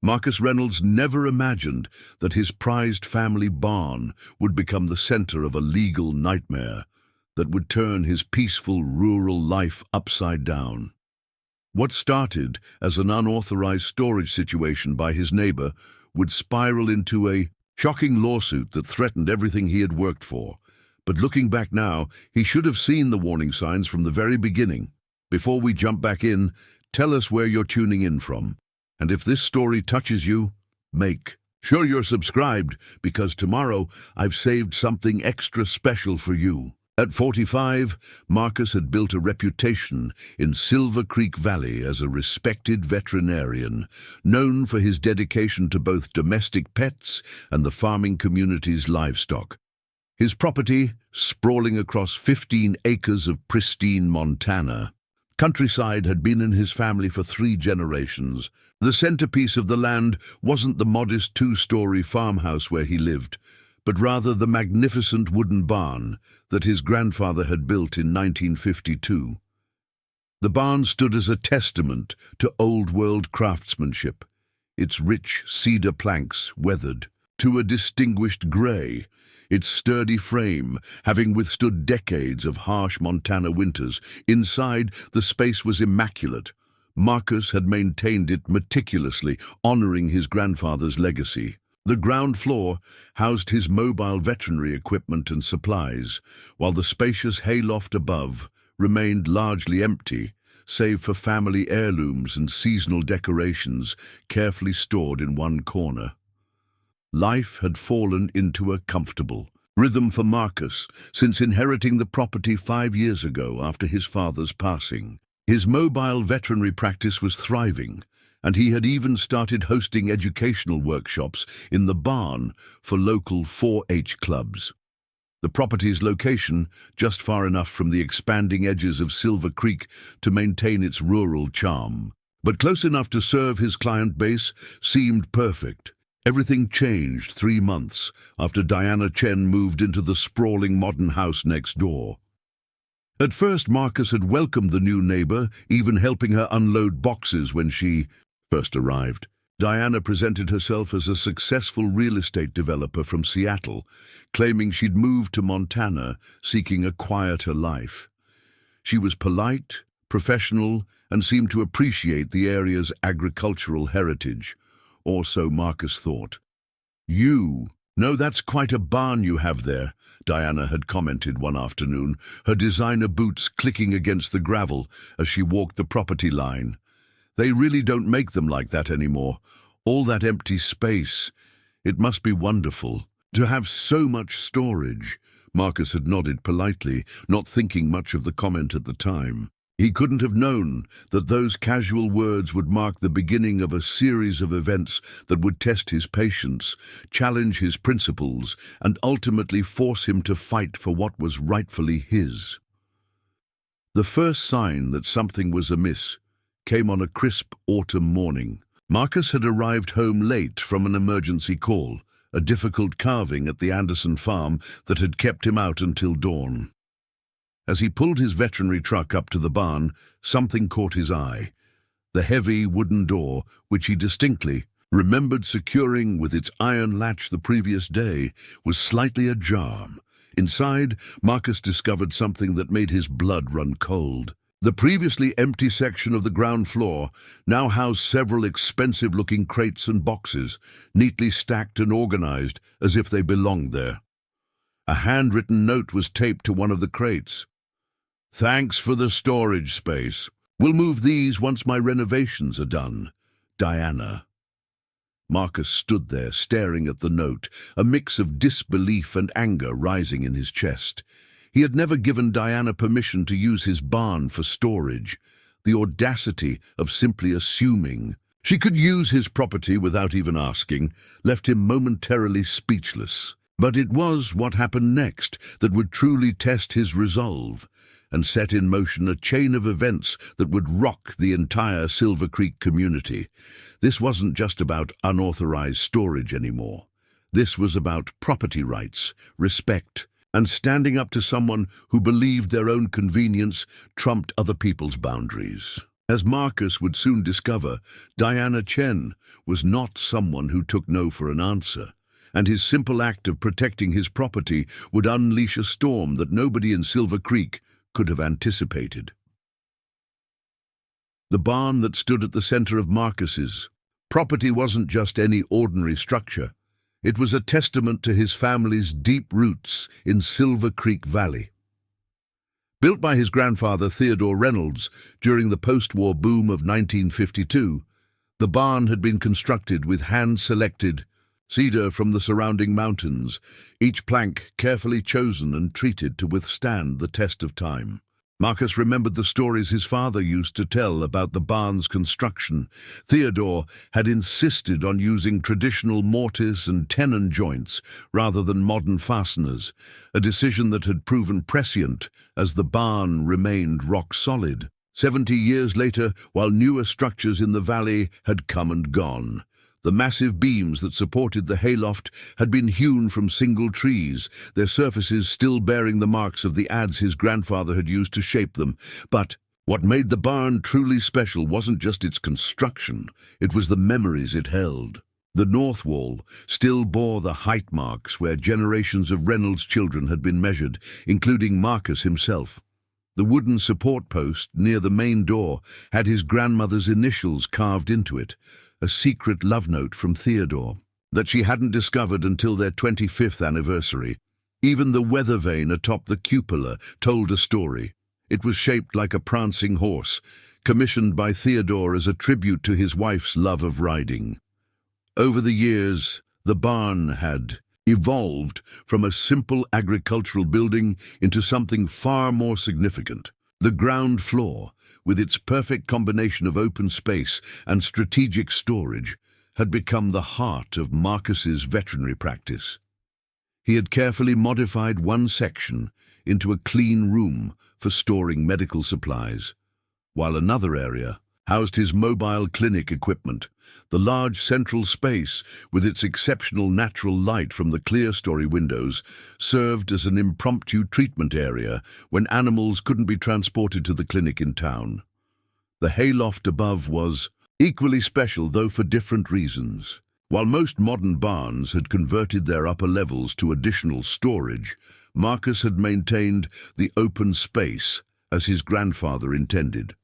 Marcus Reynolds never imagined that his prized family barn would become the center of a legal nightmare that would turn his peaceful rural life upside down. What started as an unauthorized storage situation by his neighbor would spiral into a shocking lawsuit that threatened everything he had worked for. But looking back now, he should have seen the warning signs from the very beginning. Before we jump back in, tell us where you're tuning in from. And if this story touches you, make sure you're subscribed, because tomorrow I've saved something extra special for you. At 45, Marcus had built a reputation in Silver Creek Valley as a respected veterinarian, known for his dedication to both domestic pets and the farming community's livestock. His property, sprawling across 15 acres of pristine Montana, countryside, had been in his family for 3 generations. The centerpiece of the land wasn't the modest 2-story farmhouse where he lived, but rather the magnificent wooden barn that his grandfather had built in 1952. The barn stood as a testament to old-world craftsmanship, its rich cedar planks weathered to a distinguished gray, its sturdy frame having withstood decades of harsh Montana winters. Inside, the space was immaculate. Marcus had maintained it meticulously, honoring his grandfather's legacy. The ground floor housed his mobile veterinary equipment and supplies, while the spacious hayloft above remained largely empty, save for family heirlooms and seasonal decorations carefully stored in one corner. Life had fallen into a comfortable rhythm for Marcus since inheriting the property 5 years ago after his father's passing. His mobile veterinary practice was thriving, and he had even started hosting educational workshops in the barn for local 4-H clubs. The property's location, just far enough from the expanding edges of Silver Creek to maintain its rural charm, but close enough to serve his client base, seemed perfect. Everything changed 3 months after Diana Chen moved into the sprawling modern house next door. At first, Marcus had welcomed the new neighbor, even helping her unload boxes when she first arrived. Diana presented herself as a successful real estate developer from Seattle, claiming she'd moved to Montana, seeking a quieter life. She was polite, professional, and seemed to appreciate the area's agricultural heritage. Or so Marcus thought. "No, that's quite a barn you have there," Diana had commented one afternoon, her designer boots clicking against the gravel as she walked the property line. "They really don't make them like that anymore. All that empty space. It must be wonderful to have so much storage." Marcus had nodded politely, not thinking much of the comment at the time. He couldn't have known that those casual words would mark the beginning of a series of events that would test his patience, challenge his principles, and ultimately force him to fight for what was rightfully his. The first sign that something was amiss came on a crisp autumn morning. Marcus had arrived home late from an emergency call, a difficult calving at the Anderson farm that had kept him out until dawn. As he pulled his veterinary truck up to the barn, something caught his eye. The heavy wooden door, which he distinctly remembered securing with its iron latch the previous day, was slightly ajar. Inside, Marcus discovered something that made his blood run cold. The previously empty section of the ground floor now housed several expensive-looking crates and boxes, neatly stacked and organized as if they belonged there. A handwritten note was taped to one of the crates. "Thanks for the storage space. We'll move these once my renovations are done. Diana." Marcus stood there, staring at the note, a mix of disbelief and anger rising in his chest. He had never given Diana permission to use his barn for storage. The audacity of simply assuming she could use his property without even asking left him momentarily speechless. But it was what happened next that would truly test his resolve and set in motion a chain of events that would rock the entire Silver Creek community. This wasn't just about unauthorized storage anymore. This was about property rights, respect, and standing up to someone who believed their own convenience trumped other people's boundaries. As Marcus would soon discover, Diana Chen was not someone who took no for an answer, and his simple act of protecting his property would unleash a storm that nobody in Silver Creek could have anticipated. The barn that stood at the center of Marcus's property wasn't just any ordinary structure. It was a testament to his family's deep roots in Silver Creek Valley. Built by his grandfather Theodore Reynolds during the post-war boom of 1952, the barn had been constructed with hand-selected cedar from the surrounding mountains, each plank carefully chosen and treated to withstand the test of time. Marcus remembered the stories his father used to tell about the barn's construction. Theodore had insisted on using traditional mortise and tenon joints rather than modern fasteners, a decision that had proven prescient as the barn remained rock solid. 70 years later, while newer structures in the valley had come and gone, the massive beams that supported the hayloft had been hewn from single trees, their surfaces still bearing the marks of the adze his grandfather had used to shape them. But what made the barn truly special wasn't just its construction, it was the memories it held. The north wall still bore the height marks where generations of Reynolds children had been measured, including Marcus himself. The wooden support post near the main door had his grandmother's initials carved into it, a secret love note from Theodore that she hadn't discovered until their 25th anniversary. Even the weather vane atop the cupola told a story. It was shaped like a prancing horse, commissioned by Theodore as a tribute to his wife's love of riding. Over the years, the barn had evolved from a simple agricultural building into something far more significant. The ground floor, with its perfect combination of open space and strategic storage, had become the heart of Marcus's veterinary practice. He had carefully modified one section into a clean room for storing medical supplies, while another area housed his mobile clinic equipment. The large central space, with its exceptional natural light from the clerestory windows, served as an impromptu treatment area when animals couldn't be transported to the clinic in town. The hayloft above was equally special, though for different reasons. While most modern barns had converted their upper levels to additional storage, Marcus had maintained the open space as his grandfather intended.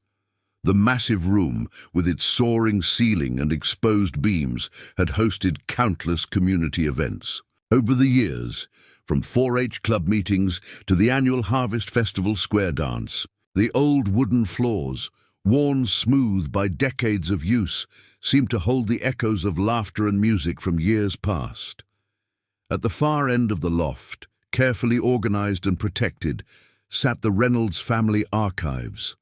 The massive room, with its soaring ceiling and exposed beams, had hosted countless community events. Over the years, from 4-H club meetings to the annual Harvest Festival square dance, the old wooden floors, worn smooth by decades of use, seemed to hold the echoes of laughter and music from years past. At the far end of the loft, carefully organized and protected, sat the Reynolds family archives,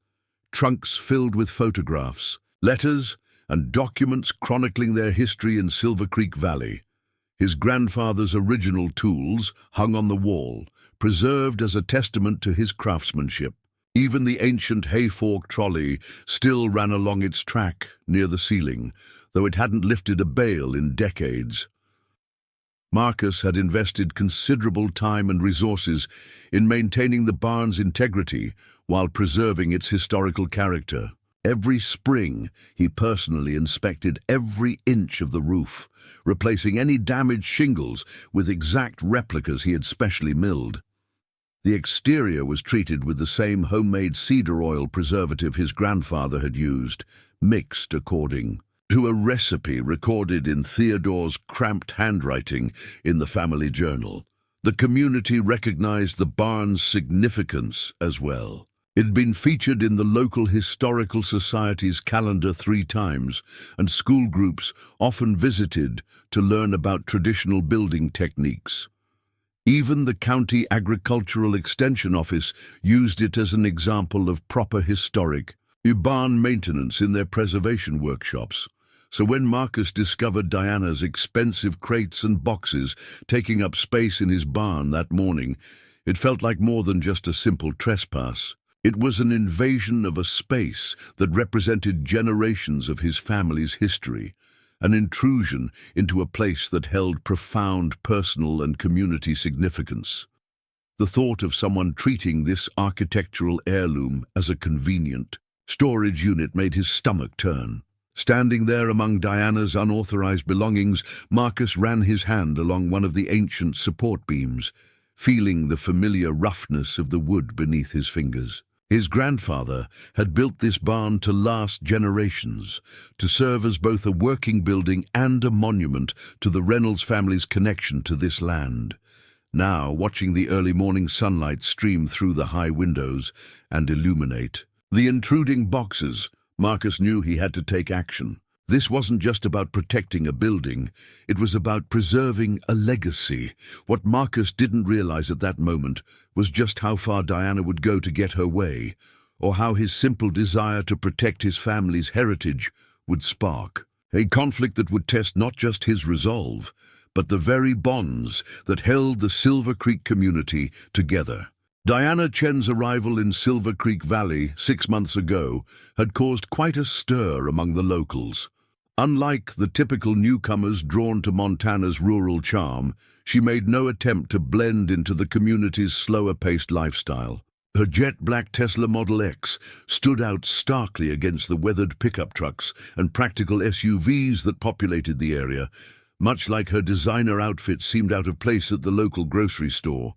trunks filled with photographs, letters, and documents chronicling their history in Silver Creek Valley. His grandfather's original tools hung on the wall, preserved as a testament to his craftsmanship. Even the ancient hay-fork trolley still ran along its track near the ceiling, though it hadn't lifted a bale in decades. Marcus had invested considerable time and resources in maintaining the barn's integrity while preserving its historical character. Every spring, he personally inspected every inch of the roof, replacing any damaged shingles with exact replicas he had specially milled. The exterior was treated with the same homemade cedar oil preservative his grandfather had used, mixed according to a recipe recorded in Theodore's cramped handwriting in the family journal. The community recognized the barn's significance as well. It had been featured in the local historical society's calendar 3 times, and school groups often visited to learn about traditional building techniques. Even the County Agricultural Extension Office used it as an example of proper historic barn maintenance in their preservation workshops. So when Marcus discovered Diana's expensive crates and boxes taking up space in his barn that morning, it felt like more than just a simple trespass. It was an invasion of a space that represented generations of his family's history, an intrusion into a place that held profound personal and community significance. The thought of someone treating this architectural heirloom as a convenient storage unit made his stomach turn. Standing there among Diana's unauthorized belongings, Marcus ran his hand along one of the ancient support beams, feeling the familiar roughness of the wood beneath his fingers. His grandfather had built this barn to last generations, to serve as both a working building and a monument to the Reynolds family's connection to this land. Now, watching the early morning sunlight stream through the high windows and illuminate the intruding boxes, Marcus knew he had to take action. This wasn't just about protecting a building, it was about preserving a legacy. What Marcus didn't realize at that moment was just how far Diana would go to get her way, or how his simple desire to protect his family's heritage would spark a conflict that would test not just his resolve, but the very bonds that held the Silver Creek community together. Diana Chen's arrival in Silver Creek Valley 6 months ago had caused quite a stir among the locals. Unlike the typical newcomers drawn to Montana's rural charm, she made no attempt to blend into the community's slower-paced lifestyle. Her jet-black Tesla Model X stood out starkly against the weathered pickup trucks and practical SUVs that populated the area, much like her designer outfit seemed out of place at the local grocery store.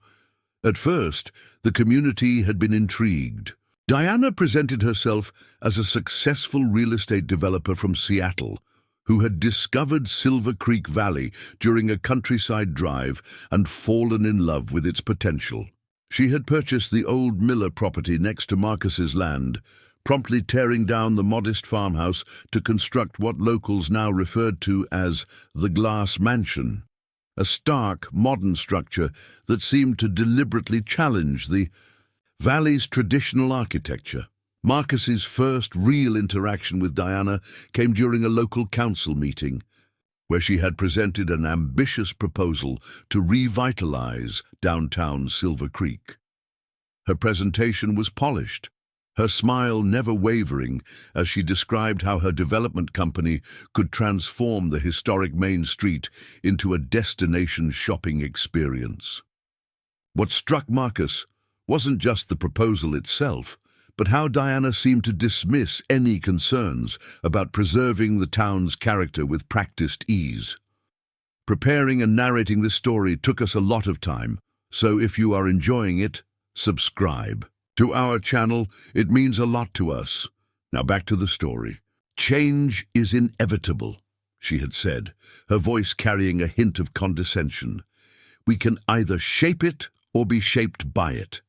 At first, the community had been intrigued. Diana presented herself as a successful real estate developer from Seattle, who had discovered Silver Creek Valley during a countryside drive and fallen in love with its potential. She had purchased the old Miller property next to Marcus's land, promptly tearing down the modest farmhouse to construct what locals now referred to as the Glass Mansion, a stark, modern structure that seemed to deliberately challenge the valley's traditional architecture. Marcus's first real interaction with Diana came during a local council meeting, where she had presented an ambitious proposal to revitalize downtown Silver Creek. Her presentation was polished, her smile never wavering as she described how her development company could transform the historic Main Street into a destination shopping experience. What struck Marcus wasn't just the proposal itself, but how Diana seemed to dismiss any concerns about preserving the town's character with practiced ease. Preparing and narrating this story took us a lot of time, so if you are enjoying it, subscribe to our channel. It means a lot to us. Now back to the story. "Change is inevitable," she had said, her voice carrying a hint of condescension. "We can either shape it or be shaped by it."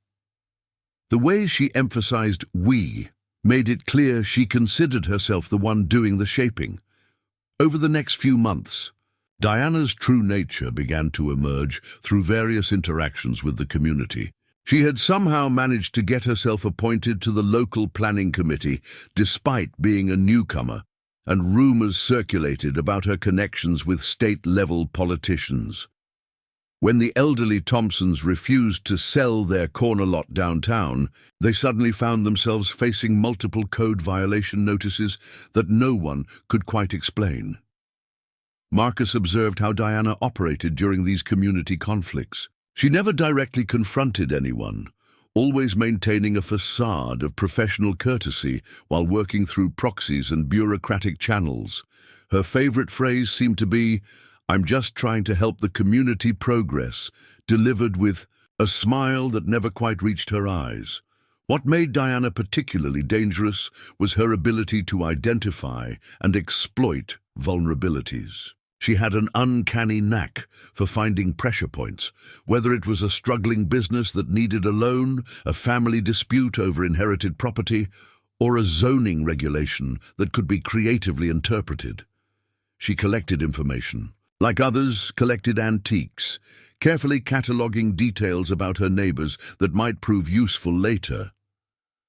The way she emphasized "we" made it clear she considered herself the one doing the shaping. Over the next few months, Diana's true nature began to emerge through various interactions with the community. She had somehow managed to get herself appointed to the local planning committee despite being a newcomer, and rumors circulated about her connections with state-level politicians. When the elderly Thompsons refused to sell their corner lot downtown, they suddenly found themselves facing multiple code violation notices that no one could quite explain. Marcus observed how Diana operated during these community conflicts. She never directly confronted anyone, always maintaining a facade of professional courtesy while working through proxies and bureaucratic channels. Her favorite phrase seemed to be, "I'm just trying to help the community progress," delivered with a smile that never quite reached her eyes. What made Diana particularly dangerous was her ability to identify and exploit vulnerabilities. She had an uncanny knack for finding pressure points, whether it was a struggling business that needed a loan, a family dispute over inherited property, or a zoning regulation that could be creatively interpreted. She collected information. Like others, collected antiques, carefully cataloging details about her neighbors that might prove useful later.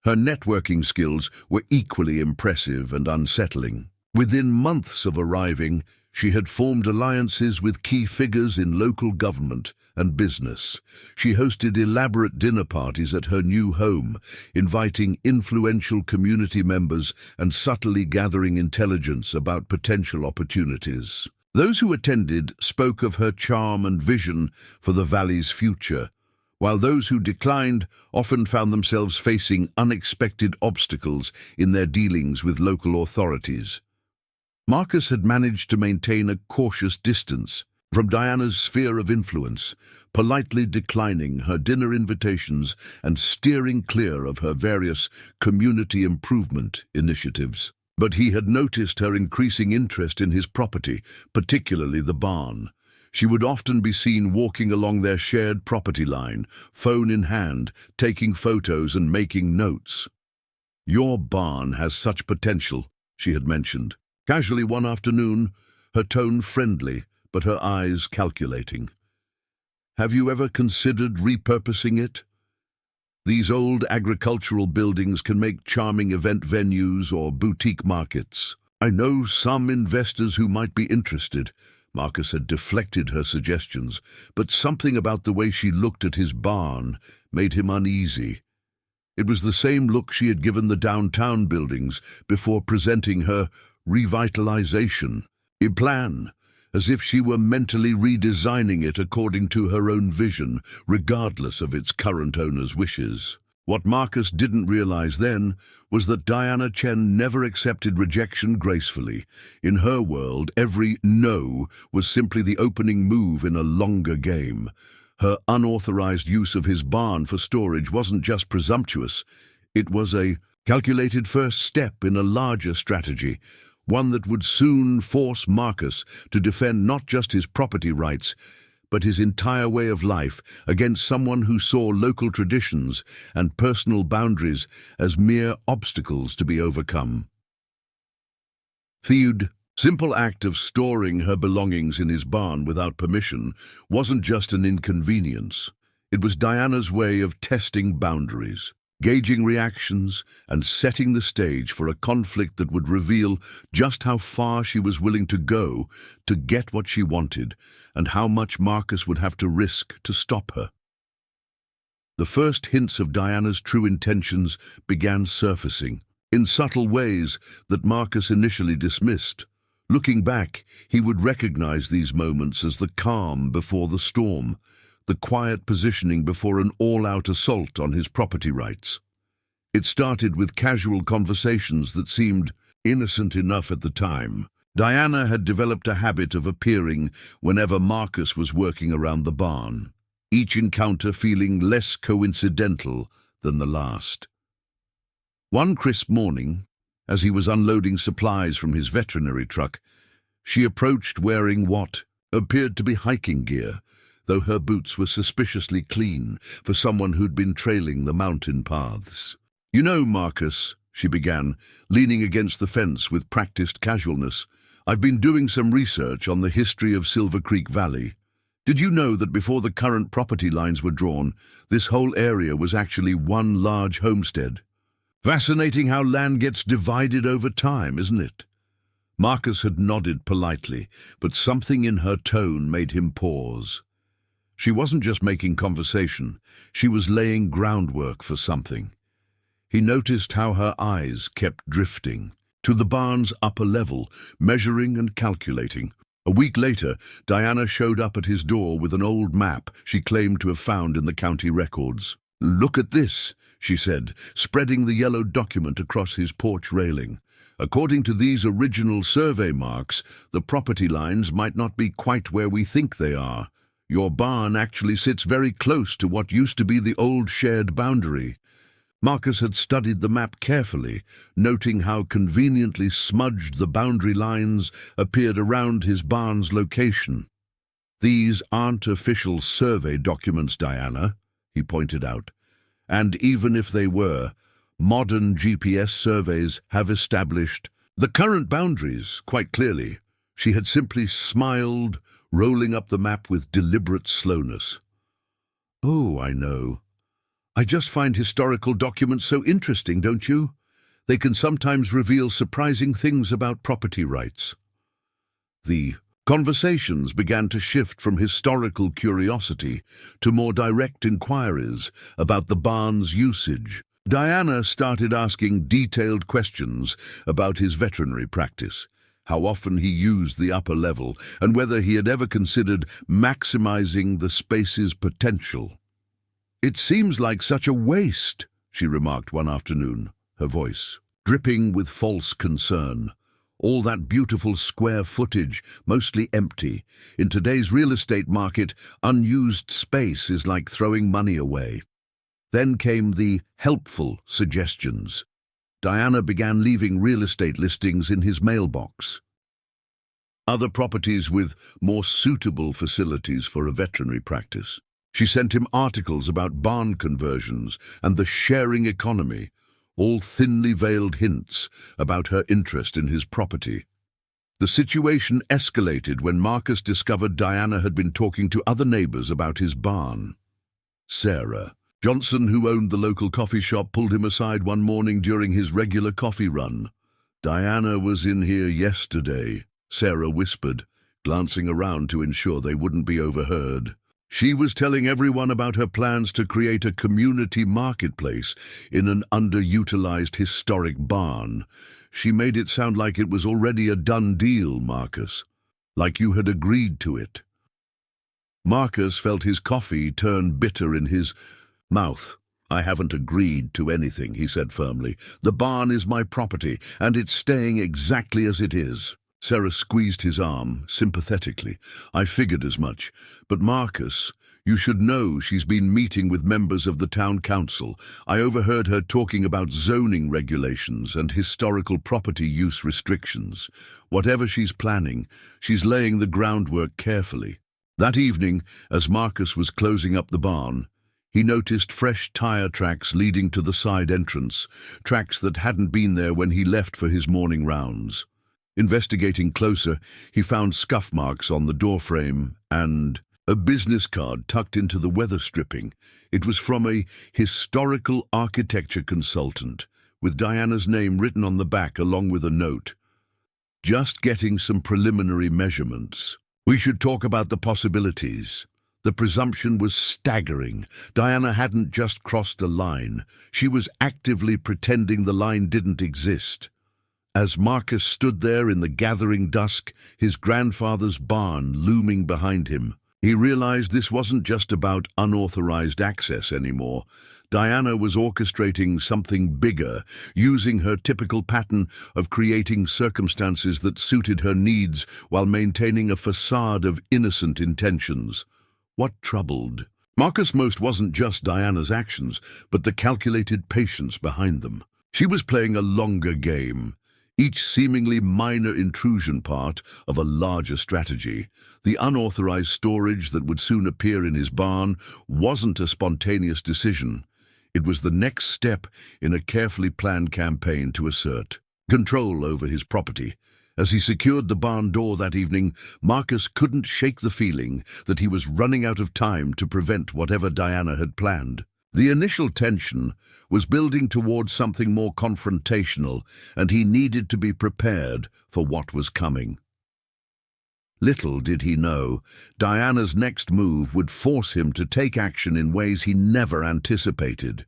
Her networking skills were equally impressive and unsettling. Within months of arriving, she had formed alliances with key figures in local government and business. She hosted elaborate dinner parties at her new home, inviting influential community members and subtly gathering intelligence about potential opportunities. Those who attended spoke of her charm and vision for the valley's future, while those who declined often found themselves facing unexpected obstacles in their dealings with local authorities. Marcus had managed to maintain a cautious distance from Diana's sphere of influence, politely declining her dinner invitations and steering clear of her various community improvement initiatives. But he had noticed her increasing interest in his property, particularly the barn. She would often be seen walking along their shared property line, phone in hand, taking photos and making notes. "Your barn has such potential," she had mentioned. Casually one afternoon, her tone friendly, but her eyes calculating. "Have you ever considered repurposing it? These old agricultural buildings can make charming event venues or boutique markets. I know some investors who might be interested." Marcus had deflected her suggestions, but something about the way she looked at his barn made him uneasy. It was the same look she had given the downtown buildings before presenting her revitalization plan, as if she were mentally redesigning it according to her own vision, regardless of its current owner's wishes. What Marcus didn't realize then was that Diana Chen never accepted rejection gracefully. In her world, every no was simply the opening move in a longer game. Her unauthorized use of his barn for storage wasn't just presumptuous. It was a calculated first step in a larger strategy, one that would soon force Marcus to defend not just his property rights, but his entire way of life against someone who saw local traditions and personal boundaries as mere obstacles to be overcome. The simple act of storing her belongings in his barn without permission wasn't just an inconvenience. It was Diana's way of testing boundaries, gauging reactions, and setting the stage for a conflict that would reveal just how far she was willing to go to get what she wanted, and how much Marcus would have to risk to stop her. The first hints of Diana's true intentions began surfacing, in subtle ways that Marcus initially dismissed. Looking back, he would recognize these moments as the calm before the storm, the quiet positioning before an all-out assault on his property rights. It started with casual conversations that seemed innocent enough at the time. Diana had developed a habit of appearing whenever Marcus was working around the barn, each encounter feeling less coincidental than the last. One crisp morning, as he was unloading supplies from his veterinary truck, she approached wearing what appeared to be hiking gear, though her boots were suspiciously clean for someone who'd been trailing the mountain paths. "You know, Marcus," she began, leaning against the fence with practiced casualness, "I've been doing some research on the history of Silver Creek Valley. Did you know that before the current property lines were drawn, this whole area was actually one large homestead? Fascinating how land gets divided over time, isn't it?" Marcus had nodded politely, but something in her tone made him pause. She wasn't just making conversation, she was laying groundwork for something. He noticed how her eyes kept drifting to the barn's upper level, measuring and calculating. A week later, Diana showed up at his door with an old map she claimed to have found in the county records. "Look at this," she said, spreading the yellow document across his porch railing. "According to these original survey marks, the property lines might not be quite where we think they are. Your barn actually sits very close to what used to be the old shared boundary." Marcus had studied the map carefully, noting how conveniently smudged the boundary lines appeared around his barn's location. "These aren't official survey documents, Diana," he pointed out. "And even if they were, modern GPS surveys have established the current boundaries quite clearly." She had simply smiled, rolling up the map with deliberate slowness. "Oh, I know. I just find historical documents so interesting, don't you? They can sometimes reveal surprising things about property rights." The conversations began to shift from historical curiosity to more direct inquiries about the barn's usage. Diana started asking detailed questions about his veterinary practice, how often he used the upper level, and whether he had ever considered maximizing the space's potential. "It seems like such a waste," she remarked one afternoon, her voice dripping with false concern. "All that beautiful square footage, mostly empty. In today's real estate market, unused space is like throwing money away." Then came the helpful suggestions. Diana began leaving real estate listings in his mailbox. Other properties with more suitable facilities for a veterinary practice. She sent him articles about barn conversions and the sharing economy, all thinly veiled hints about her interest in his property. The situation escalated when Marcus discovered Diana had been talking to other neighbors about his barn. Sarah Johnson, who owned the local coffee shop, pulled him aside one morning during his regular coffee run. "Diana was in here yesterday," Sarah whispered, glancing around to ensure they wouldn't be overheard. "She was telling everyone about her plans to create a community marketplace in an underutilized historic barn. She made it sound like it was already a done deal, Marcus, like you had agreed to it." Marcus felt his coffee turn bitter in his mouth. "I haven't agreed to anything," he said firmly. "The barn is my property, and it's staying exactly as it is." Sarah squeezed his arm sympathetically. "I figured as much. But Marcus, you should know she's been meeting with members of the town council. I overheard her talking about zoning regulations and historical property use restrictions. Whatever she's planning, she's laying the groundwork carefully." That evening, as Marcus was closing up the barn, he noticed fresh tire tracks leading to the side entrance, tracks that hadn't been there when he left for his morning rounds. Investigating closer, he found scuff marks on the doorframe and a business card tucked into the weather stripping. It was from a historical architecture consultant, with Diana's name written on the back along with a note. "Just getting some preliminary measurements. We should talk about the possibilities." The presumption was staggering. Diana hadn't just crossed a line. She was actively pretending the line didn't exist. As Marcus stood there in the gathering dusk, his grandfather's barn looming behind him, he realized this wasn't just about unauthorized access anymore. Diana was orchestrating something bigger, using her typical pattern of creating circumstances that suited her needs while maintaining a facade of innocent intentions. What troubled Marcus most wasn't just Diana's actions, but the calculated patience behind them. She was playing a longer game, each seemingly minor intrusion part of a larger strategy. The unauthorized storage that would soon appear in his barn wasn't a spontaneous decision. It was the next step in a carefully planned campaign to assert control over his property. As he secured the barn door that evening, Marcus couldn't shake the feeling that he was running out of time to prevent whatever Diana had planned. The initial tension was building towards something more confrontational, and he needed to be prepared for what was coming. Little did he know, Diana's next move would force him to take action in ways he never anticipated.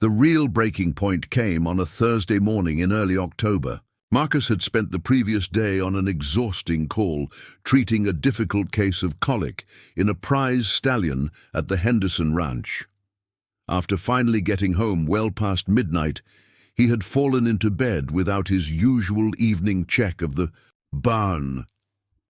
The real breaking point came on a Thursday morning in early October. Marcus had spent the previous day on an exhausting call, treating a difficult case of colic in a prize stallion at the Henderson Ranch. After finally getting home well past midnight, he had fallen into bed without his usual evening check of the barn.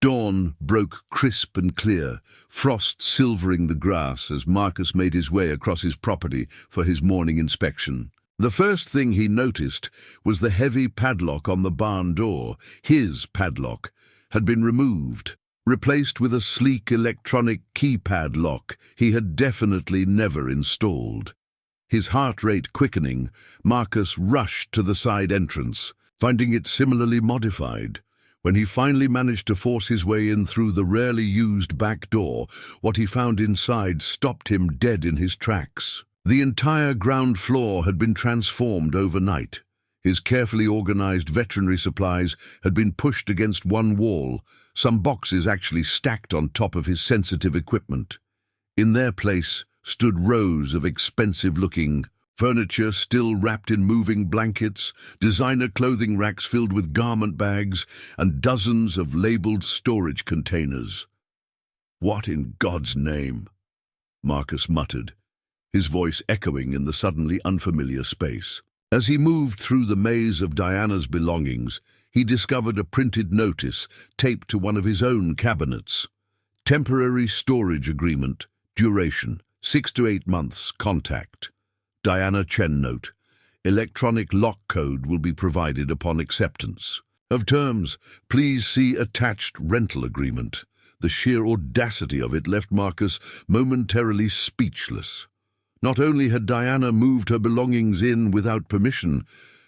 Dawn broke crisp and clear, frost silvering the grass as Marcus made his way across his property for his morning inspection. The first thing he noticed was the heavy padlock on the barn door. His padlock had been removed, replaced with a sleek electronic keypad lock he had definitely never installed. His heart rate quickening, Marcus rushed to the side entrance, finding it similarly modified. When he finally managed to force his way in through the rarely used back door, what he found inside stopped him dead in his tracks. The entire ground floor had been transformed overnight. His carefully organized veterinary supplies had been pushed against one wall, some boxes actually stacked on top of his sensitive equipment. In their place stood rows of expensive-looking furniture still wrapped in moving blankets, designer clothing racks filled with garment bags, and dozens of labeled storage containers. "What in God's name?" Marcus muttered, his voice echoing in the suddenly unfamiliar space. As he moved through the maze of Diana's belongings, he discovered a printed notice taped to one of his own cabinets. Temporary storage agreement, duration, 6 to 8 months, contact. Diana Chen note. Electronic lock code will be provided upon acceptance. Of terms, please see attached rental agreement. The sheer audacity of it left Marcus momentarily speechless. Not only had Diana moved her belongings in without permission,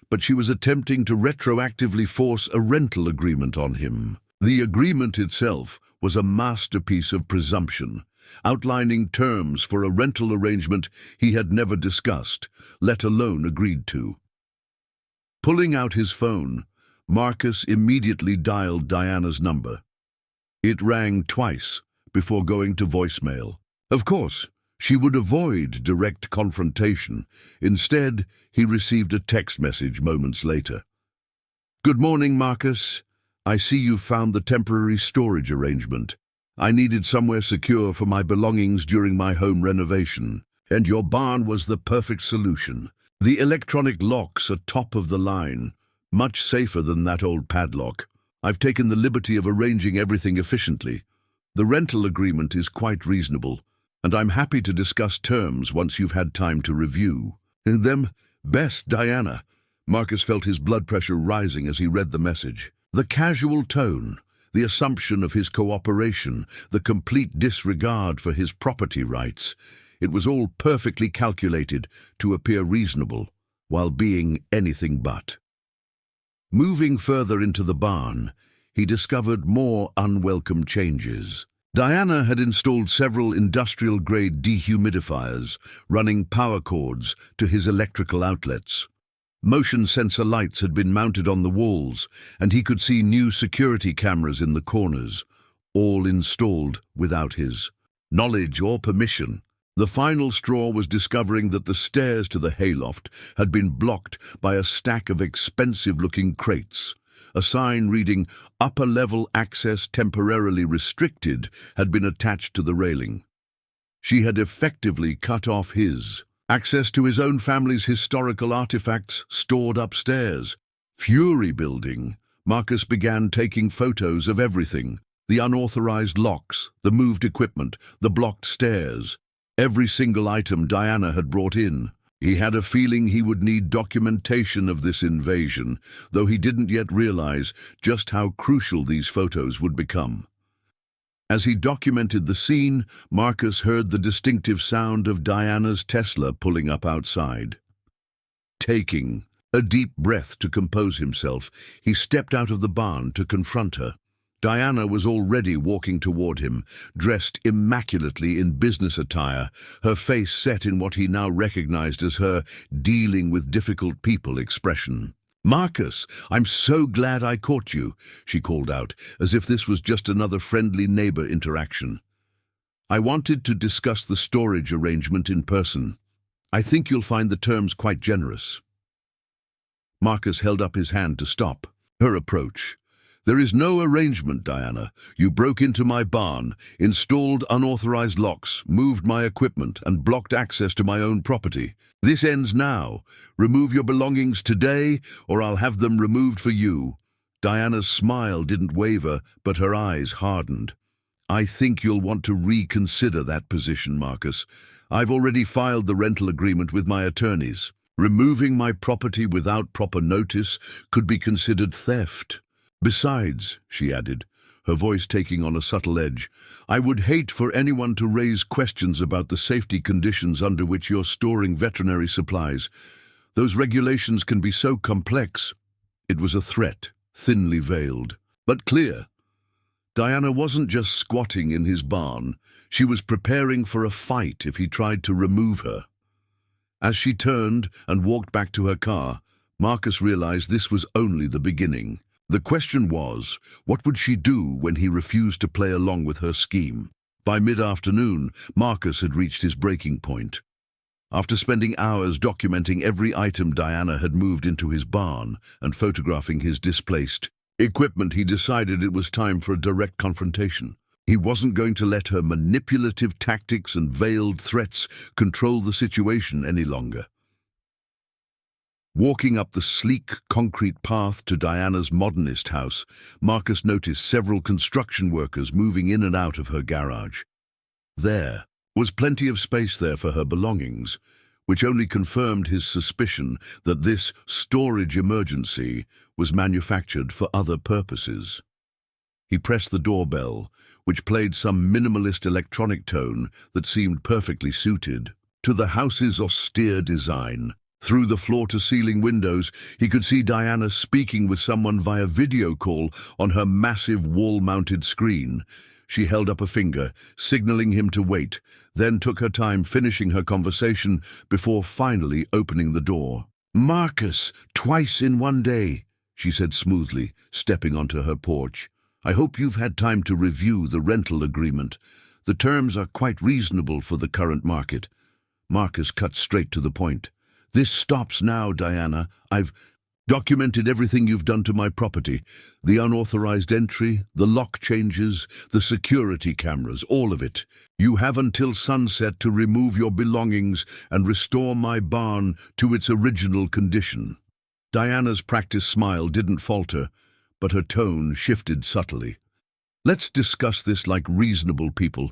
but she was attempting to retroactively force a rental agreement on him. The agreement itself was a masterpiece of presumption, outlining terms for a rental arrangement he had never discussed, let alone agreed to. Pulling out his phone, Marcus immediately dialed Diana's number. It rang twice before going to voicemail. Of course, she would avoid direct confrontation. Instead, he received a text message moments later. "Good morning, Marcus. I see you've found the temporary storage arrangement. I needed somewhere secure for my belongings during my home renovation, and your barn was the perfect solution. The electronic locks are top of the line, much safer than that old padlock. I've taken the liberty of arranging everything efficiently. The rental agreement is quite reasonable, and I'm happy to discuss terms once you've had time to review." "Them best, Diana." Marcus felt his blood pressure rising as he read the message. The casual tone, the assumption of his cooperation, the complete disregard for his property rights, it was all perfectly calculated to appear reasonable, while being anything but. Moving further into the barn, he discovered more unwelcome changes. Diana had installed several industrial-grade dehumidifiers, running power cords to his electrical outlets. Motion sensor lights had been mounted on the walls, and he could see new security cameras in the corners, all installed without his knowledge or permission. The final straw was discovering that the stairs to the hayloft had been blocked by a stack of expensive-looking crates. A sign reading "Upper Level Access Temporarily Restricted" had been attached to the railing. She had effectively cut off his access to his own family's historical artifacts stored upstairs. Fury building, Marcus began taking photos of everything: the unauthorized locks, the moved equipment, the blocked stairs, every single item Diana had brought in. He had a feeling he would need documentation of this invasion, though he didn't yet realize just how crucial these photos would become. As he documented the scene, Marcus heard the distinctive sound of Diana's Tesla pulling up outside. Taking a deep breath to compose himself, he stepped out of the barn to confront her. Diana was already walking toward him, dressed immaculately in business attire, her face set in what he now recognized as her dealing with difficult people expression. "Marcus, I'm so glad I caught you," she called out, as if this was just another friendly neighbor interaction. "I wanted to discuss the storage arrangement in person. I think you'll find the terms quite generous." Marcus held up his hand to stop her approach. "There is no arrangement, Diana. You broke into my barn, installed unauthorized locks, moved my equipment, and blocked access to my own property. This ends now. Remove your belongings today, or I'll have them removed for you." Diana's smile didn't waver, but her eyes hardened. "I think you'll want to reconsider that position, Marcus. I've already filed the rental agreement with my attorneys. Removing my property without proper notice could be considered theft. Besides," she added, her voice taking on a subtle edge, "I would hate for anyone to raise questions about the safety conditions under which you're storing veterinary supplies. Those regulations can be so complex." It was a threat, thinly veiled, but clear. Diana wasn't just squatting in his barn. She was preparing for a fight if he tried to remove her. As she turned and walked back to her car, Marcus realized this was only the beginning. The question was, what would she do when he refused to play along with her scheme? By mid-afternoon, Marcus had reached his breaking point. After spending hours documenting every item Diana had moved into his barn and photographing his displaced equipment, he decided it was time for a direct confrontation. He wasn't going to let her manipulative tactics and veiled threats control the situation any longer. Walking up the sleek concrete path to Diana's modernist house, Marcus noticed several construction workers moving in and out of her garage. There was plenty of space there for her belongings, which only confirmed his suspicion that this storage emergency was manufactured for other purposes. He pressed the doorbell, which played some minimalist electronic tone that seemed perfectly suited to the house's austere design. Through the floor-to-ceiling windows, he could see Diana speaking with someone via video call on her massive wall-mounted screen. She held up a finger, signaling him to wait, then took her time finishing her conversation before finally opening the door. "Marcus, twice in one day," she said smoothly, stepping onto her porch. "I hope you've had time to review the rental agreement. The terms are quite reasonable for the current market." Marcus cut straight to the point. "This stops now, Diana. I've documented everything you've done to my property. The unauthorized entry, the lock changes, the security cameras, all of it. You have until sunset to remove your belongings and restore my barn to its original condition." Diana's practiced smile didn't falter, but her tone shifted subtly. "Let's discuss this like reasonable people.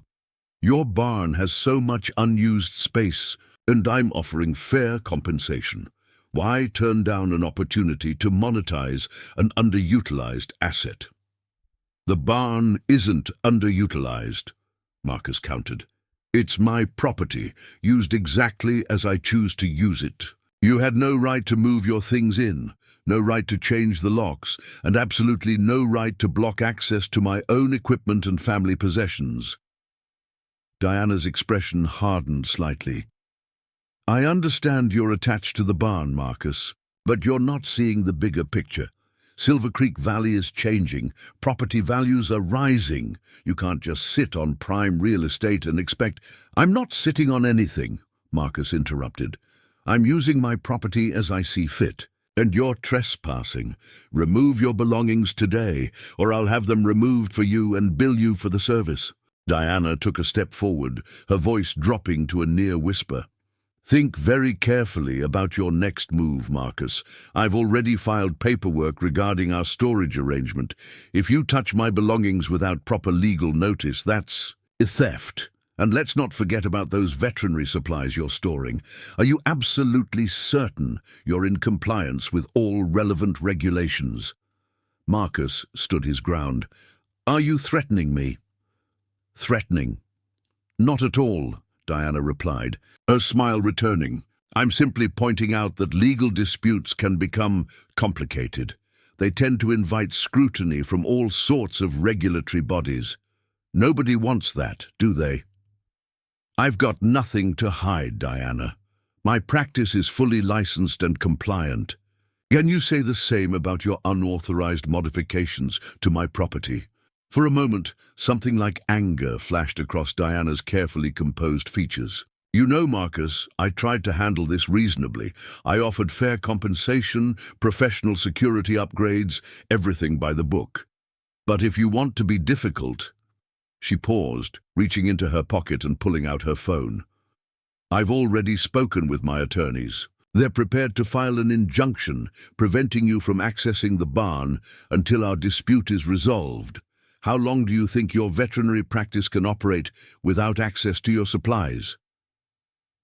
Your barn has so much unused space, and I'm offering fair compensation. Why turn down an opportunity to monetize an underutilized asset?" "The barn isn't underutilized," Marcus countered. "It's my property, used exactly as I choose to use it. You had no right to move your things in, no right to change the locks, and absolutely no right to block access to my own equipment and family possessions." Diana's expression hardened slightly. "I understand you're attached to the barn, Marcus, but you're not seeing the bigger picture. Silver Creek Valley is changing. Property values are rising. You can't just sit on prime real estate and expect—" "I'm not sitting on anything," Marcus interrupted. "I'm using my property as I see fit. And you're trespassing. Remove your belongings today, or I'll have them removed for you and bill you for the service." Diana took a step forward, her voice dropping to a near whisper. "Think very carefully about your next move, Marcus. I've already filed paperwork regarding our storage arrangement. If you touch my belongings without proper legal notice, that's theft. And let's not forget about those veterinary supplies you're storing. Are you absolutely certain you're in compliance with all relevant regulations?" Marcus stood his ground. "Are you threatening me?" "Threatening? Not at all," Diana replied, her smile returning. "I'm simply pointing out that legal disputes can become complicated. They tend to invite scrutiny from all sorts of regulatory bodies. Nobody wants that, do they?" "I've got nothing to hide, Diana. My practice is fully licensed and compliant. Can you say the same about your unauthorized modifications to my property?" For a moment, something like anger flashed across Diana's carefully composed features. "You know, Marcus, I tried to handle this reasonably. I offered fair compensation, professional security upgrades, everything by the book. But if you want to be difficult—" She paused, reaching into her pocket and pulling out her phone. "I've already spoken with my attorneys. They're prepared to file an injunction preventing you from accessing the barn until our dispute is resolved. How long do you think your veterinary practice can operate without access to your supplies?"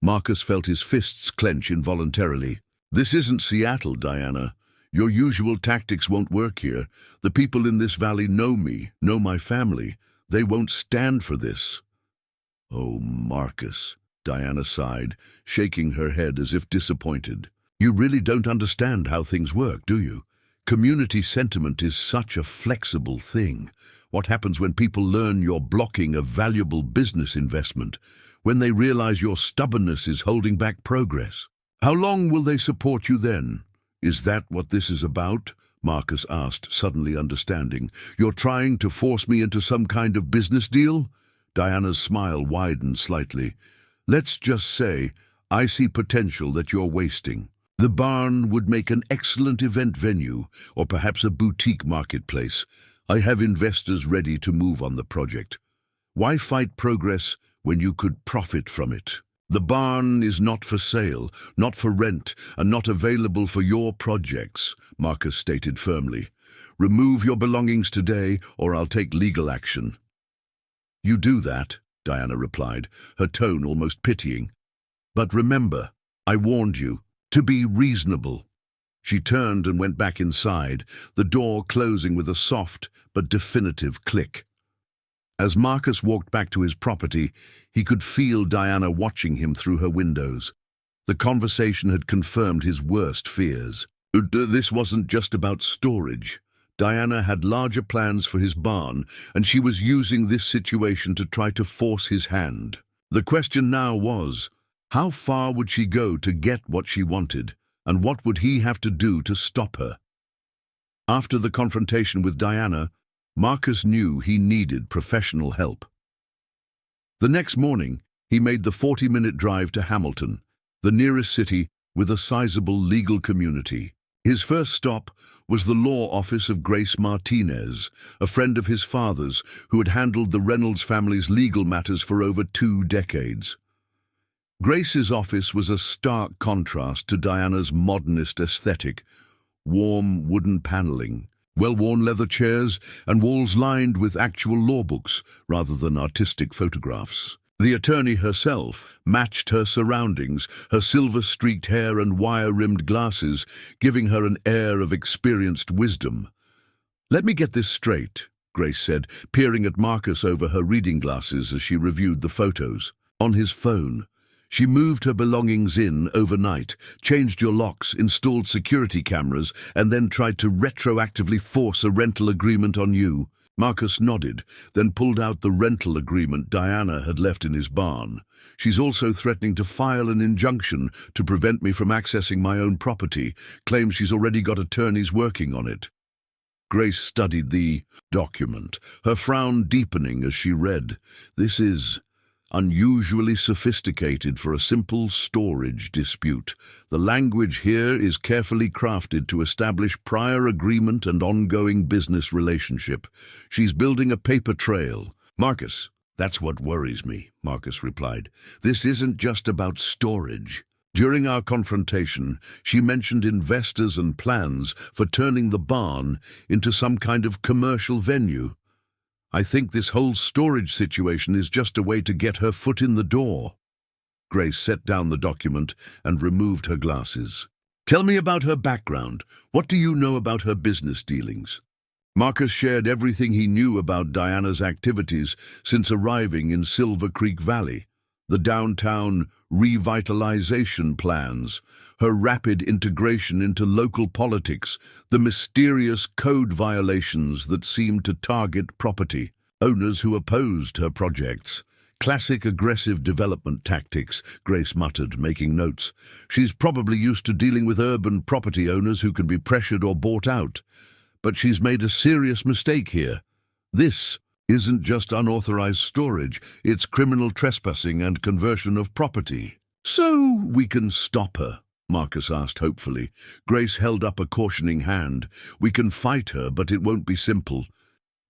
Marcus felt his fists clench involuntarily. "This isn't Seattle, Diana. Your usual tactics won't work here. The people in this valley know me, know my family. They won't stand for this." "Oh, Marcus," Diana sighed, shaking her head as if disappointed. "You really don't understand how things work, do you? Community sentiment is such a flexible thing. What happens when people learn you're blocking a valuable business investment? When they realize your stubbornness is holding back progress? How long will they support you then?" "Is that what this is about?" Marcus asked, suddenly understanding. "You're trying to force me into some kind of business deal?" Diana's smile widened slightly. "Let's just say, I see potential that you're wasting. The barn would make an excellent event venue, or perhaps a boutique marketplace. I have investors ready to move on the project. Why fight progress when you could profit from it? The barn is not for sale, not for rent, and not available for your projects, Marcus stated firmly. Remove your belongings today, or I'll take legal action. You do that, Diana replied, her tone almost pitying. But remember, I warned you, to be reasonable. She turned and went back inside, the door closing with a soft but definitive click. As Marcus walked back to his property, he could feel Diana watching him through her windows. The conversation had confirmed his worst fears. This wasn't just about storage. Diana had larger plans for his barn, and she was using this situation to try to force his hand. The question now was, how far would she go to get what she wanted, and what would he have to do to stop her? After the confrontation with Diana, Marcus knew he needed professional help. The next morning, he made the 40-minute drive to Hamilton, the nearest city with a sizable legal community. His first stop was the law office of Grace Martinez, a friend of his father's who had handled the Reynolds family's legal matters for over 2 decades. Grace's office was a stark contrast to Diana's modernist aesthetic: warm wooden paneling, well-worn leather chairs, and walls lined with actual law books rather than artistic photographs. The attorney herself matched her surroundings, her silver-streaked hair and wire-rimmed glasses, giving her an air of experienced wisdom. "Let me get this straight," Grace said, peering at Marcus over her reading glasses as she reviewed the photos. On his phone, she moved her belongings in overnight, changed your locks, installed security cameras, and then tried to retroactively force a rental agreement on you. Marcus nodded, then pulled out the rental agreement Diana had left in his barn. "She's also threatening to file an injunction to prevent me from accessing my own property, claims she's already got attorneys working on it." Grace studied the document, her frown deepening as she read. "This is unusually sophisticated for a simple storage dispute. The language here is carefully crafted to establish prior agreement and ongoing business relationship. She's building a paper trail." "Marcus, that's what worries me," Marcus replied. "This isn't just about storage." During our confrontation, she mentioned investors and plans for turning the barn into some kind of commercial venue. "I think this whole storage situation is just a way to get her foot in the door." Grace set down the document and removed her glasses. "Tell me about her background. What do you know about her business dealings?" Marcus shared everything he knew about Diana's activities since arriving in Silver Creek Valley: the downtown revitalization plans, her rapid integration into local politics, the mysterious code violations that seemed to target property owners who opposed her projects. "Classic aggressive development tactics," Grace muttered, making notes. "She's probably used to dealing with urban property owners who can be pressured or bought out. But she's made a serious mistake here. This isn't just unauthorized storage, it's criminal trespassing and conversion of property." "So we can stop her?" Marcus asked hopefully. Grace held up a cautioning hand. "We can fight her, but it won't be simple.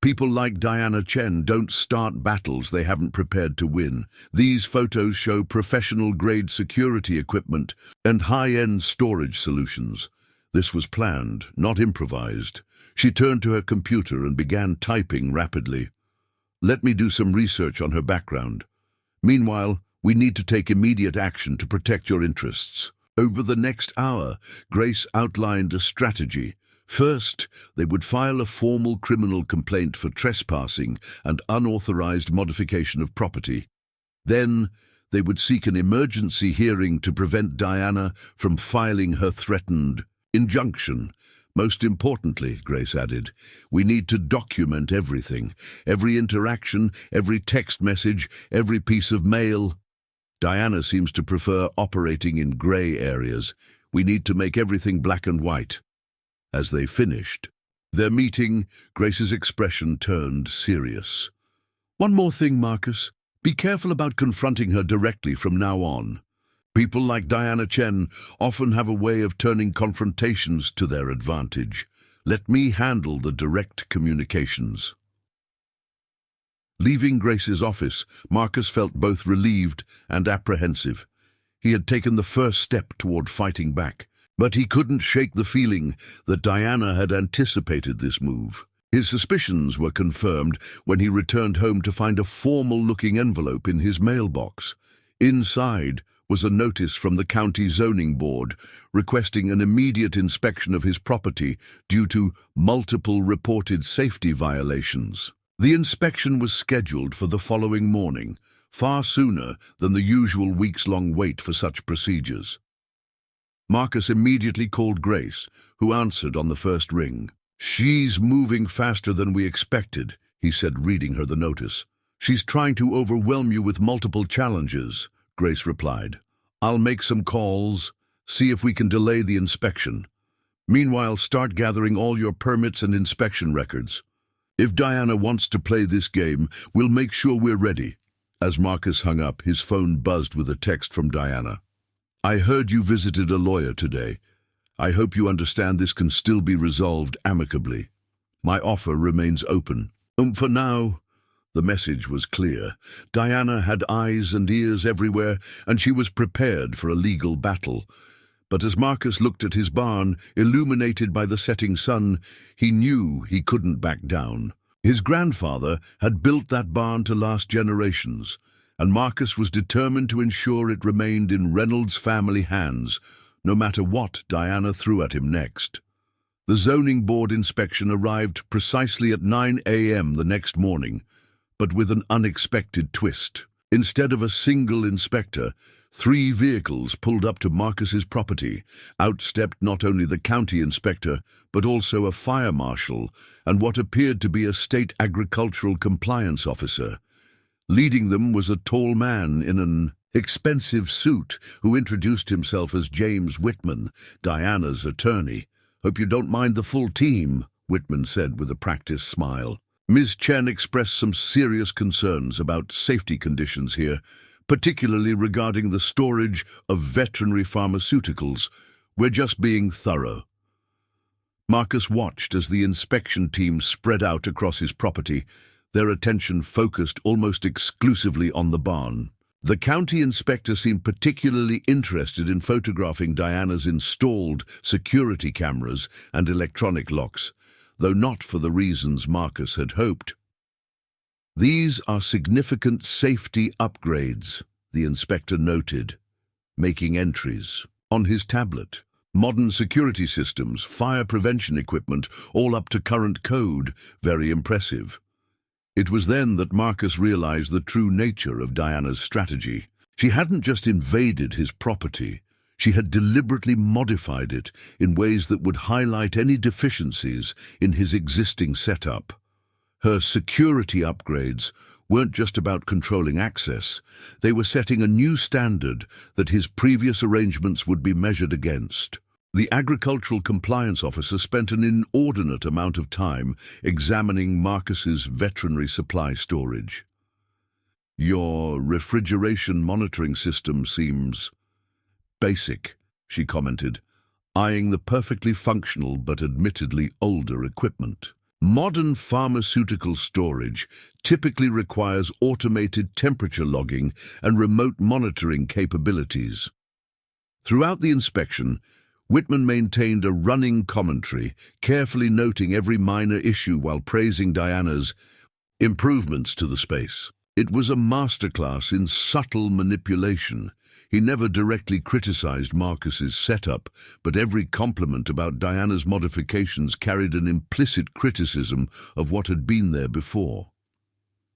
People like Diana Chen don't start battles they haven't prepared to win. These photos show professional-grade security equipment and high-end storage solutions. This was planned, not improvised." She turned to her computer and began typing rapidly. "Let me do some research on her background. Meanwhile, we need to take immediate action to protect your interests." Over the next hour, Grace outlined a strategy. First, they would file a formal criminal complaint for trespassing and unauthorized modification of property. Then, they would seek an emergency hearing to prevent Diana from filing her threatened injunction. "Most importantly," Grace added, "we need to document everything, every interaction, every text message, every piece of mail." Diana seems to prefer operating in gray areas. "We need to make everything black and white." As they finished their meeting, Grace's expression turned serious. "One more thing, Marcus. Be careful about confronting her directly from now on. People like Diana Chen often have a way of turning confrontations to their advantage. Let me handle the direct communications." Leaving Grace's office, Marcus felt both relieved and apprehensive. He had taken the first step toward fighting back, but he couldn't shake the feeling that Diana had anticipated this move. His suspicions were confirmed when he returned home to find a formal-looking envelope in his mailbox. Inside was a notice from the county zoning board requesting an immediate inspection of his property due to multiple reported safety violations. The inspection was scheduled for the following morning, far sooner than the usual weeks-long wait for such procedures. Marcus immediately called Grace, who answered on the first ring. "She's moving faster than we expected," he said, reading her the notice. "She's trying to overwhelm you with multiple challenges," Grace replied. "I'll make some calls, see if we can delay the inspection. Meanwhile, start gathering all your permits and inspection records. If Diana wants to play this game, we'll make sure we're ready." As Marcus hung up, his phone buzzed with a text from Diana. "I heard you visited a lawyer today. I hope you understand this can still be resolved amicably. My offer remains open." For now, the message was clear. Diana had eyes and ears everywhere, and she was prepared for a legal battle. But as Marcus looked at his barn, illuminated by the setting sun, he knew he couldn't back down. His grandfather had built that barn to last generations, and Marcus was determined to ensure it remained in Reynolds' family hands, no matter what Diana threw at him next. The zoning board inspection arrived precisely at 9 a.m. the next morning, but with an unexpected twist. Instead of a single inspector, 3 vehicles pulled up to Marcus's property. Out stepped not only the county inspector, but also a fire marshal and what appeared to be a state agricultural compliance officer. Leading them was a tall man in an expensive suit who introduced himself as James Whitman, Diana's attorney. "Hope you don't mind the full team," Whitman said with a practiced smile. Ms. Chen expressed some serious concerns about safety conditions here, particularly regarding the storage of veterinary pharmaceuticals. "We're just being thorough." Marcus watched as the inspection team spread out across his property, their attention focused almost exclusively on the barn. The county inspector seemed particularly interested in photographing Diana's installed security cameras and electronic locks, though not for the reasons Marcus had hoped. "These are significant safety upgrades," the inspector noted, making entries on his tablet. "Modern security systems, fire prevention equipment, all up to current code. Very impressive." It was then that Marcus realized the true nature of Diana's strategy. She hadn't just invaded his property. She had deliberately modified it in ways that would highlight any deficiencies in his existing setup. Her security upgrades weren't just about controlling access. They were setting a new standard that his previous arrangements would be measured against. The agricultural compliance officer spent an inordinate amount of time examining Marcus's veterinary supply storage. "Your refrigeration monitoring system seems basic," she commented, eyeing the perfectly functional but admittedly older equipment. "Modern pharmaceutical storage typically requires automated temperature logging and remote monitoring capabilities." Throughout the inspection, Whitman maintained a running commentary, carefully noting every minor issue while praising Diana's improvements to the space. It was a masterclass in subtle manipulation. He never directly criticized Marcus's setup, but every compliment about Diana's modifications carried an implicit criticism of what had been there before.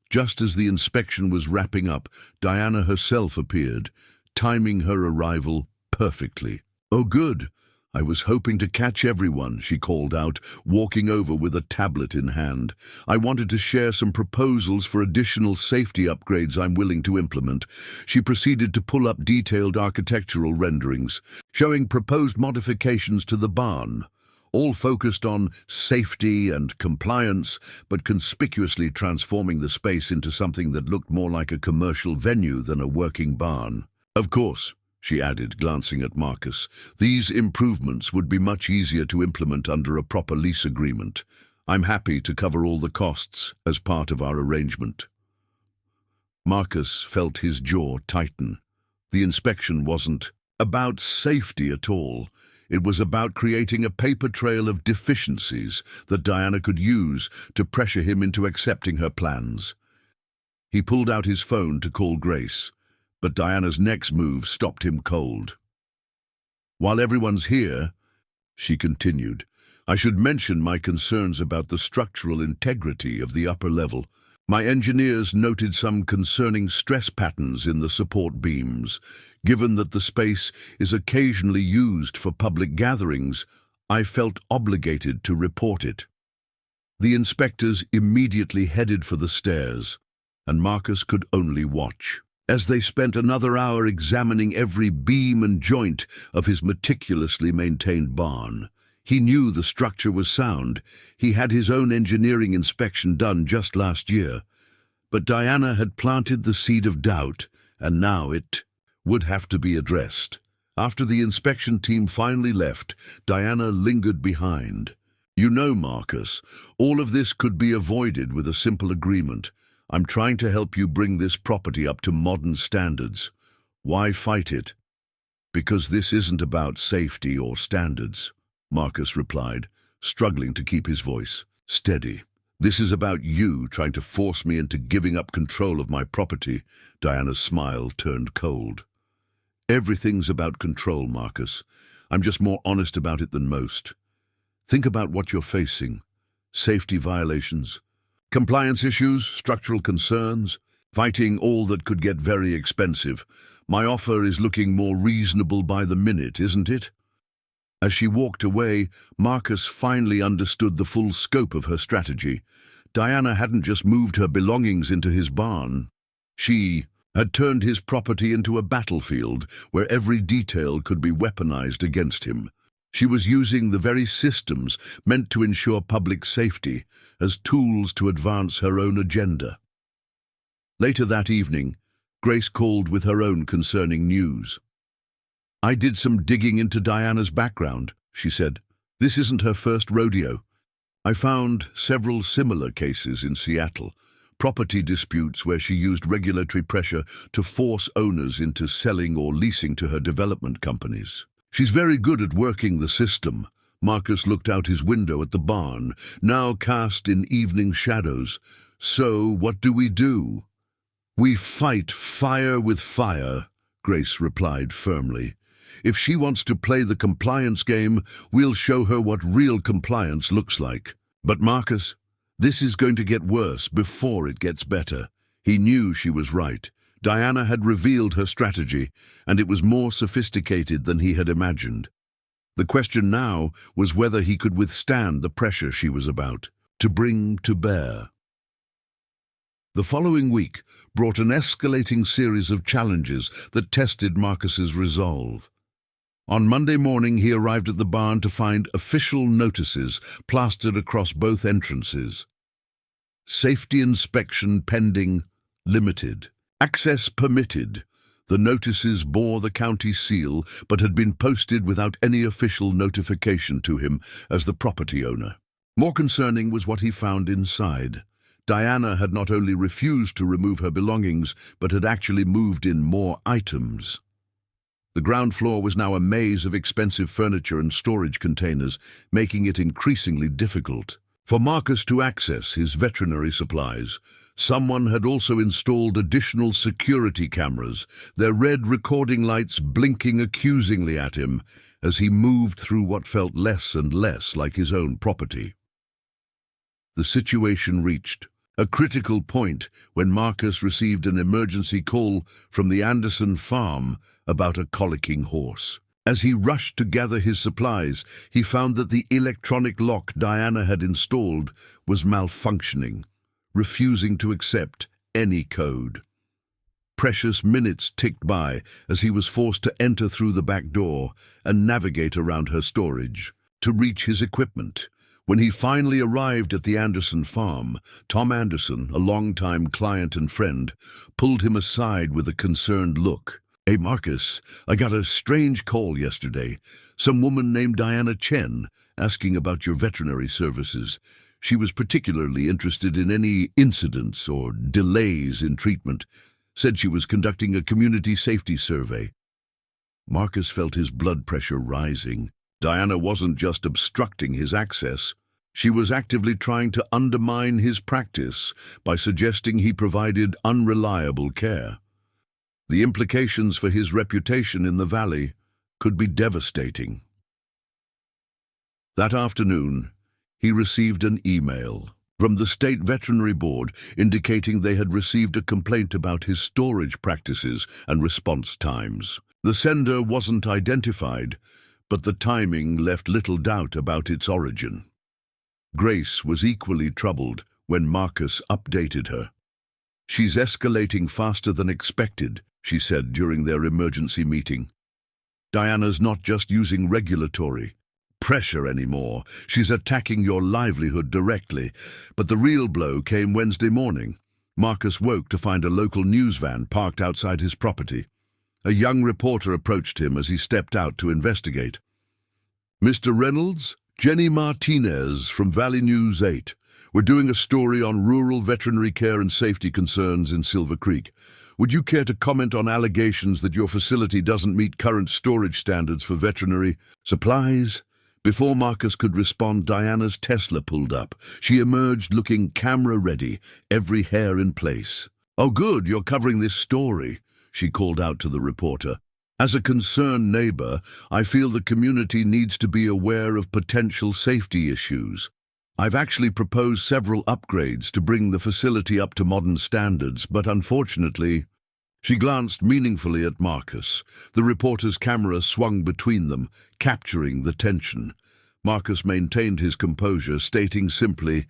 Just as the inspection was wrapping up, Diana herself appeared, timing her arrival perfectly. "Oh, good. I was hoping to catch everyone," she called out, walking over with a tablet in hand. "I wanted to share some proposals for additional safety upgrades I'm willing to implement." She proceeded to pull up detailed architectural renderings, showing proposed modifications to the barn, all focused on safety and compliance, but conspicuously transforming the space into something that looked more like a commercial venue than a working barn. "Of course," she added, glancing at Marcus, "these improvements would be much easier to implement under a proper lease agreement. I'm happy to cover all the costs as part of our arrangement." Marcus felt his jaw tighten. The inspection wasn't about safety at all. It was about creating a paper trail of deficiencies that Diana could use to pressure him into accepting her plans. He pulled out his phone to call Grace, but Diana's next move stopped him cold. "While everyone's here," she continued, "I should mention my concerns about the structural integrity of the upper level. My engineers noted some concerning stress patterns in the support beams. Given that the space is occasionally used for public gatherings, I felt obligated to report it." The inspectors immediately headed for the stairs, and Marcus could only watch. As they spent another hour examining every beam and joint of his meticulously maintained barn, he knew the structure was sound. He had his own engineering inspection done just last year. But Diana had planted the seed of doubt, and now it would have to be addressed. After the inspection team finally left, Diana lingered behind. "You know, Marcus, all of this could be avoided with a simple agreement. I'm trying to help you bring this property up to modern standards. Why fight it?" "Because this isn't about safety or standards," Marcus replied, struggling to keep his voice steady. "This is about you trying to force me into giving up control of my property." Diana's smile turned cold. "Everything's about control, Marcus. I'm just more honest about it than most. Think about what you're facing. Safety violations, compliance issues, structural concerns, fighting all that could get very expensive. My offer is looking more reasonable by the minute, isn't it?" As she walked away, Marcus finally understood the full scope of her strategy. Diana hadn't just moved her belongings into his barn. She had turned his property into a battlefield where every detail could be weaponized against him. She was using the very systems meant to ensure public safety as tools to advance her own agenda. Later that evening, Grace called with her own concerning news. "I did some digging into Diana's background," she said. "This isn't her first rodeo. I found several similar cases in Seattle, property disputes where she used regulatory pressure to force owners into selling or leasing to her development companies. She's very good at working the system." Marcus looked out his window at the barn, now cast in evening shadows. "So what do we do?" "We fight fire with fire," Grace replied firmly. "If she wants to play the compliance game, we'll show her what real compliance looks like." But Marcus, this is going to get worse before it gets better. He knew she was right. Diana had revealed her strategy, and it was more sophisticated than he had imagined. The question now was whether he could withstand the pressure she was about to bring to bear. The following week brought an escalating series of challenges that tested Marcus's resolve. On Monday morning, he arrived at the barn to find official notices plastered across both entrances. "Safety inspection pending, limited. Access permitted." The notices bore the county seal, but had been posted without any official notification to him as the property owner. More concerning was what he found inside. Diana had not only refused to remove her belongings, but had actually moved in more items. The ground floor was now a maze of expensive furniture and storage containers, making it increasingly difficult for Marcus to access his veterinary supplies. Someone had also installed additional security cameras, their red recording lights blinking accusingly at him as he moved through what felt less and less like his own property. The situation reached a critical point when Marcus received an emergency call from the Anderson farm about a colicking horse. As he rushed to gather his supplies, he found that the electronic lock Diana had installed was malfunctioning, refusing to accept any code. Precious minutes ticked by as he was forced to enter through the back door and navigate around her storage to reach his equipment. When he finally arrived at the Anderson farm, Tom Anderson, a longtime client and friend, pulled him aside with a concerned look. "Hey, Marcus, I got a strange call yesterday. Some woman named Diana Chen asking about your veterinary services. She was particularly interested in any incidents or delays in treatment. said she was conducting a community safety survey. Marcus felt his blood pressure rising. Diana wasn't just obstructing his access. She was actively trying to undermine his practice by suggesting he provided unreliable care. The implications for his reputation in the valley could be devastating. That afternoon, he received an email from the State Veterinary Board indicating they had received a complaint about his storage practices and response times. The sender wasn't identified, but the timing left little doubt about its origin. Grace was equally troubled when Marcus updated her. "She's escalating faster than expected," she said during their emergency meeting. "Diana's not just using regulatory pressure anymore. She's attacking your livelihood directly." But the real blow came Wednesday morning. Marcus woke to find a local news van parked outside his property. A young reporter approached him as he stepped out to investigate. "Mr. Reynolds, Jenny Martinez from Valley News 8. We're doing a story on rural veterinary care and safety concerns in Silver Creek. Would you care to comment on allegations that your facility doesn't meet current storage standards for veterinary supplies?" Before Marcus could respond, Diana's Tesla pulled up. She emerged looking camera-ready, every hair in place. "Oh good, you're covering this story," she called out to the reporter. "As a concerned neighbor, I feel the community needs to be aware of potential safety issues. I've actually proposed several upgrades to bring the facility up to modern standards, but unfortunately..." She glanced meaningfully at Marcus. The reporter's camera swung between them, capturing the tension. Marcus maintained his composure, stating simply,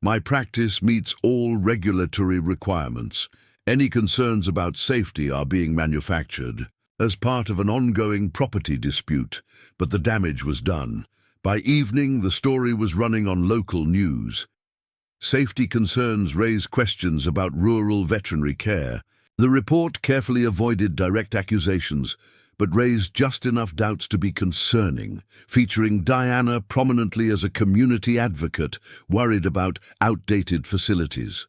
"My practice meets all regulatory requirements. Any concerns about safety are being manufactured as part of an ongoing property dispute, but the damage was done. By evening, the story was running on local news. Safety concerns raise questions about rural veterinary care. The report carefully avoided direct accusations, but raised just enough doubts to be concerning, featuring Diana prominently as a community advocate worried about outdated facilities.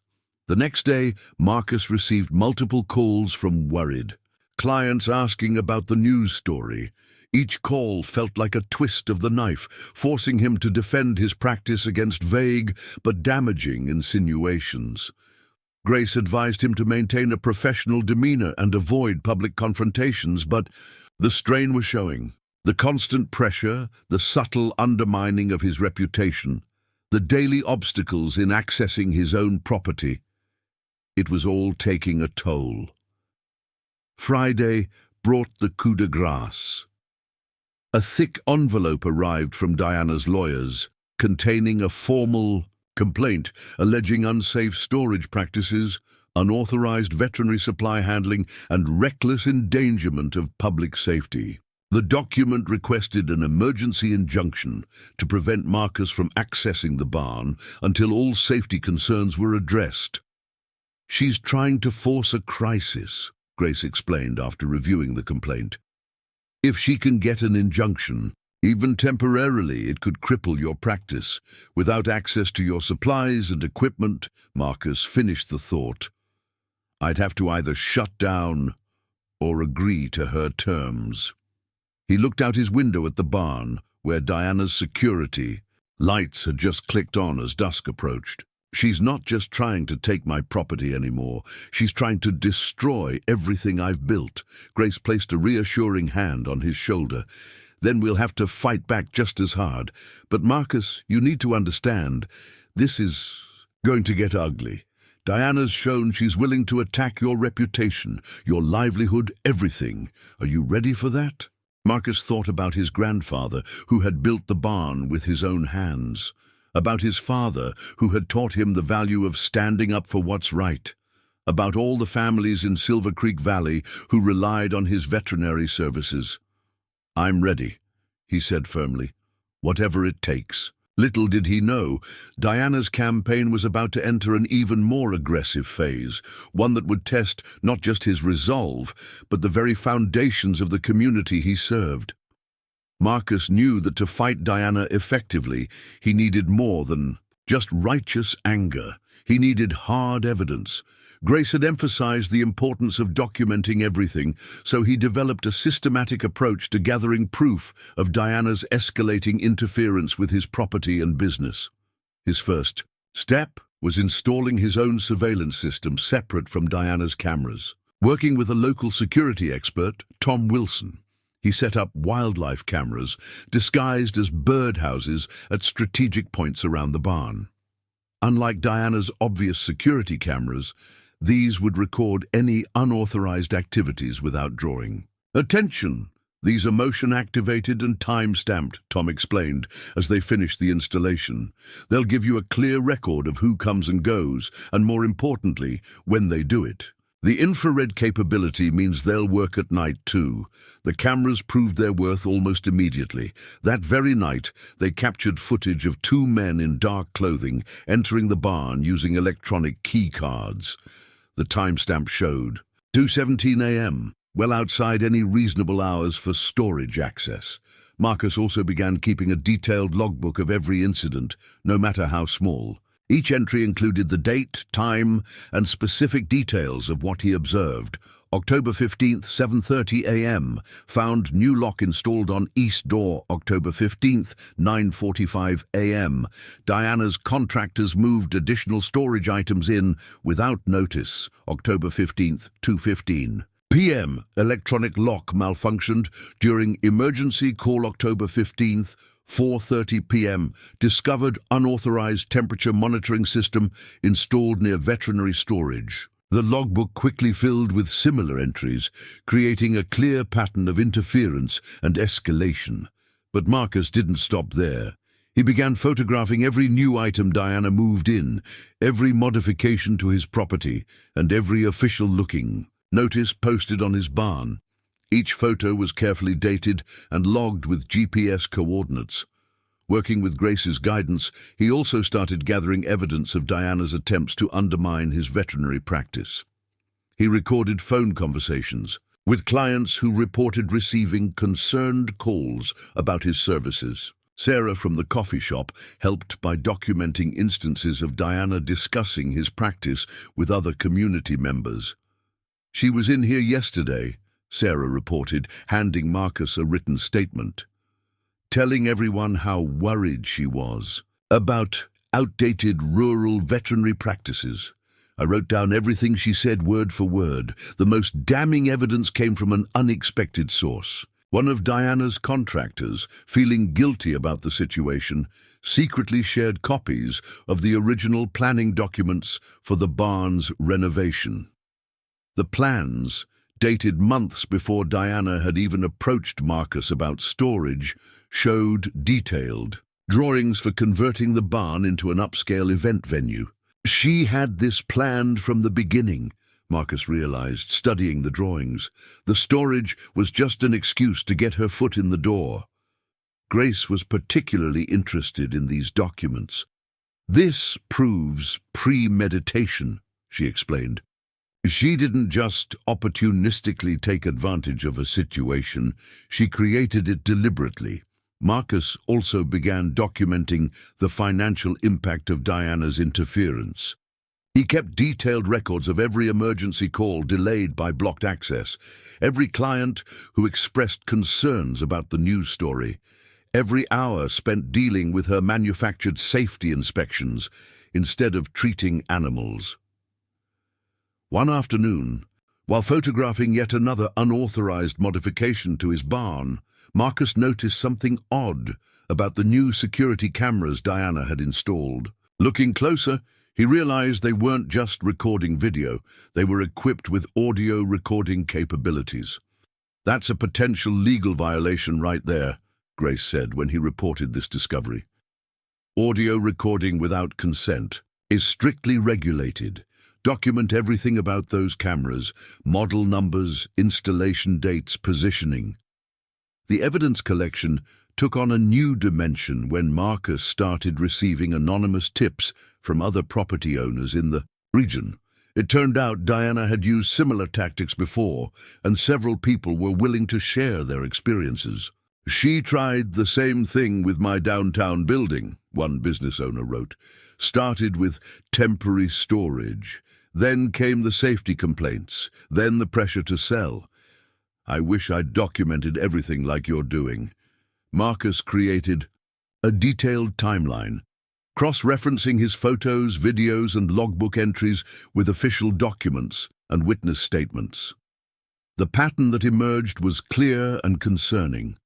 The next day, Marcus received multiple calls from worried clients asking about the news story. Each call felt like a twist of the knife, forcing him to defend his practice against vague but damaging insinuations. Grace advised him to maintain a professional demeanor and avoid public confrontations, but the strain was showing. The constant pressure, the subtle undermining of his reputation, the daily obstacles in accessing his own property. It was all taking a toll. Friday brought the coup de grace. A thick envelope arrived from Diana's lawyers, containing a formal complaint alleging unsafe storage practices, unauthorized veterinary supply handling, and reckless endangerment of public safety. The document requested an emergency injunction to prevent Marcus from accessing the barn until all safety concerns were addressed. "She's trying to force a crisis," Grace explained after reviewing the complaint. "If she can get an injunction, even temporarily, it could cripple your practice. Without access to your supplies and equipment," Marcus finished the thought, "I'd have to either shut down or agree to her terms." He looked out his window at the barn, where Diana's security lights had just clicked on as dusk approached. "She's not just trying to take my property anymore. She's trying to destroy everything I've built." Grace placed a reassuring hand on his shoulder. "Then we'll have to fight back just as hard. But Marcus, you need to understand, this is going to get ugly. Diana's shown she's willing to attack your reputation, your livelihood, everything. Are you ready for that?" Marcus thought about his grandfather, who had built the barn with his own hands, about his father, who had taught him the value of standing up for what's right, about all the families in Silver Creek Valley who relied on his veterinary services. "I'm ready," he said firmly. "Whatever it takes." Little did he know, Diana's campaign was about to enter an even more aggressive phase, one that would test not just his resolve, but the very foundations of the community he served. Marcus knew that to fight Diana effectively, he needed more than just righteous anger. He needed hard evidence. Grace had emphasized the importance of documenting everything, so he developed a systematic approach to gathering proof of Diana's escalating interference with his property and business. His first step was installing his own surveillance system separate from Diana's cameras. Working with a local security expert, Tom Wilson, he set up wildlife cameras disguised as birdhouses at strategic points around the barn. Unlike Diana's obvious security cameras, these would record any unauthorized activities without drawing. "Attention! These are motion-activated and time-stamped," Tom explained as they finished the installation. "They'll give you a clear record of who comes and goes, and more importantly, when they do it. The infrared capability means they'll work at night too." The cameras proved their worth almost immediately. That very night, they captured footage of two men in dark clothing entering the barn using electronic key cards. The timestamp showed 2:17 a.m., well outside any reasonable hours for storage access. Marcus also began keeping a detailed logbook of every incident, no matter how small. Each entry included the date, time, and specific details of what he observed. October 15th, 7:30 a.m., found new lock installed on east door. October 15th, 9:45 a.m. Diana's contractors moved additional storage items in without notice. October 15th, 2:15 p.m. Electronic lock malfunctioned during emergency call. October 15th, 4:30 p.m. Discovered unauthorized temperature monitoring system installed near veterinary storage. The logbook quickly filled with similar entries, creating a clear pattern of interference and escalation. But Marcus didn't stop there. He began photographing every new item Diana moved in, every modification to his property, and every official-looking notice posted on his barn. Each photo was carefully dated and logged with GPS coordinates. Working with Grace's guidance, he also started gathering evidence of Diana's attempts to undermine his veterinary practice. He recorded phone conversations with clients who reported receiving concerned calls about his services. Sarah from the coffee shop helped by documenting instances of Diana discussing his practice with other community members. "She was in here yesterday," Sarah reported, handing Marcus a written statement, telling everyone how worried she was about outdated rural veterinary practices. "I wrote down everything she said word for word. The most damning evidence came from an unexpected source. One of Diana's contractors, feeling guilty about the situation, secretly shared copies of the original planning documents for the barn's renovation. The plans, dated months before Diana had even approached Marcus about storage, showed detailed drawings for converting the barn into an upscale event venue. She had this planned from the beginning," Marcus realized, studying the drawings. The storage was just an excuse to get her foot in the door. Grace was particularly interested in these documents. "This proves premeditation," she explained. "She didn't just opportunistically take advantage of a situation, she created it deliberately." Marcus also began documenting the financial impact of Diana's interference. He kept detailed records of every emergency call delayed by blocked access, every client who expressed concerns about the news story, every hour spent dealing with her manufactured safety inspections instead of treating animals. One afternoon, while photographing yet another unauthorized modification to his barn, Marcus noticed something odd about the new security cameras Diana had installed. Looking closer, he realized they weren't just recording video, they were equipped with audio recording capabilities. "That's a potential legal violation right there," Grace said when he reported this discovery. "Audio recording without consent is strictly regulated. Document everything about those cameras, model numbers, installation dates, positioning." The evidence collection took on a new dimension when Marcus started receiving anonymous tips from other property owners in the region. It turned out Diana had used similar tactics before, and several people were willing to share their experiences. "She tried the same thing with my downtown building," one business owner wrote. Started with temporary storage. Then came the safety complaints. Then the pressure to sell. I wish I'd documented everything like you're doing. Marcus created a detailed timeline, cross-referencing his photos, videos, and logbook entries with official documents and witness statements. The pattern that emerged was clear and concerning.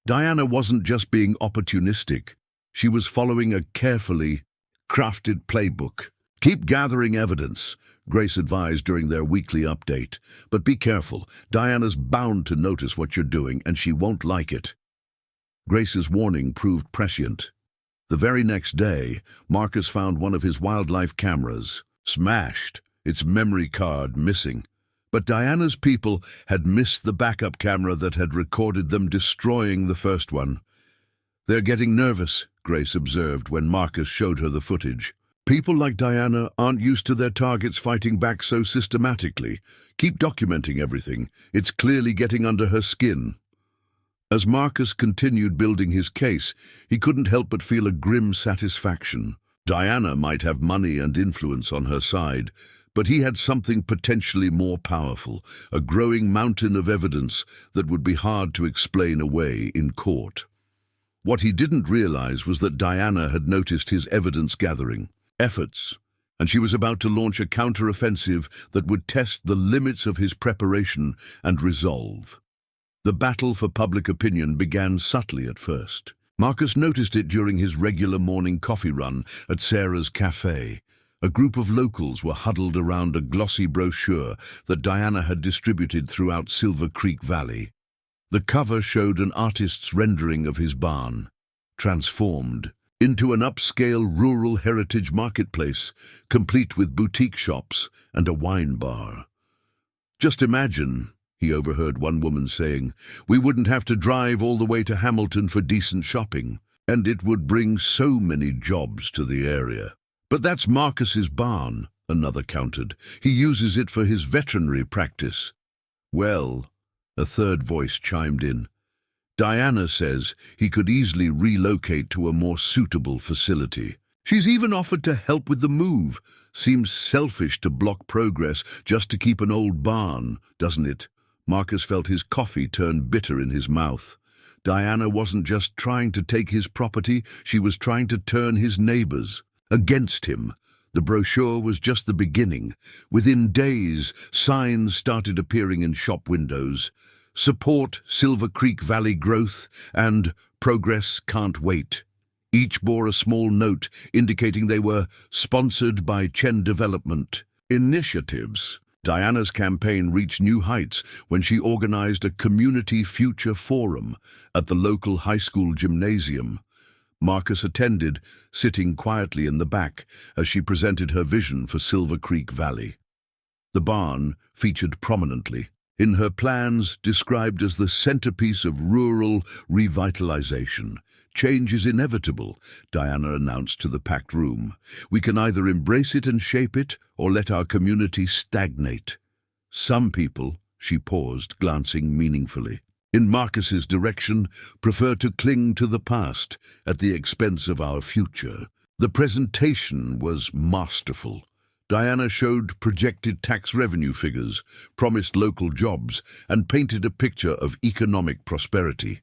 Diana wasn't just being opportunistic. She was following a carefully crafted playbook. Keep gathering evidence, Grace advised during their weekly update. But be careful. Diana's bound to notice what you're doing, and she won't like it. Grace's warning proved prescient. The very next day, Marcus found one of his wildlife cameras, smashed, its memory card missing. But Diana's people had missed the backup camera that had recorded them destroying the first one. "They're getting nervous," Grace observed when Marcus showed her the footage. "People like Diana aren't used to their targets fighting back so systematically. Keep documenting everything. It's clearly getting under her skin." As Marcus continued building his case, he couldn't help but feel a grim satisfaction. Diana might have money and influence on her side, but he had something potentially more powerful, a growing mountain of evidence that would be hard to explain away in court. What he didn't realize was that Diana had noticed his evidence-gathering efforts, and she was about to launch a counter-offensive that would test the limits of his preparation and resolve. The battle for public opinion began subtly at first. Marcus noticed it during his regular morning coffee run at Sarah's cafe. A group of locals were huddled around a glossy brochure that Diana had distributed throughout Silver Creek Valley. The cover showed an artist's rendering of his barn, transformed into an upscale rural heritage marketplace, complete with boutique shops and a wine bar. "Just imagine," he overheard one woman saying, "we wouldn't have to drive all the way to Hamilton for decent shopping, and it would bring so many jobs to the area." "But that's Marcus's barn," another countered. "He uses it for his veterinary practice." "Well," a third voice chimed in, "Diana says he could easily relocate to a more suitable facility. She's even offered to help with the move. Seems selfish to block progress just to keep an old barn, doesn't it?" Marcus felt his coffee turn bitter in his mouth. Diana wasn't just trying to take his property, she was trying to turn his neighbors against him. The brochure was just the beginning. Within days, signs started appearing in shop windows. "Support Silver Creek Valley growth" and "Progress can't wait." Each bore a small note indicating they were sponsored by Chen Development Initiatives. Diana's campaign reached new heights when she organized a community future forum at the local high school gymnasium. Marcus attended, sitting quietly in the back as she presented her vision for Silver Creek Valley. The barn featured prominently in her plans, described as the centerpiece of rural revitalization. "Change is inevitable," Diana announced to the packed room. "We can either embrace it and shape it, or let our community stagnate. Some people," she paused, glancing meaningfully in Marcus's direction, "prefer to cling to the past at the expense of our future." The presentation was masterful. Diana showed projected tax revenue figures, promised local jobs, and painted a picture of economic prosperity.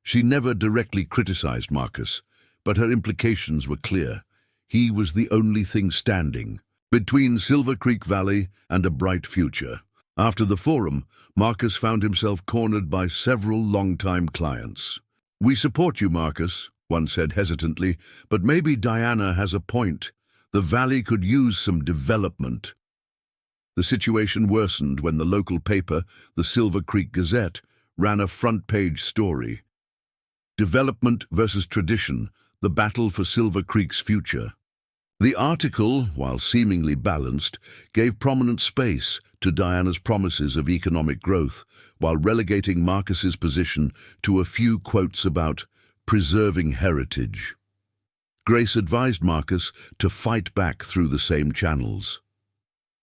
She never directly criticized Marcus, but her implications were clear. He was the only thing standing between Silver Creek Valley and a bright future. After the forum, Marcus found himself cornered by several longtime clients. "We support you, Marcus," one said hesitantly, "but maybe Diana has a point. The valley could use some development." The situation worsened when the local paper, the Silver Creek Gazette, ran a front-page story. "Development versus tradition, the battle for Silver Creek's future." The article, while seemingly balanced, gave prominent space to Diana's promises of economic growth, while relegating Marcus's position to a few quotes about preserving heritage. Grace advised Marcus to fight back through the same channels.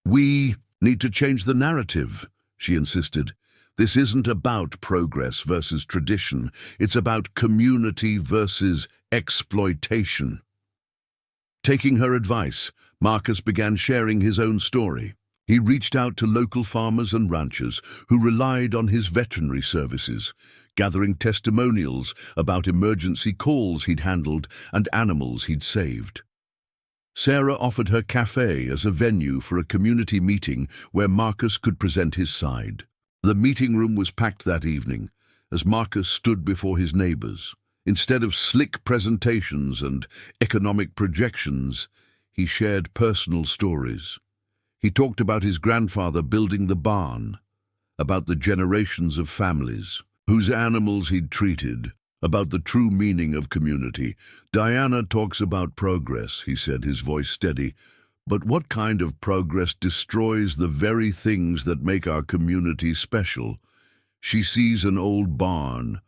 "We need to change the narrative," she insisted. "This isn't about progress versus tradition. It's about community versus exploitation." Taking her advice, Marcus began sharing his own story. He reached out to local farmers and ranchers who relied on his veterinary services, gathering testimonials about emergency calls he'd handled and animals he'd saved. Sarah offered her cafe as a venue for a community meeting where Marcus could present his side. The meeting room was packed that evening as Marcus stood before his neighbors. Instead of slick presentations and economic projections, he shared personal stories. He talked about his grandfather building the barn, about the generations of families, whose animals he'd treated, about the true meaning of community. "Diana talks about progress," he said, his voice steady. "But what kind of progress destroys the very things that make our community special? She sees an old barn.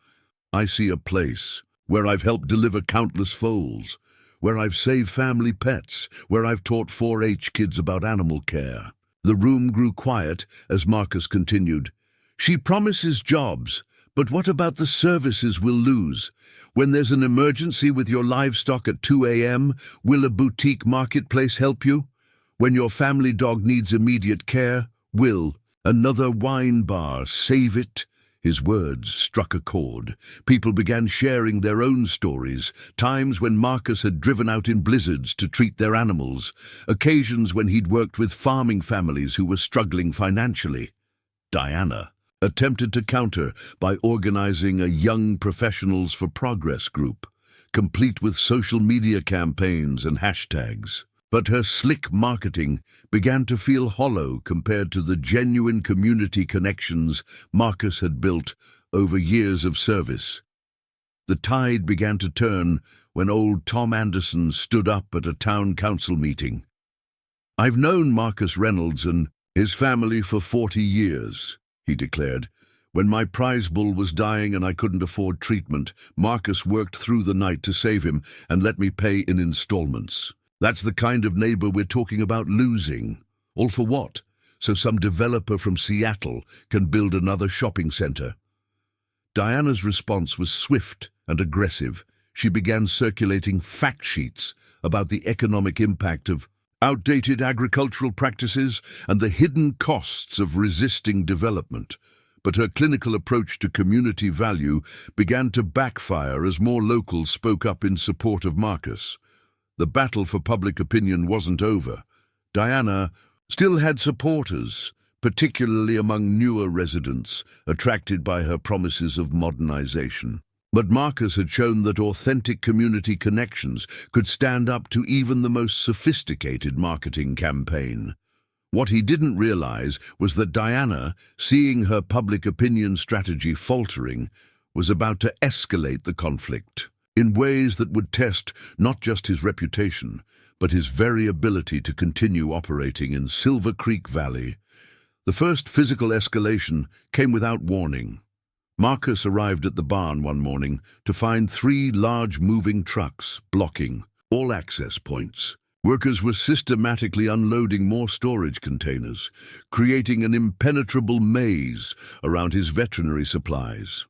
I see a place where I've helped deliver countless foals, where I've saved family pets, where I've taught 4-H kids about animal care." The room grew quiet as Marcus continued. "She promises jobs, but what about the services we'll lose? When there's an emergency with your livestock at 2 a.m., will a boutique marketplace help you? When your family dog needs immediate care, will another wine bar save it?" His words struck a chord. People began sharing their own stories, times when Marcus had driven out in blizzards to treat their animals, occasions when he'd worked with farming families who were struggling financially. Diana attempted to counter by organizing a Young Professionals for Progress group, complete with social media campaigns and hashtags. But her slick marketing began to feel hollow compared to the genuine community connections Marcus had built over years of service. The tide began to turn when old Tom Anderson stood up at a town council meeting. "I've known Marcus Reynolds and his family for 40 years, he declared. "When my prize bull was dying and I couldn't afford treatment, Marcus worked through the night to save him and let me pay in installments. That's the kind of neighbor we're talking about losing. All for what? So some developer from Seattle can build another shopping center." Diana's response was swift and aggressive. She began circulating fact sheets about the economic impact of outdated agricultural practices and the hidden costs of resisting development. But her clinical approach to community value began to backfire as more locals spoke up in support of Marcus. The battle for public opinion wasn't over. Diana still had supporters, particularly among newer residents, attracted by her promises of modernization. But Marcus had shown that authentic community connections could stand up to even the most sophisticated marketing campaign. What he didn't realize was that Diana, seeing her public opinion strategy faltering, was about to escalate the conflict in ways that would test not just his reputation, but his very ability to continue operating in Silver Creek Valley. The first physical escalation came without warning. Marcus arrived at the barn one morning to find 3 large moving trucks blocking all access points. Workers were systematically unloading more storage containers, creating an impenetrable maze around his veterinary supplies.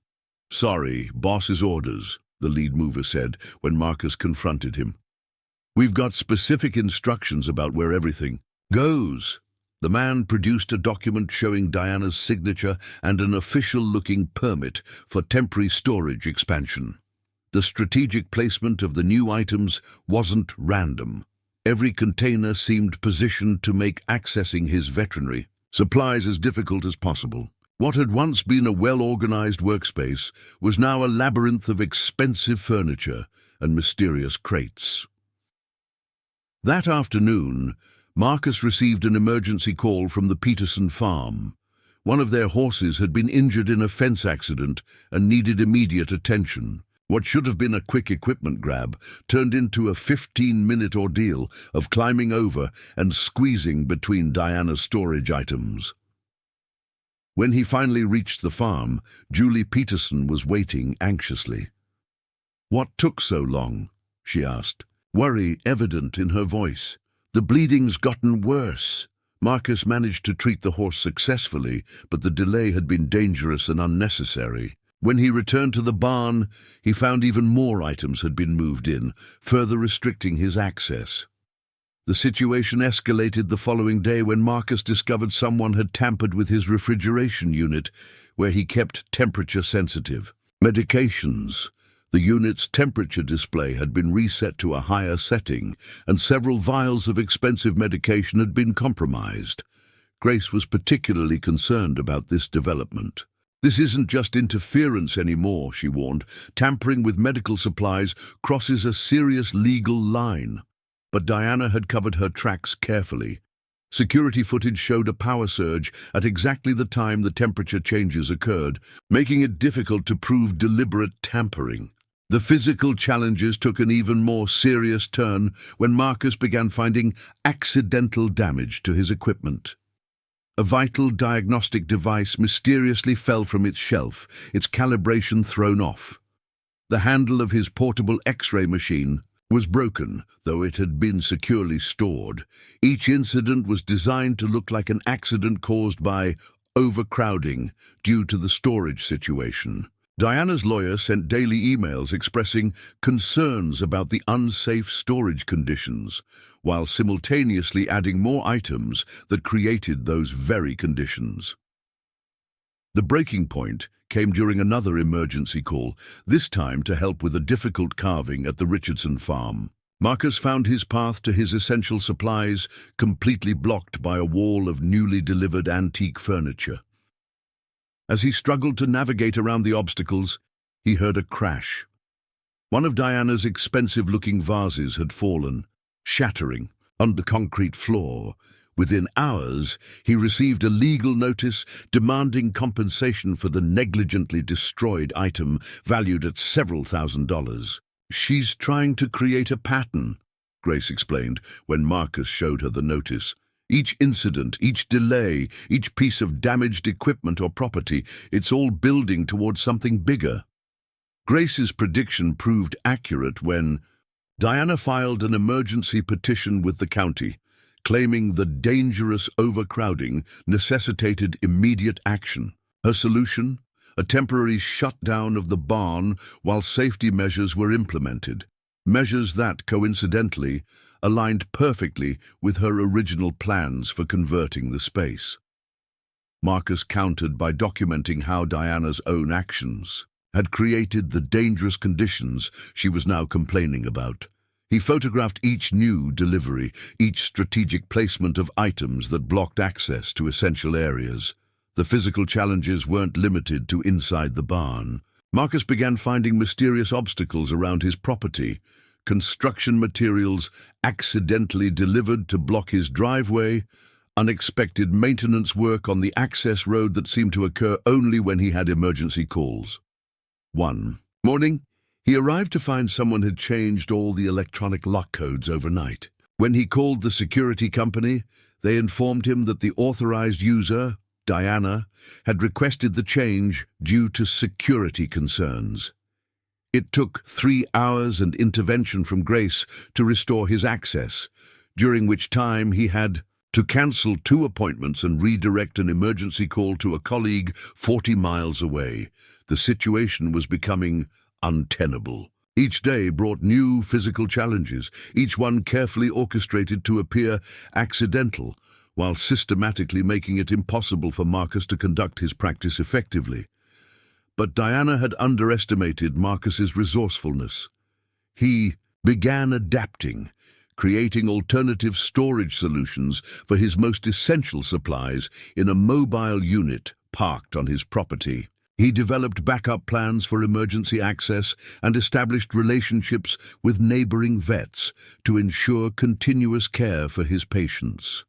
"Sorry, boss's orders," the lead mover said when Marcus confronted him. "We've got specific instructions about where everything goes." The man produced a document showing Diana's signature and an official-looking permit for temporary storage expansion. The strategic placement of the new items wasn't random. Every container seemed positioned to make accessing his veterinary supplies as difficult as possible. What had once been a well-organized workspace was now a labyrinth of expensive furniture and mysterious crates. That afternoon, Marcus received an emergency call from the Peterson farm. One of their horses had been injured in a fence accident and needed immediate attention. What should have been a quick equipment grab turned into a 15-minute ordeal of climbing over and squeezing between Diana's storage items. When he finally reached the farm, Julie Peterson was waiting anxiously. "What took so long?" she asked, worry evident in her voice. "The bleeding's gotten worse." Marcus managed to treat the horse successfully, but the delay had been dangerous and unnecessary. When he returned to the barn, he found even more items had been moved in, further restricting his access. The situation escalated the following day when Marcus discovered someone had tampered with his refrigeration unit, where he kept temperature-sensitive medications. The unit's temperature display had been reset to a higher setting, and several vials of expensive medication had been compromised. Grace was particularly concerned about this development. "This isn't just interference anymore," she warned. "Tampering with medical supplies crosses a serious legal line." But Diana had covered her tracks carefully. Security footage showed a power surge at exactly the time the temperature changes occurred, making it difficult to prove deliberate tampering. The physical challenges took an even more serious turn when Marcus began finding accidental damage to his equipment. A vital diagnostic device mysteriously fell from its shelf, its calibration thrown off. The handle of his portable X-ray machine was broken, though it had been securely stored. Each incident was designed to look like an accident caused by overcrowding due to the storage situation. Diana's lawyer sent daily emails expressing concerns about the unsafe storage conditions, while simultaneously adding more items that created those very conditions. The breaking point came during another emergency call, this time to help with a difficult carving at the Richardson farm. Marcus found his path to his essential supplies completely blocked by a wall of newly delivered antique furniture. As he struggled to navigate around the obstacles, he heard a crash. One of Diana's expensive-looking vases had fallen, shattering on the concrete floor. Within hours, he received a legal notice demanding compensation for the negligently destroyed item valued at several $1,000s. "She's trying to create a pattern," Grace explained when Marcus showed her the notice. "Each incident, each delay, each piece of damaged equipment or property, it's all building towards something bigger." Grace's prediction proved accurate when Diana filed an emergency petition with the county, claiming the dangerous overcrowding necessitated immediate action. Her solution? A temporary shutdown of the barn while safety measures were implemented. Measures that, coincidentally, aligned perfectly with her original plans for converting the space. Marcus countered by documenting how Diana's own actions had created the dangerous conditions she was now complaining about. He photographed each new delivery, each strategic placement of items that blocked access to essential areas. The physical challenges weren't limited to inside the barn. Marcus began finding mysterious obstacles around his property, construction materials accidentally delivered to block his driveway, unexpected maintenance work on the access road that seemed to occur only when he had emergency calls. One morning, he arrived to find someone had changed all the electronic lock codes overnight. When he called the security company, they informed him that the authorized user, Diana, had requested the change due to security concerns. It took 3 hours and intervention from Grace to restore his access, during which time he had to cancel 2 appointments and redirect an emergency call to a colleague 40 miles away. The situation was becoming untenable. Each day brought new physical challenges, each one carefully orchestrated to appear accidental, while systematically making it impossible for Marcus to conduct his practice effectively. But Diana had underestimated Marcus's resourcefulness. He began adapting, creating alternative storage solutions for his most essential supplies in a mobile unit parked on his property. He developed backup plans for emergency access and established relationships with neighboring vets to ensure continuous care for his patients.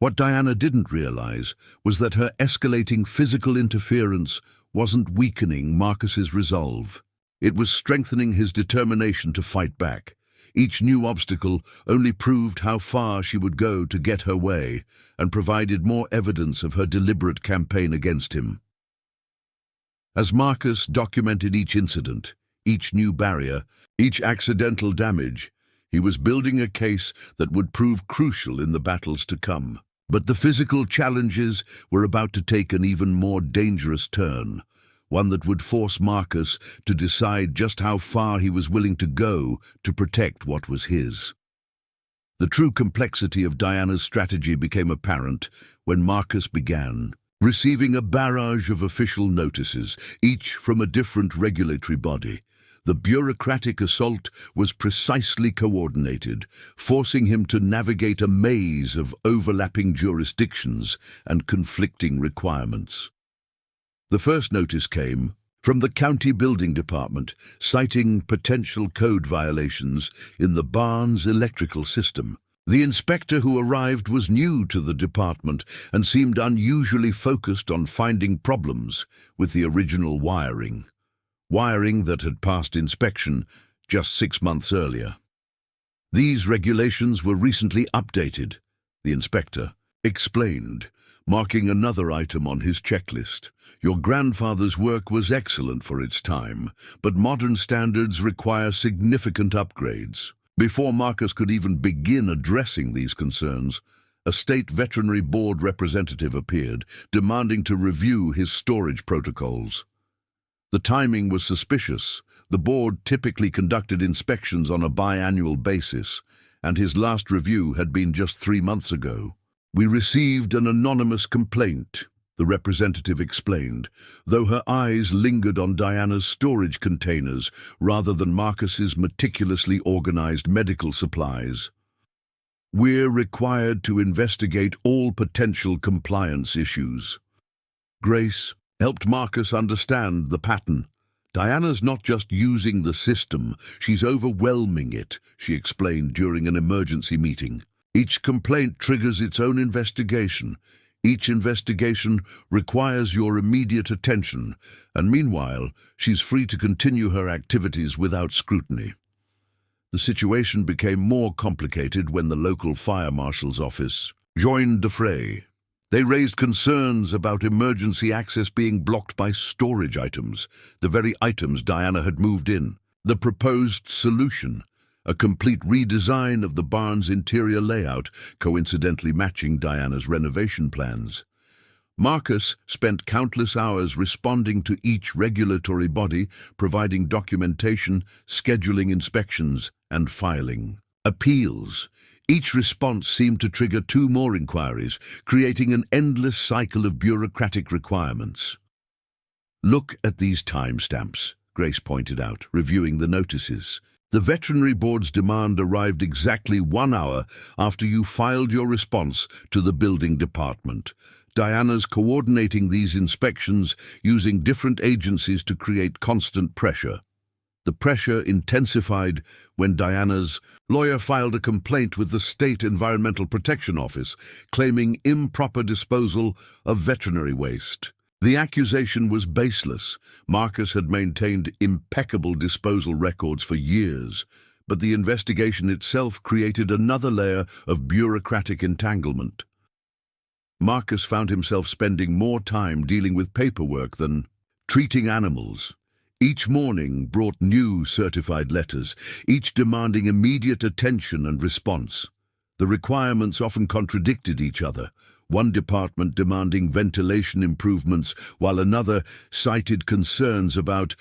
What Diana didn't realize was that her escalating physical interference wasn't weakening Marcus's resolve. It was strengthening his determination to fight back. Each new obstacle only proved how far she would go to get her way and provided more evidence of her deliberate campaign against him. As Marcus documented each incident, each new barrier, each accidental damage, he was building a case that would prove crucial in the battles to come. But the physical challenges were about to take an even more dangerous turn, one that would force Marcus to decide just how far he was willing to go to protect what was his. The true complexity of Diana's strategy became apparent when Marcus began receiving a barrage of official notices, each from a different regulatory body. The bureaucratic assault was precisely coordinated, forcing him to navigate a maze of overlapping jurisdictions and conflicting requirements. The first notice came from the county building department, citing potential code violations in the barn's electrical system. The inspector who arrived was new to the department and seemed unusually focused on finding problems with the original wiring that had passed inspection just 6 months earlier. These regulations were recently updated, the inspector explained, marking another item on his checklist. Your grandfather's work was excellent for its time, but modern standards require significant upgrades. Before Marcus could even begin addressing these concerns, a state veterinary board representative appeared, demanding to review his storage protocols. The timing was suspicious. The board typically conducted inspections on a biannual basis, and his last review had been just 3 months ago. We received an anonymous complaint, the representative explained, though her eyes lingered on Diana's storage containers rather than Marcus's meticulously organized medical supplies. We're required to investigate all potential compliance issues. Grace helped Marcus understand the pattern. Diana's not just using the system, she's overwhelming it, she explained during an emergency meeting. Each complaint triggers its own investigation. Each investigation requires your immediate attention, and meanwhile, she's free to continue her activities without scrutiny. The situation became more complicated when the local fire marshal's office joined the fray. They raised concerns about emergency access being blocked by storage items, the very items Diana had moved in. The proposed solution, a complete redesign of the barn's interior layout, coincidentally matching Diana's renovation plans. Marcus spent countless hours responding to each regulatory body, providing documentation, scheduling inspections, and filing appeals. Each response seemed to trigger 2 more inquiries, creating an endless cycle of bureaucratic requirements. Look at these timestamps, Grace pointed out, reviewing the notices. The veterinary board's demand arrived exactly 1 hour after you filed your response to the building department. Diana's coordinating these inspections using different agencies to create constant pressure. The pressure intensified when Diana's lawyer filed a complaint with the State Environmental Protection Office, claiming improper disposal of veterinary waste. The accusation was baseless. Marcus had maintained impeccable disposal records for years, but the investigation itself created another layer of bureaucratic entanglement. Marcus found himself spending more time dealing with paperwork than treating animals. Each morning brought new certified letters, each demanding immediate attention and response. The requirements often contradicted each other, one department demanding ventilation improvements while another cited concerns about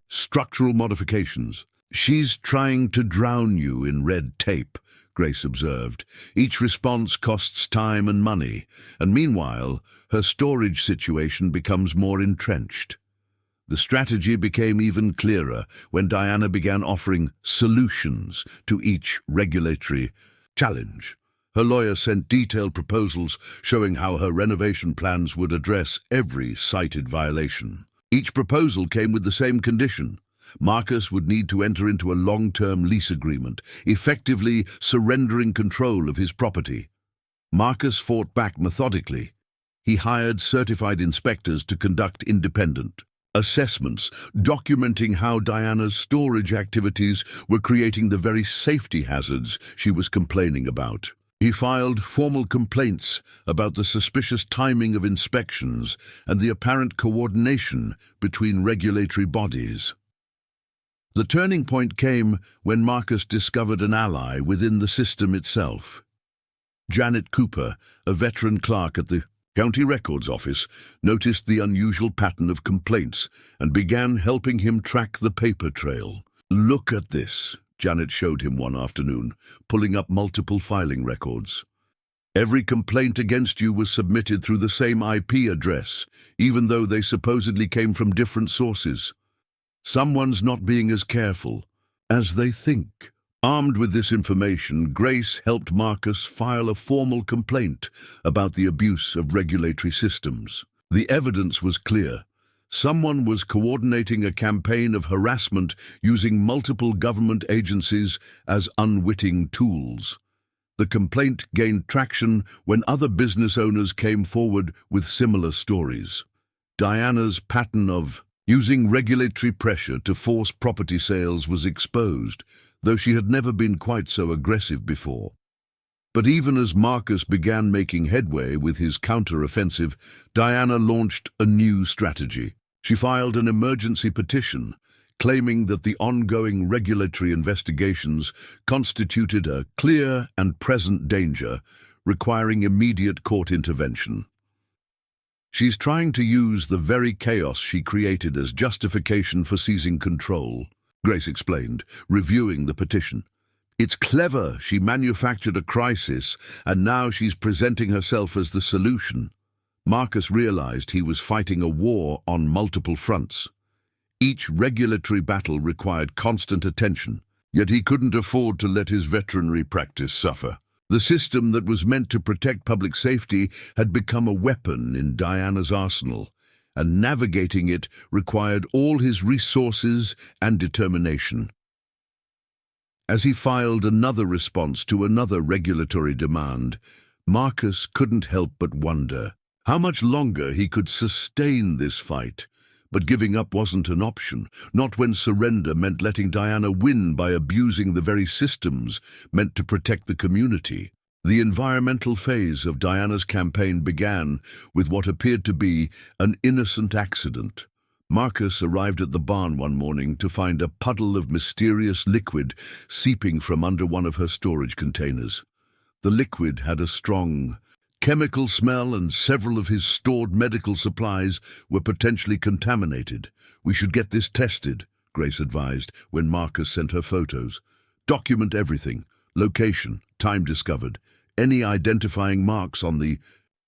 structural modifications. She's trying to drown you in red tape, Grace observed. Each response costs time and money, and meanwhile, her storage situation becomes more entrenched. The strategy became even clearer when Diana began offering solutions to each regulatory challenge. Her lawyer sent detailed proposals showing how her renovation plans would address every cited violation. Each proposal came with the same condition. Marcus would need to enter into a long-term lease agreement, effectively surrendering control of his property. Marcus fought back methodically. He hired certified inspectors to conduct independent assessments, documenting how Diana's storage activities were creating the very safety hazards she was complaining about. He filed formal complaints about the suspicious timing of inspections and the apparent coordination between regulatory bodies. The turning point came when Marcus discovered an ally within the system itself. Janet Cooper, a veteran clerk at the County Records Office, noticed the unusual pattern of complaints and began helping him track the paper trail. "Look at this," Janet showed him one afternoon, pulling up multiple filing records. Every complaint against you was submitted through the same IP address, even though they supposedly came from different sources. Someone's not being as careful as they think. Armed with this information, Grace helped Marcus file a formal complaint about the abuse of regulatory systems. The evidence was clear. Someone was coordinating a campaign of harassment using multiple government agencies as unwitting tools. The complaint gained traction when other business owners came forward with similar stories. Diana's pattern of using regulatory pressure to force property sales was exposed, though she had never been quite so aggressive before. But even as Marcus began making headway with his counter-offensive, Diana launched a new strategy. She filed an emergency petition, claiming that the ongoing regulatory investigations constituted a clear and present danger, requiring immediate court intervention. She's trying to use the very chaos she created as justification for seizing control, Grace explained, reviewing the petition. It's clever. She manufactured a crisis, and now she's presenting herself as the solution. Marcus realized he was fighting a war on multiple fronts. Each regulatory battle required constant attention, yet he couldn't afford to let his veterinary practice suffer. The system that was meant to protect public safety had become a weapon in Diana's arsenal, and navigating it required all his resources and determination. As he filed another response to another regulatory demand, Marcus couldn't help but wonder how much longer he could sustain this fight. But giving up wasn't an option, not when surrender meant letting Diana win by abusing the very systems meant to protect the community. The environmental phase of Diana's campaign began with what appeared to be an innocent accident. Marcus arrived at the barn one morning to find a puddle of mysterious liquid seeping from under one of her storage containers. The liquid had a strong chemical smell, and several of his stored medical supplies were potentially contaminated. "We should get this tested," Grace advised when Marcus sent her photos. "Document everything: location, time discovered, any identifying marks on the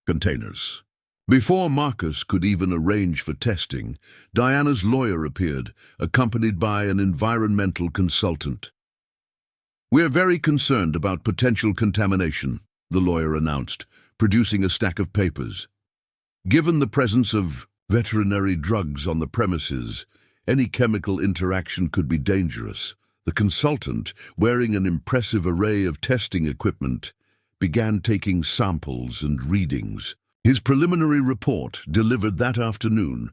containers." Before Marcus could even arrange for testing, Diana's lawyer appeared, accompanied by an environmental consultant. "We're very concerned about potential contamination," the lawyer announced, producing a stack of papers. "Given the presence of veterinary drugs on the premises, any chemical interaction could be dangerous." The consultant, wearing an impressive array of testing equipment, began taking samples and readings. His preliminary report, delivered that afternoon,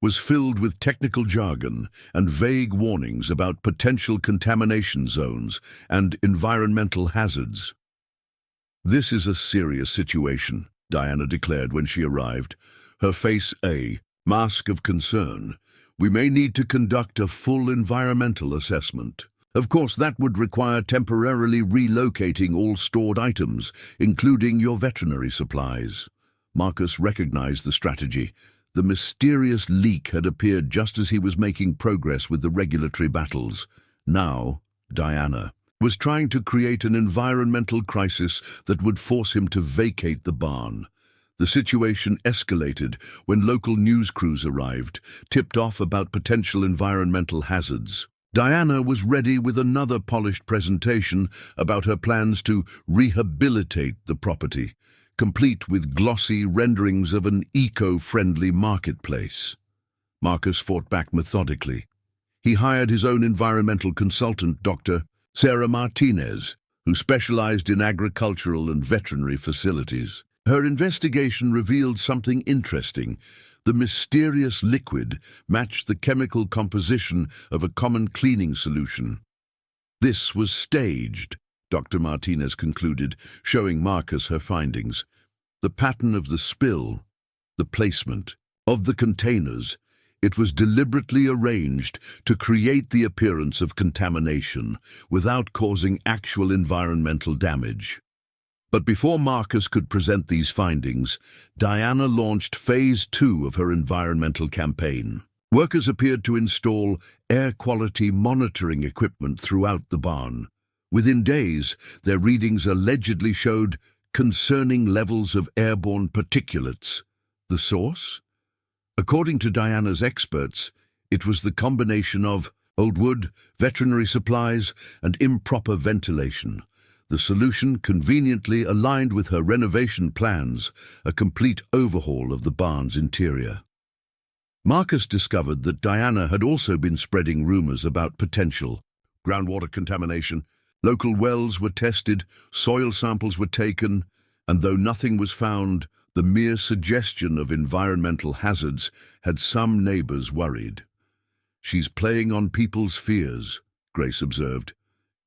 was filled with technical jargon and vague warnings about potential contamination zones and environmental hazards. "This is a serious situation," Diana declared when she arrived, her face a mask of concern. "We may need to conduct a full environmental assessment. Of course, that would require temporarily relocating all stored items, including your veterinary supplies." Marcus recognized the strategy. The mysterious leak had appeared just as he was making progress with the regulatory battles. Now, Diana was trying to create an environmental crisis that would force him to vacate the barn. The situation escalated when local news crews arrived, tipped off about potential environmental hazards. Diana was ready with another polished presentation about her plans to rehabilitate the property, complete with glossy renderings of an eco-friendly marketplace. Marcus fought back methodically. He hired his own environmental consultant, Dr. Sarah Martinez, who specialized in agricultural and veterinary facilities. Her investigation revealed something interesting. The mysterious liquid matched the chemical composition of a common cleaning solution. "This was staged," Dr. Martinez concluded, showing Marcus her findings. The pattern of the spill, the placement of the containers, it was deliberately arranged to create the appearance of contamination without causing actual environmental damage. But before Marcus could present these findings, Diana launched Phase 2 of her environmental campaign. Workers appeared to install air quality monitoring equipment throughout the barn. Within days, their readings allegedly showed concerning levels of airborne particulates. The source? According to Diana's experts, it was the combination of old wood, veterinary supplies, and improper ventilation. The solution conveniently aligned with her renovation plans, a complete overhaul of the barn's interior. Marcus discovered that Diana had also been spreading rumors about potential groundwater contamination. Local wells were tested, soil samples were taken, and though nothing was found, the mere suggestion of environmental hazards had some neighbors worried. "She's playing on people's fears," Grace observed.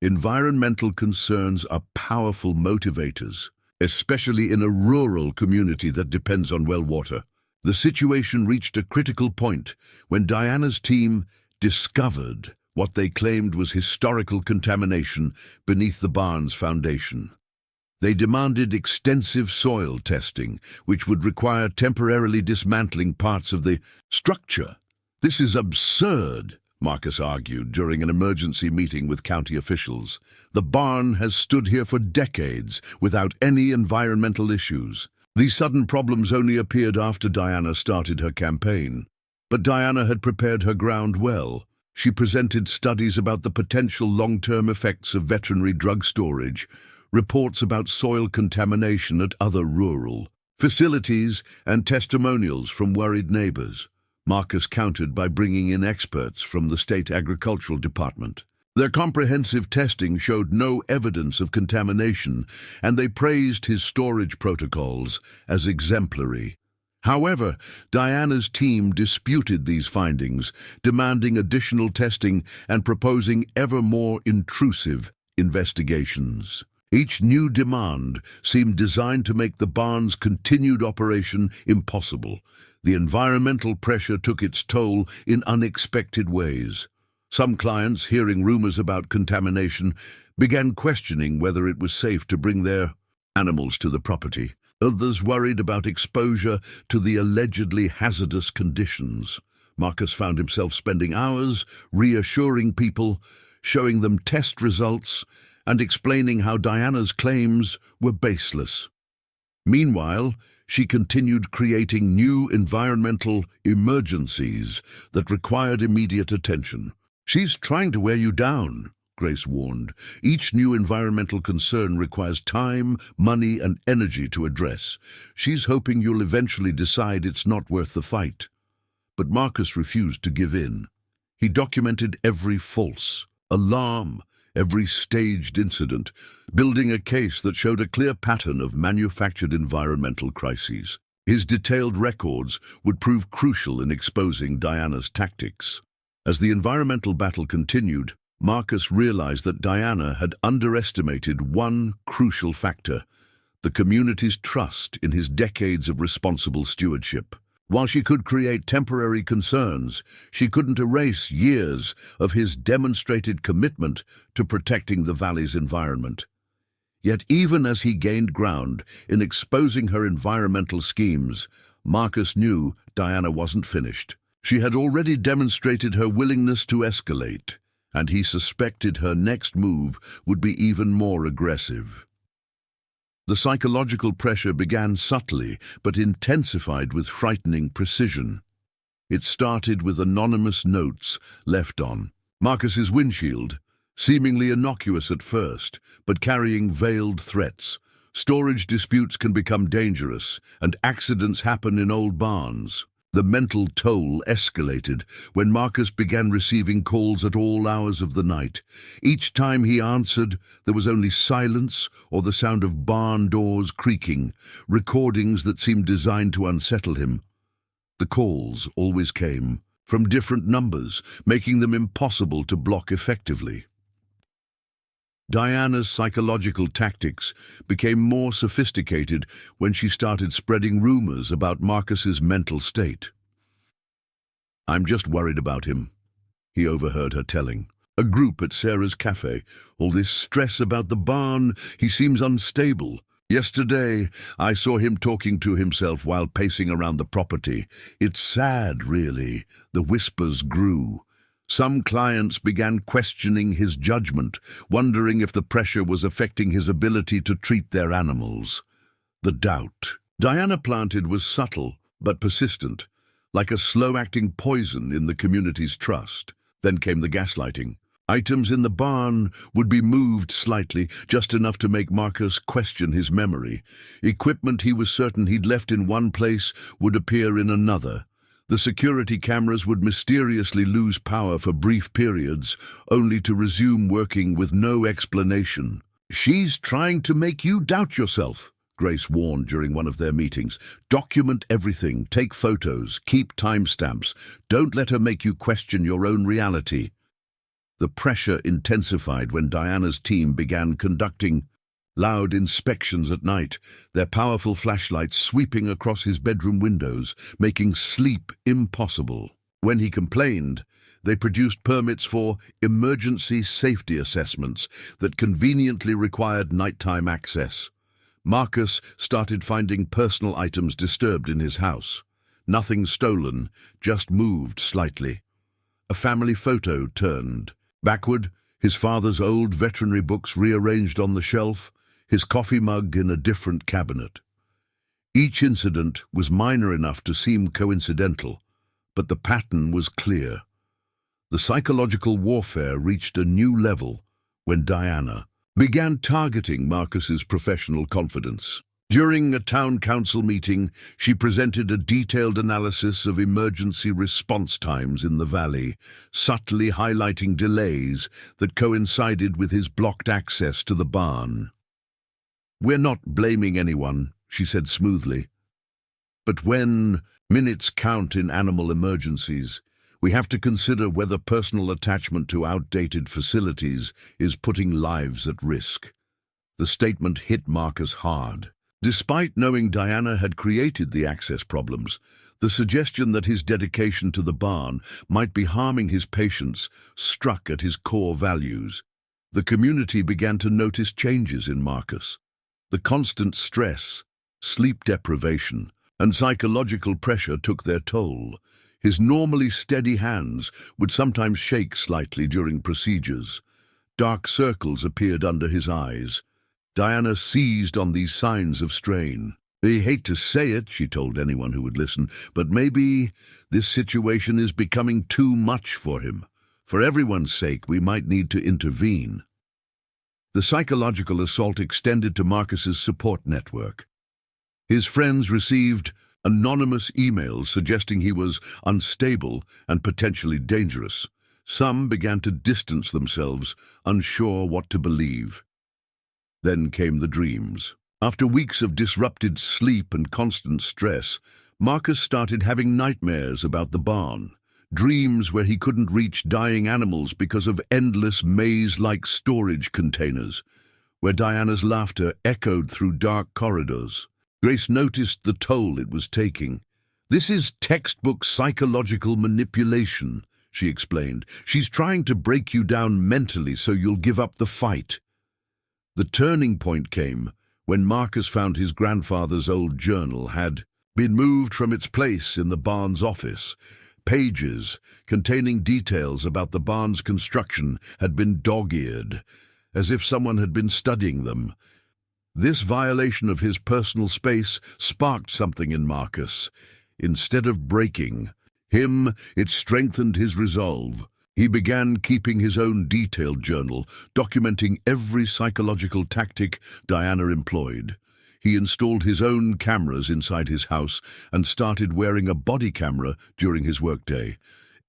"Environmental concerns are powerful motivators, especially in a rural community that depends on well water." The situation reached a critical point when Diana's team discovered what they claimed was historical contamination beneath the barn's foundation. They demanded extensive soil testing, which would require temporarily dismantling parts of the structure. "This is absurd," Marcus argued during an emergency meeting with county officials. "The barn has stood here for decades without any environmental issues. These sudden problems only appeared after Diana started her campaign. But Diana had prepared her ground well. She presented studies about the potential long-term effects of veterinary drug storage, reports about soil contamination at other rural facilities, and testimonials from worried neighbors. Marcus countered by bringing in experts from the state agricultural department. Their comprehensive testing showed no evidence of contamination, and they praised his storage protocols as exemplary. However, Diana's team disputed these findings, demanding additional testing and proposing ever more intrusive investigations. Each new demand seemed designed to make the barn's continued operation impossible. The environmental pressure took its toll in unexpected ways. Some clients, hearing rumors about contamination, began questioning whether it was safe to bring their animals to the property. Others worried about exposure to the allegedly hazardous conditions. Marcus found himself spending hours reassuring people, showing them test results, and explaining how Diana's claims were baseless. Meanwhile, she continued creating new environmental emergencies that required immediate attention. "She's trying to wear you down," Grace warned. "Each new environmental concern requires time, money, and energy to address. She's hoping you'll eventually decide it's not worth the fight." But Marcus refused to give in. He documented every false alarm, every staged incident, building a case that showed a clear pattern of manufactured environmental crises. His detailed records would prove crucial in exposing Diana's tactics. As the environmental battle continued, Marcus realized that Diana had underestimated one crucial factor: the community's trust in his decades of responsible stewardship. While she could create temporary concerns, she couldn't erase years of his demonstrated commitment to protecting the valley's environment. Yet even as he gained ground in exposing her environmental schemes, Marcus knew Diana wasn't finished. She had already demonstrated her willingness to escalate, and he suspected her next move would be even more aggressive. The psychological pressure began subtly, but intensified with frightening precision. It started with anonymous notes left on Marcus's windshield, seemingly innocuous at first, but carrying veiled threats. Storage disputes can become dangerous, and accidents happen in old barns. The mental toll escalated when Marcus began receiving calls at all hours of the night. Each time he answered, there was only silence or the sound of barn doors creaking, recordings that seemed designed to unsettle him. The calls always came from different numbers, making them impossible to block effectively. Diana's psychological tactics became more sophisticated when she started spreading rumors about Marcus's mental state. "I'm just worried about him," he overheard her telling a group at Sarah's cafe. "All this stress about the barn, he seems unstable." Yesterday, I saw him talking to himself while pacing around the property. It's sad, really. The whispers grew. Some clients began questioning his judgment, wondering if the pressure was affecting his ability to treat their animals. The doubt Diana planted was subtle but persistent, like a slow-acting poison in the community's trust. Then came the gaslighting. Items in the barn would be moved slightly, just enough to make Marcus question his memory. Equipment he was certain he'd left in one place would appear in another. The security cameras would mysteriously lose power for brief periods, only to resume working with no explanation. "She's trying to make you doubt yourself," Grace warned during one of their meetings. "Document everything, take photos, keep timestamps. Don't let her make you question your own reality." The pressure intensified when Diana's team began conducting loud inspections at night, their powerful flashlights sweeping across his bedroom windows, making sleep impossible. When he complained, they produced permits for emergency safety assessments that conveniently required nighttime access. Marcus started finding personal items disturbed in his house. Nothing stolen, just moved slightly. A family photo turned backward, his father's old veterinary books rearranged on the shelf, his coffee mug in a different cabinet. Each incident was minor enough to seem coincidental, but the pattern was clear. The psychological warfare reached a new level when Diana began targeting Marcus's professional confidence. During a town council meeting, she presented a detailed analysis of emergency response times in the valley, subtly highlighting delays that coincided with his blocked access to the barn. "We're not blaming anyone," she said smoothly. "But when minutes count in animal emergencies, we have to consider whether personal attachment to outdated facilities is putting lives at risk." The statement hit Marcus hard. Despite knowing Diana had created the access problems, the suggestion that his dedication to the barn might be harming his patients struck at his core values. The community began to notice changes in Marcus. The constant stress, sleep deprivation, and psychological pressure took their toll. His normally steady hands would sometimes shake slightly during procedures. Dark circles appeared under his eyes. Diana seized on these signs of strain. "I hate to say it," she told anyone who would listen, "but maybe this situation is becoming too much for him. For everyone's sake, we might need to intervene." The psychological assault extended to Marcus's support network. His friends received anonymous emails suggesting he was unstable and potentially dangerous. Some began to distance themselves, unsure what to believe. Then came the dreams. After weeks of disrupted sleep and constant stress, Marcus started having nightmares about the barn. Dreams where he couldn't reach dying animals because of endless maze-like storage containers, where Diana's laughter echoed through dark corridors. Grace noticed the toll it was taking. "This is textbook psychological manipulation," she explained. "She's trying to break you down mentally so you'll give up the fight." The turning point came when Marcus found his grandfather's old journal had been moved from its place in the barn's office. Pages containing details about the barn's construction had been dog-eared, as if someone had been studying them. This violation of his personal space sparked something in Marcus. Instead of breaking him, it strengthened his resolve. He began keeping his own detailed journal, documenting every psychological tactic Diana employed. He installed his own cameras inside his house and started wearing a body camera during his workday.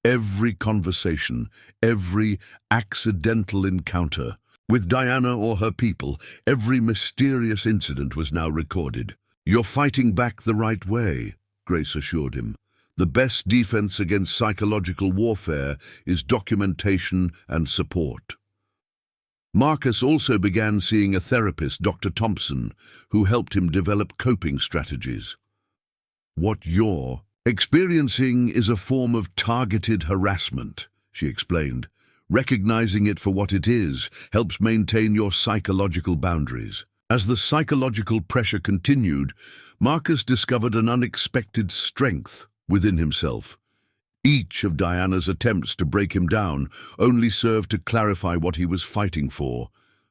Every conversation, every accidental encounter with Diana or her people, every mysterious incident was now recorded. "You're fighting back the right way," Grace assured him. "The best defense against psychological warfare is documentation and support." Marcus also began seeing a therapist, Dr. Thompson, who helped him develop coping strategies. "What you're experiencing is a form of targeted harassment," she explained. "Recognizing it for what it is helps maintain your psychological boundaries." As the psychological pressure continued, Marcus discovered an unexpected strength within himself. Each of Diana's attempts to break him down only served to clarify what he was fighting for,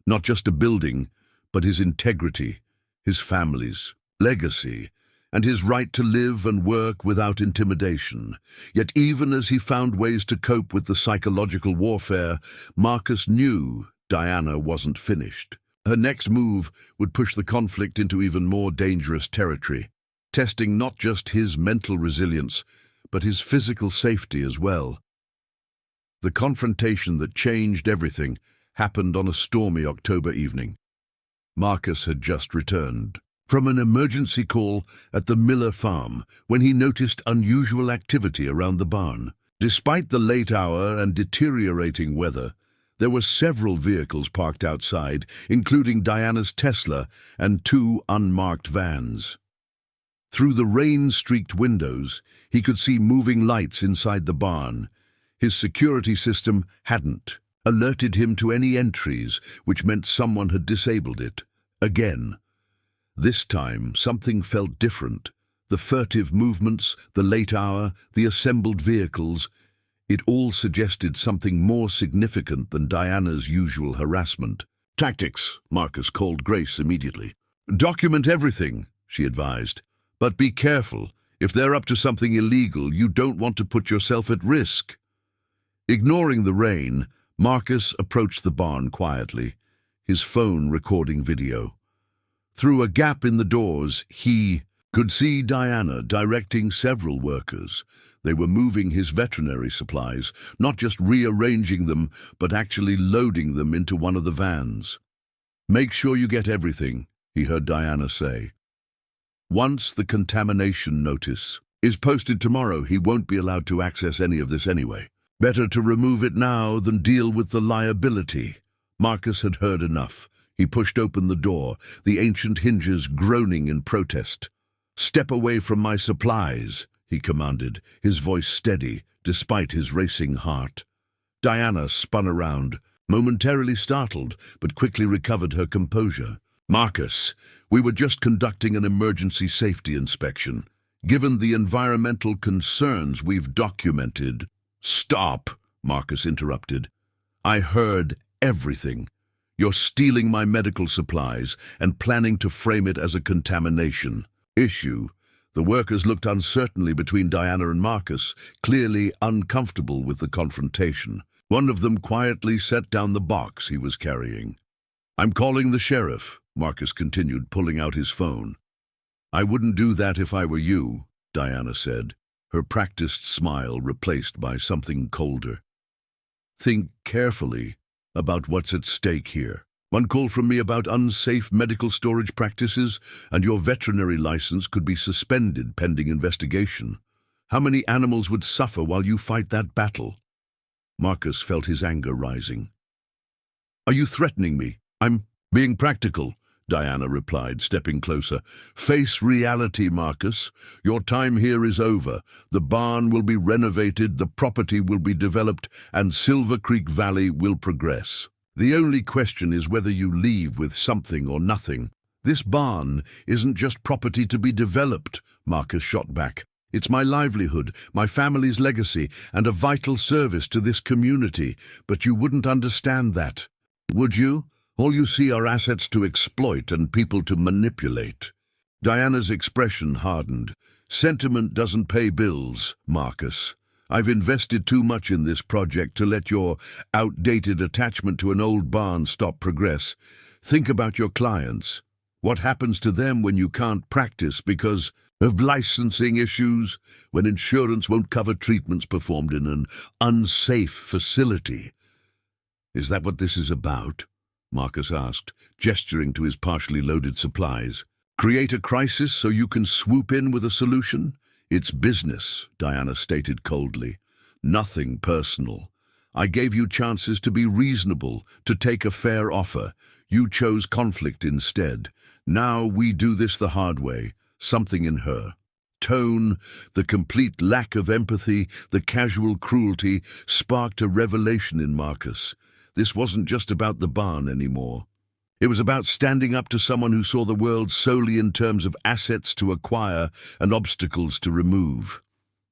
not just a building, but his integrity, his family's legacy, and his right to live and work without intimidation. Yet even as he found ways to cope with the psychological warfare, Marcus knew Diana wasn't finished. Her next move would push the conflict into even more dangerous territory, testing not just his mental resilience, but his physical safety as well. The confrontation that changed everything happened on a stormy October evening. Marcus had just returned from an emergency call at the Miller farm when he noticed unusual activity around the barn. Despite the late hour and deteriorating weather, there were several vehicles parked outside, including Diana's Tesla and two unmarked vans. Through the rain-streaked windows, he could see moving lights inside the barn. His security system hadn't alerted him to any entries, which meant someone had disabled it. Again. This time, something felt different. The furtive movements, the late hour, the assembled vehicles, it all suggested something more significant than Diana's usual harassment. "Tactics," Marcus called Grace immediately. "Document everything," she advised. "But be careful. If they're up to something illegal, you don't want to put yourself at risk." Ignoring the rain, Marcus approached the barn quietly, his phone recording video. Through a gap in the doors, he could see Diana directing several workers. They were moving his veterinary supplies, not just rearranging them, but actually loading them into one of the vans. "Make sure you get everything," he heard Diana say. "Once the contamination notice is posted tomorrow, he won't be allowed to access any of this anyway. Better to remove it now than deal with the liability." Marcus had heard enough. He pushed open the door, the ancient hinges groaning in protest. "Step away from my supplies," he commanded, his voice steady, despite his racing heart. Diana spun around, momentarily startled, but quickly recovered her composure. "Marcus, we were just conducting an emergency safety inspection. Given the environmental concerns we've documented—" "Stop," Marcus interrupted. "I heard everything. You're stealing my medical supplies and planning to frame it as a contamination issue." The workers looked uncertainly between Diana and Marcus, clearly uncomfortable with the confrontation. One of them quietly set down the box he was carrying. "I'm calling the sheriff," Marcus continued, pulling out his phone. "I wouldn't do that if I were you," Diana said, her practiced smile replaced by something colder. "Think carefully about what's at stake here. One call from me about unsafe medical storage practices, and your veterinary license could be suspended pending investigation. How many animals would suffer while you fight that battle?" Marcus felt his anger rising. "Are you threatening me?" "I'm being practical," Diana replied, stepping closer. "Face reality, Marcus. Your time here is over. The barn will be renovated, the property will be developed, and Silver Creek Valley will progress. The only question is whether you leave with something or nothing." "This barn isn't just property to be developed," Marcus shot back. "It's my livelihood, my family's legacy, and a vital service to this community. But you wouldn't understand that, would you? All you see are assets to exploit and people to manipulate." Diana's expression hardened. "Sentiment doesn't pay bills, Marcus. I've invested too much in this project to let your outdated attachment to an old barn stop progress. Think about your clients. What happens to them when you can't practice because of licensing issues, when insurance won't cover treatments performed in an unsafe facility?" "Is that what this is about?" Marcus asked, gesturing to his partially loaded supplies. "Create a crisis so you can swoop in with a solution? It's business," Diana stated coldly. "Nothing personal. I gave you chances to be reasonable, to take a fair offer. You chose conflict instead. Now we do this the hard way." Something in her tone, the complete lack of empathy, the casual cruelty, sparked a revelation in Marcus. This wasn't just about the barn anymore. It was about standing up to someone who saw the world solely in terms of assets to acquire and obstacles to remove.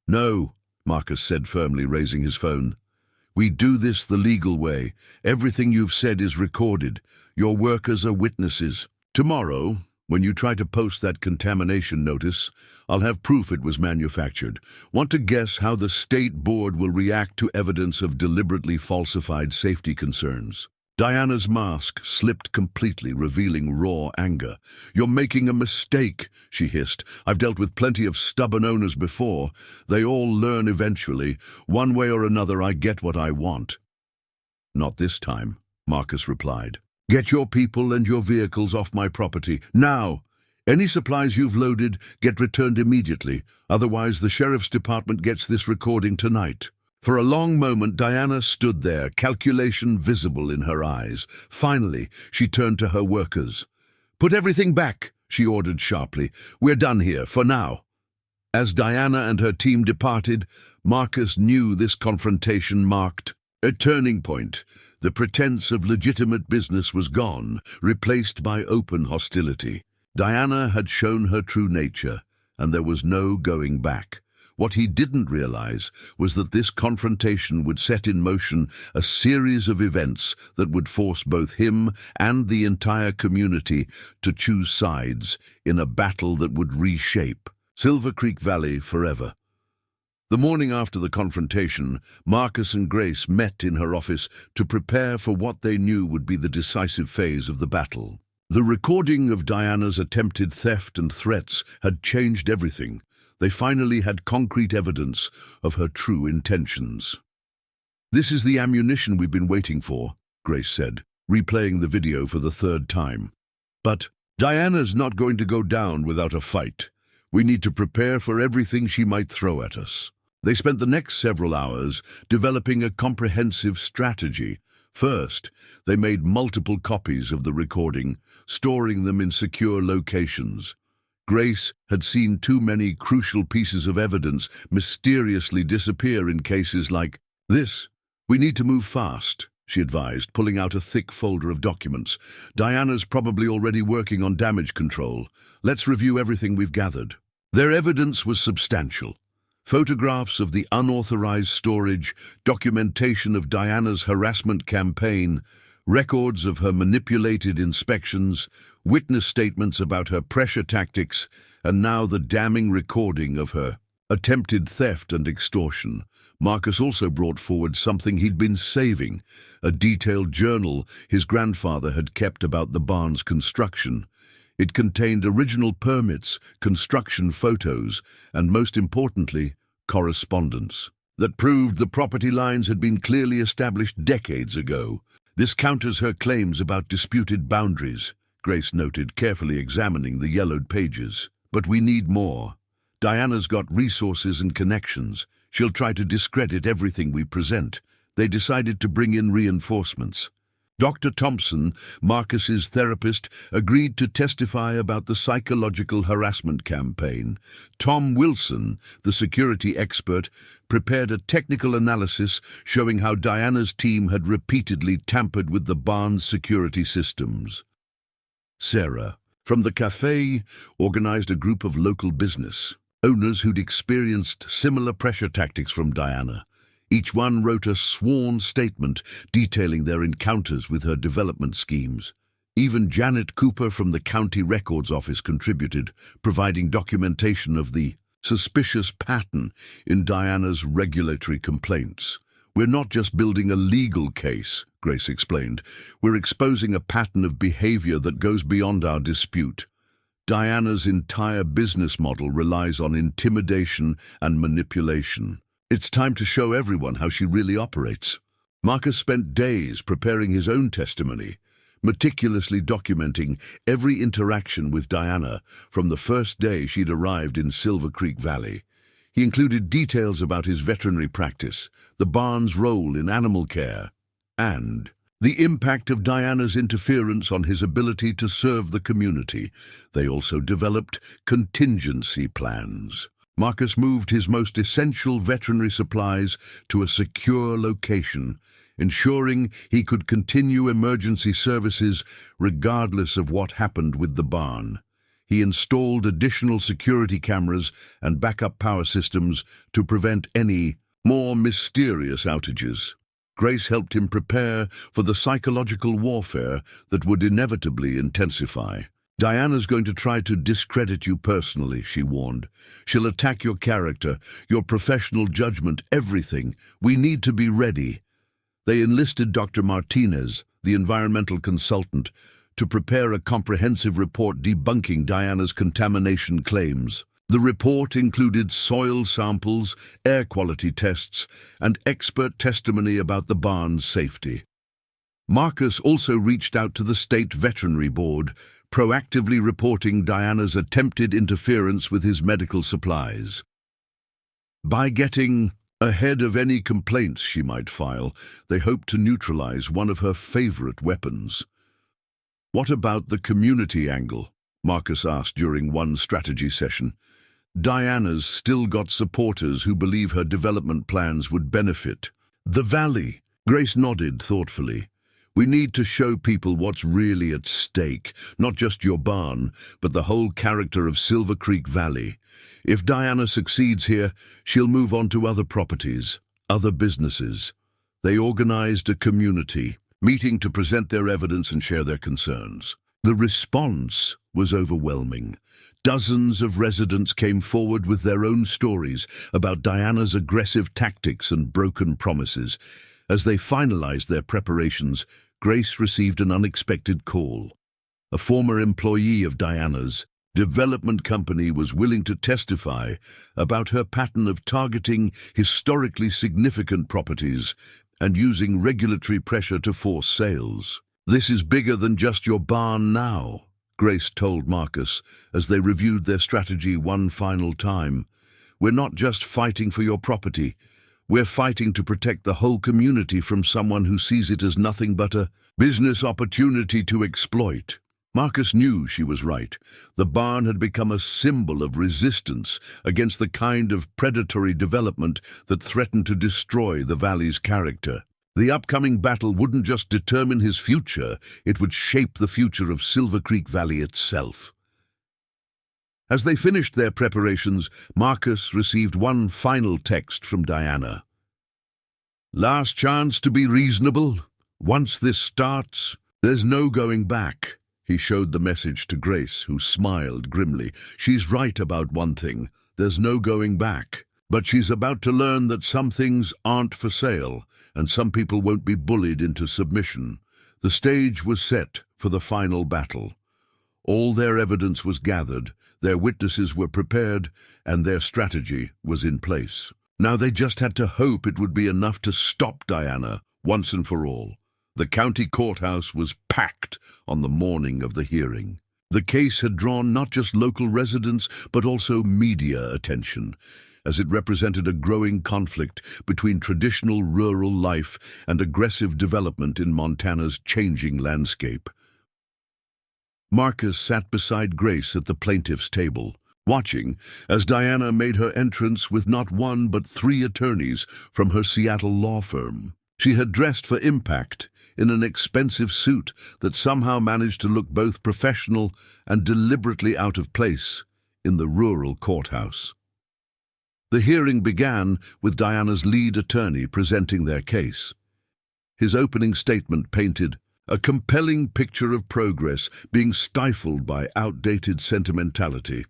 "No," Marcus said firmly, raising his phone. "We do this the legal way. Everything you've said is recorded. Your workers are witnesses. Tomorrow, when you try to post that contamination notice, I'll have proof it was manufactured. Want to guess how the state board will react to evidence of deliberately falsified safety concerns?" Diana's mask slipped completely, revealing raw anger. "You're making a mistake," she hissed. "I've dealt with plenty of stubborn owners before. They all learn eventually. One way or another, I get what I want." "Not this time," Marcus replied. "Get your people and your vehicles off my property, now! Any supplies you've loaded get returned immediately. Otherwise, the sheriff's department gets this recording tonight." For a long moment, Diana stood there, calculation visible in her eyes. Finally, she turned to her workers. "Put everything back," she ordered sharply. "We're done here, for now." As Diana and her team departed, Marcus knew this confrontation marked a turning point. The pretense of legitimate business was gone, replaced by open hostility. Diana had shown her true nature, and there was no going back. What he didn't realize was that this confrontation would set in motion a series of events that would force both him and the entire community to choose sides in a battle that would reshape Silver Creek Valley forever. The morning after the confrontation, Marcus and Grace met in her office to prepare for what they knew would be the decisive phase of the battle. The recording of Diana's attempted theft and threats had changed everything. They finally had concrete evidence of her true intentions. "This is the ammunition we've been waiting for," Grace said, replaying the video for the third time. "But Diana's not going to go down without a fight. We need to prepare for everything she might throw at us." They spent the next several hours developing a comprehensive strategy. First, they made multiple copies of the recording, storing them in secure locations. Grace had seen too many crucial pieces of evidence mysteriously disappear in cases like this. "We need to move fast," she advised, pulling out a thick folder of documents. "Diana's probably already working on damage control. Let's review everything we've gathered." Their evidence was substantial. Photographs of the unauthorized storage, documentation of Diana's harassment campaign, records of her manipulated inspections, witness statements about her pressure tactics, and now the damning recording of her attempted theft and extortion. Marcus also brought forward something he'd been saving, a detailed journal his grandfather had kept about the barn's construction. It contained original permits, construction photos, and most importantly, correspondence that proved the property lines had been clearly established decades ago. "This counters her claims about disputed boundaries," Grace noted, carefully examining the yellowed pages. "But we need more. Diana's got resources and connections. She'll try to discredit everything we present." They decided to bring in reinforcements. Dr. Thompson, Marcus's therapist, agreed to testify about the psychological harassment campaign. Tom Wilson, the security expert, prepared a technical analysis showing how Diana's team had repeatedly tampered with the barn's security systems. Sarah, from the cafe, organized a group of local business owners who'd experienced similar pressure tactics from Diana. Each one wrote a sworn statement detailing their encounters with her development schemes. Even Janet Cooper from the County Records Office contributed, providing documentation of the suspicious pattern in Diana's regulatory complaints. "We're not just building a legal case," Grace explained. "We're exposing a pattern of behavior that goes beyond our dispute. Diana's entire business model relies on intimidation and manipulation. It's time to show everyone how she really operates." Marcus spent days preparing his own testimony, meticulously documenting every interaction with Diana from the first day she'd arrived in Silver Creek Valley. He included details about his veterinary practice, the barn's role in animal care, and the impact of Diana's interference on his ability to serve the community. They also developed contingency plans. Marcus moved his most essential veterinary supplies to a secure location, ensuring he could continue emergency services regardless of what happened with the barn. He installed additional security cameras and backup power systems to prevent any more mysterious outages. Grace helped him prepare for the psychological warfare that would inevitably intensify. "Diana's going to try to discredit you personally," she warned. "She'll attack your character, your professional judgment, everything. We need to be ready." They enlisted Dr. Martinez, the environmental consultant, to prepare a comprehensive report debunking Diana's contamination claims. The report included soil samples, air quality tests, and expert testimony about the barn's safety. Marcus also reached out to the state veterinary board, proactively reporting Diana's attempted interference with his medical supplies. By getting ahead of any complaints she might file, they hoped to neutralize one of her favorite weapons. "What about the community angle?" Marcus asked during one strategy session. "Diana's still got supporters who believe her development plans would benefit the valley." Grace nodded thoughtfully. "We need to show people what's really at stake, not just your barn, but the whole character of Silver Creek Valley. If Diana succeeds here, she'll move on to other properties, other businesses." They organized a community meeting to present their evidence and share their concerns. The response was overwhelming. Dozens of residents came forward with their own stories about Diana's aggressive tactics and broken promises. As they finalized their preparations, Grace received an unexpected call. A former employee of Diana's development company was willing to testify about her pattern of targeting historically significant properties and using regulatory pressure to force sales. "This is bigger than just your barn now," Grace told Marcus as they reviewed their strategy one final time. "We're not just fighting for your property. We're fighting to protect the whole community from someone who sees it as nothing but a business opportunity to exploit." Marcus knew she was right. The barn had become a symbol of resistance against the kind of predatory development that threatened to destroy the valley's character. The upcoming battle wouldn't just determine his future, it would shape the future of Silver Creek Valley itself. As they finished their preparations, Marcus received one final text from Diana. "Last chance to be reasonable. Once this starts, there's no going back." He showed the message to Grace, who smiled grimly. "She's right about one thing. There's no going back. But she's about to learn that some things aren't for sale, and some people won't be bullied into submission." The stage was set for the final battle. All their evidence was gathered, their witnesses were prepared, and their strategy was in place. Now they just had to hope it would be enough to stop Diana once and for all. The county courthouse was packed on the morning of the hearing. The case had drawn not just local residents, but also media attention, as it represented a growing conflict between traditional rural life and aggressive development in Montana's changing landscape. Marcus sat beside Grace at the plaintiff's table, watching as Diana made her entrance with not one but 3 attorneys from her Seattle law firm. She had dressed for impact in an expensive suit that somehow managed to look both professional and deliberately out of place in the rural courthouse. The hearing began with Diana's lead attorney presenting their case. His opening statement painted a compelling picture of progress being stifled by outdated sentimentality.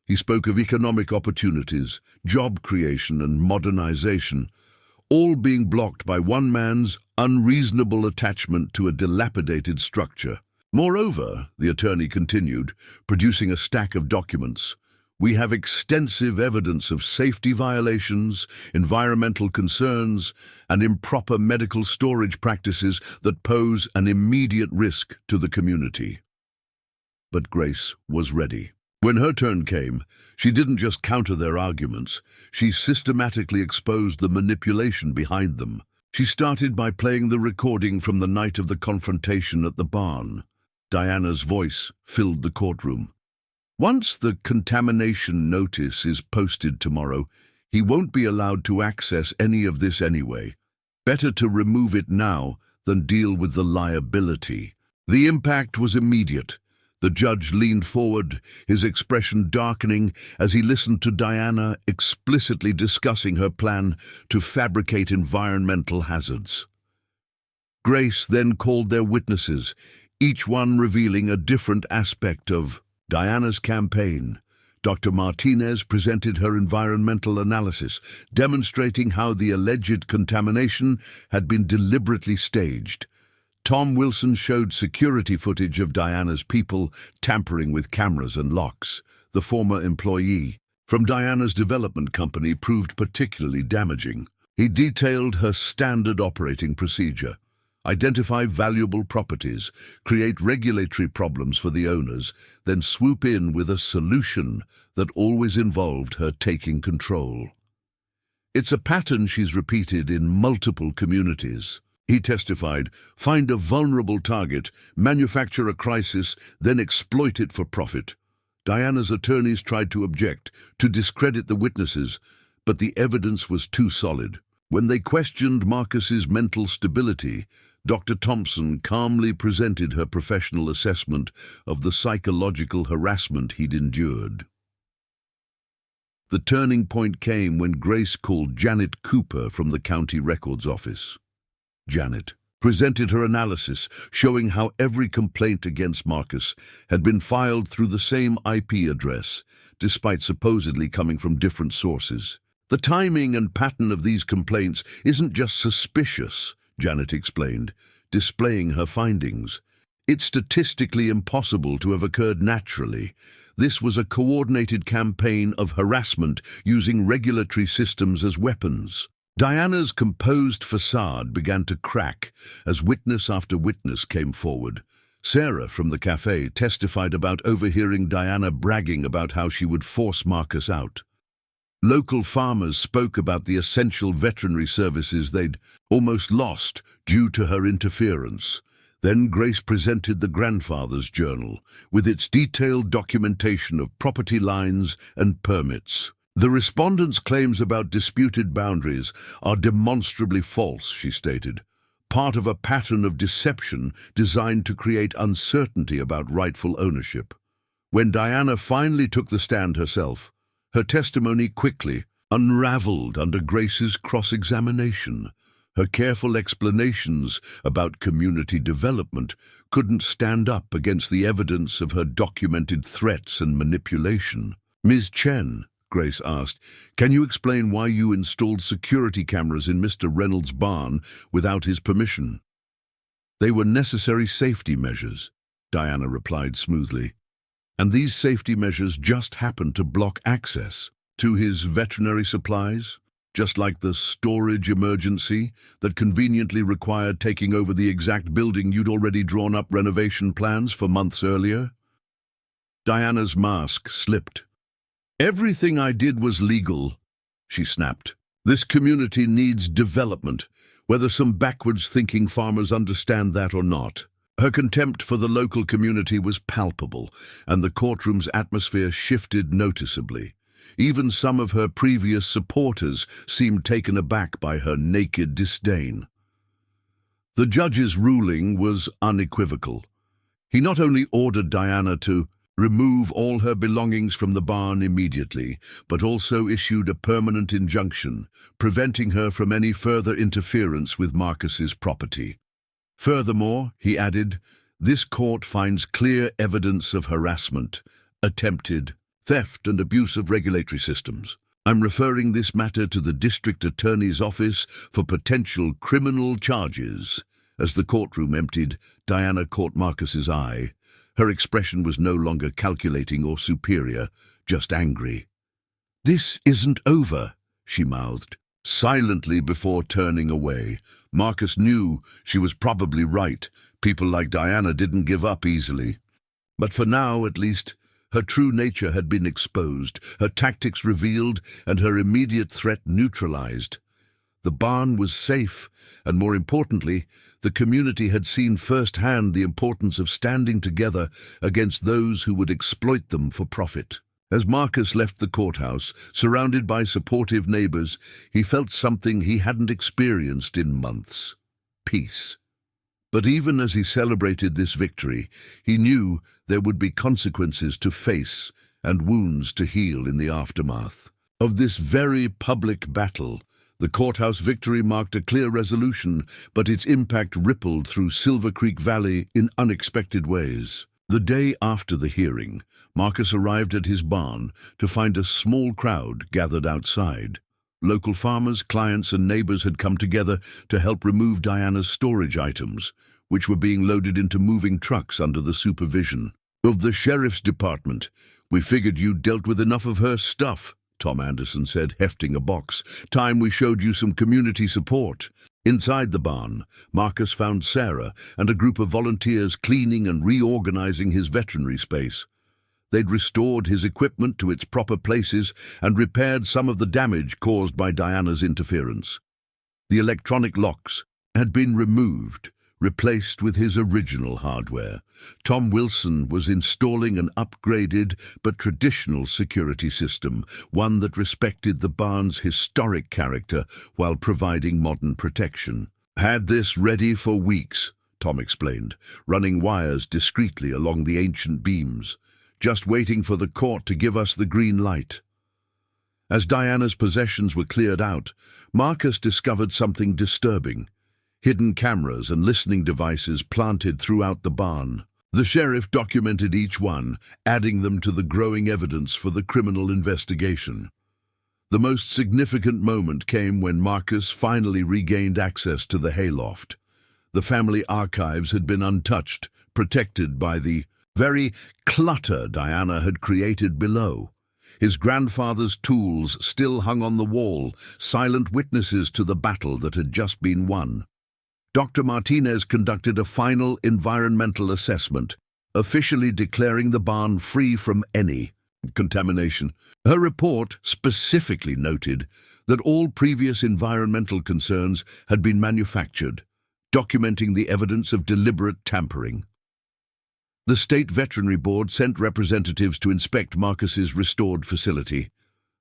He spoke of economic opportunities, job creation, and modernization, all being blocked by one man's unreasonable attachment to a dilapidated structure. "Moreover," the attorney continued, producing a stack of documents, "we have extensive evidence of safety violations, environmental concerns, and improper medical storage practices that pose an immediate risk to the community." But Grace was ready. When her turn came, she didn't just counter their arguments, she systematically exposed the manipulation behind them. She started by playing the recording from the night of the confrontation at the barn. Diana's voice filled the courtroom. "Once the contamination notice is posted tomorrow, he won't be allowed to access any of this anyway. Better to remove it now than deal with the liability. The impact was immediate. The judge leaned forward, his expression darkening as he listened to Diana explicitly discussing her plan to fabricate environmental hazards. Grace then called their witnesses, each one revealing a different aspect of Diana's campaign. Dr. Martinez presented her environmental analysis, demonstrating how the alleged contamination had been deliberately staged. Tom Wilson showed security footage of Diana's people tampering with cameras and locks. The former employee from Diana's development company proved particularly damaging. He detailed her standard operating procedure: identify valuable properties, create regulatory problems for the owners, then swoop in with a solution that always involved her taking control. It's a pattern she's repeated in multiple communities. He testified, find a vulnerable target, manufacture a crisis, then exploit it for profit. Diana's attorneys tried to object, to discredit the witnesses, but the evidence was too solid. When they questioned Marcus's mental stability, Dr. Thompson calmly presented her professional assessment of the psychological harassment he'd endured. The turning point came when Grace called Janet Cooper from the county records office. Janet presented her analysis, showing how every complaint against Marcus had been filed through the same IP address, despite supposedly coming from different sources. The timing and pattern of these complaints isn't just suspicious, Janet explained, displaying her findings. It's statistically impossible to have occurred naturally. This was a coordinated campaign of harassment using regulatory systems as weapons. Diana's composed facade began to crack as witness after witness came forward. Sarah from the cafe testified about overhearing Diana bragging about how she would force Marcus out. Local farmers spoke about the essential veterinary services they'd almost lost due to her interference. Then Grace presented the grandfather's journal, with its detailed documentation of property lines and permits. The respondents' claims about disputed boundaries are demonstrably false, she stated, part of a pattern of deception designed to create uncertainty about rightful ownership. When Diana finally took the stand herself, her testimony quickly unraveled under Grace's cross-examination. Her careful explanations about community development couldn't stand up against the evidence of her documented threats and manipulation. Ms. Chen, Grace asked, can you explain why you installed security cameras in Mr. Reynolds' barn without his permission? They were necessary safety measures, Diana replied smoothly. And these safety measures just happened to block access to his veterinary supplies, just like the storage emergency that conveniently required taking over the exact building you'd already drawn up renovation plans for months earlier. Diana's mask slipped. Everything I did was legal, she snapped. This community needs development, whether some backwards-thinking farmers understand that or not. Her contempt for the local community was palpable, and the courtroom's atmosphere shifted noticeably. Even some of her previous supporters seemed taken aback by her naked disdain. The judge's ruling was unequivocal. He not only ordered Diana to remove all her belongings from the barn immediately, but also issued a permanent injunction, preventing her from any further interference with Marcus's property. Furthermore, he added, this court finds clear evidence of harassment, attempted theft and abuse of regulatory systems. I'm referring this matter to the district attorney's office for potential criminal charges. As the courtroom emptied, Diana caught Marcus's eye. Her expression was no longer calculating or superior, just angry. This isn't over, she mouthed, silently before turning away. Marcus knew she was probably right. People like Diana didn't give up easily. But for now, at least, her true nature had been exposed, her tactics revealed, and her immediate threat neutralized. The barn was safe, and more importantly, the community had seen firsthand the importance of standing together against those who would exploit them for profit. As Marcus left the courthouse, surrounded by supportive neighbors, he felt something he hadn't experienced in months: peace. But even as he celebrated this victory, he knew there would be consequences to face and wounds to heal in the aftermath. Of this very public battle, the courthouse victory marked a clear resolution, but its impact rippled through Silver Creek Valley in unexpected ways. The day after the hearing, Marcus arrived at his barn to find a small crowd gathered outside. Local farmers, clients, and neighbors had come together to help remove Diana's storage items, which were being loaded into moving trucks under the supervision of the sheriff's department. "We figured you dealt with enough of her stuff," Tom Anderson said, hefting a box. "Time we showed you some community support." Inside the barn, Marcus found Sarah and a group of volunteers cleaning and reorganizing his veterinary space. They'd restored his equipment to its proper places and repaired some of the damage caused by Diana's interference. The electronic locks had been removed, replaced with his original hardware. Tom Wilson was installing an upgraded but traditional security system, one that respected the barn's historic character while providing modern protection. "Had this ready for weeks," Tom explained, running wires discreetly along the ancient beams, "just waiting for the court to give us the green light." As Diana's possessions were cleared out, Marcus discovered something disturbing: hidden cameras and listening devices planted throughout the barn. The sheriff documented each one, adding them to the growing evidence for the criminal investigation. The most significant moment came when Marcus finally regained access to the hayloft. The family archives had been untouched, protected by the very clutter Diana had created below. His grandfather's tools still hung on the wall, silent witnesses to the battle that had just been won. Dr. Martinez conducted a final environmental assessment, officially declaring the barn free from any contamination. Her report specifically noted that all previous environmental concerns had been manufactured, documenting the evidence of deliberate tampering. The State Veterinary Board sent representatives to inspect Marcus's restored facility.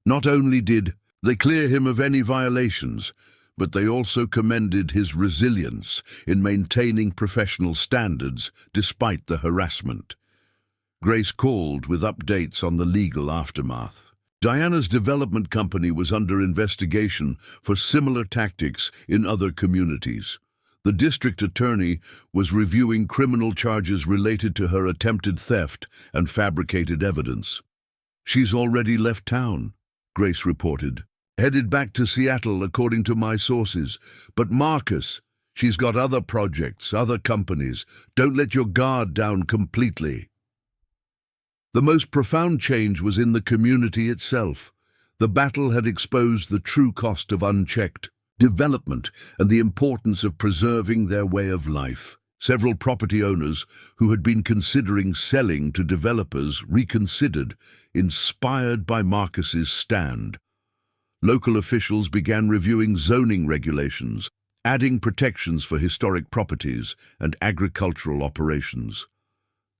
Not only did they clear him of any violations, but they also commended his resilience in maintaining professional standards despite the harassment. Grace called with updates on the legal aftermath. Diana's development company was under investigation for similar tactics in other communities. The district attorney was reviewing criminal charges related to her attempted theft and fabricated evidence. "She's already left town," Grace reported. "Headed back to Seattle, according to my sources. But Marcus, she's got other projects, other companies. Don't let your guard down completely." The most profound change was in the community itself. The battle had exposed the true cost of unchecked development and the importance of preserving their way of life. Several property owners who had been considering selling to developers reconsidered, inspired by Marcus's stand. Local officials began reviewing zoning regulations, adding protections for historic properties and agricultural operations.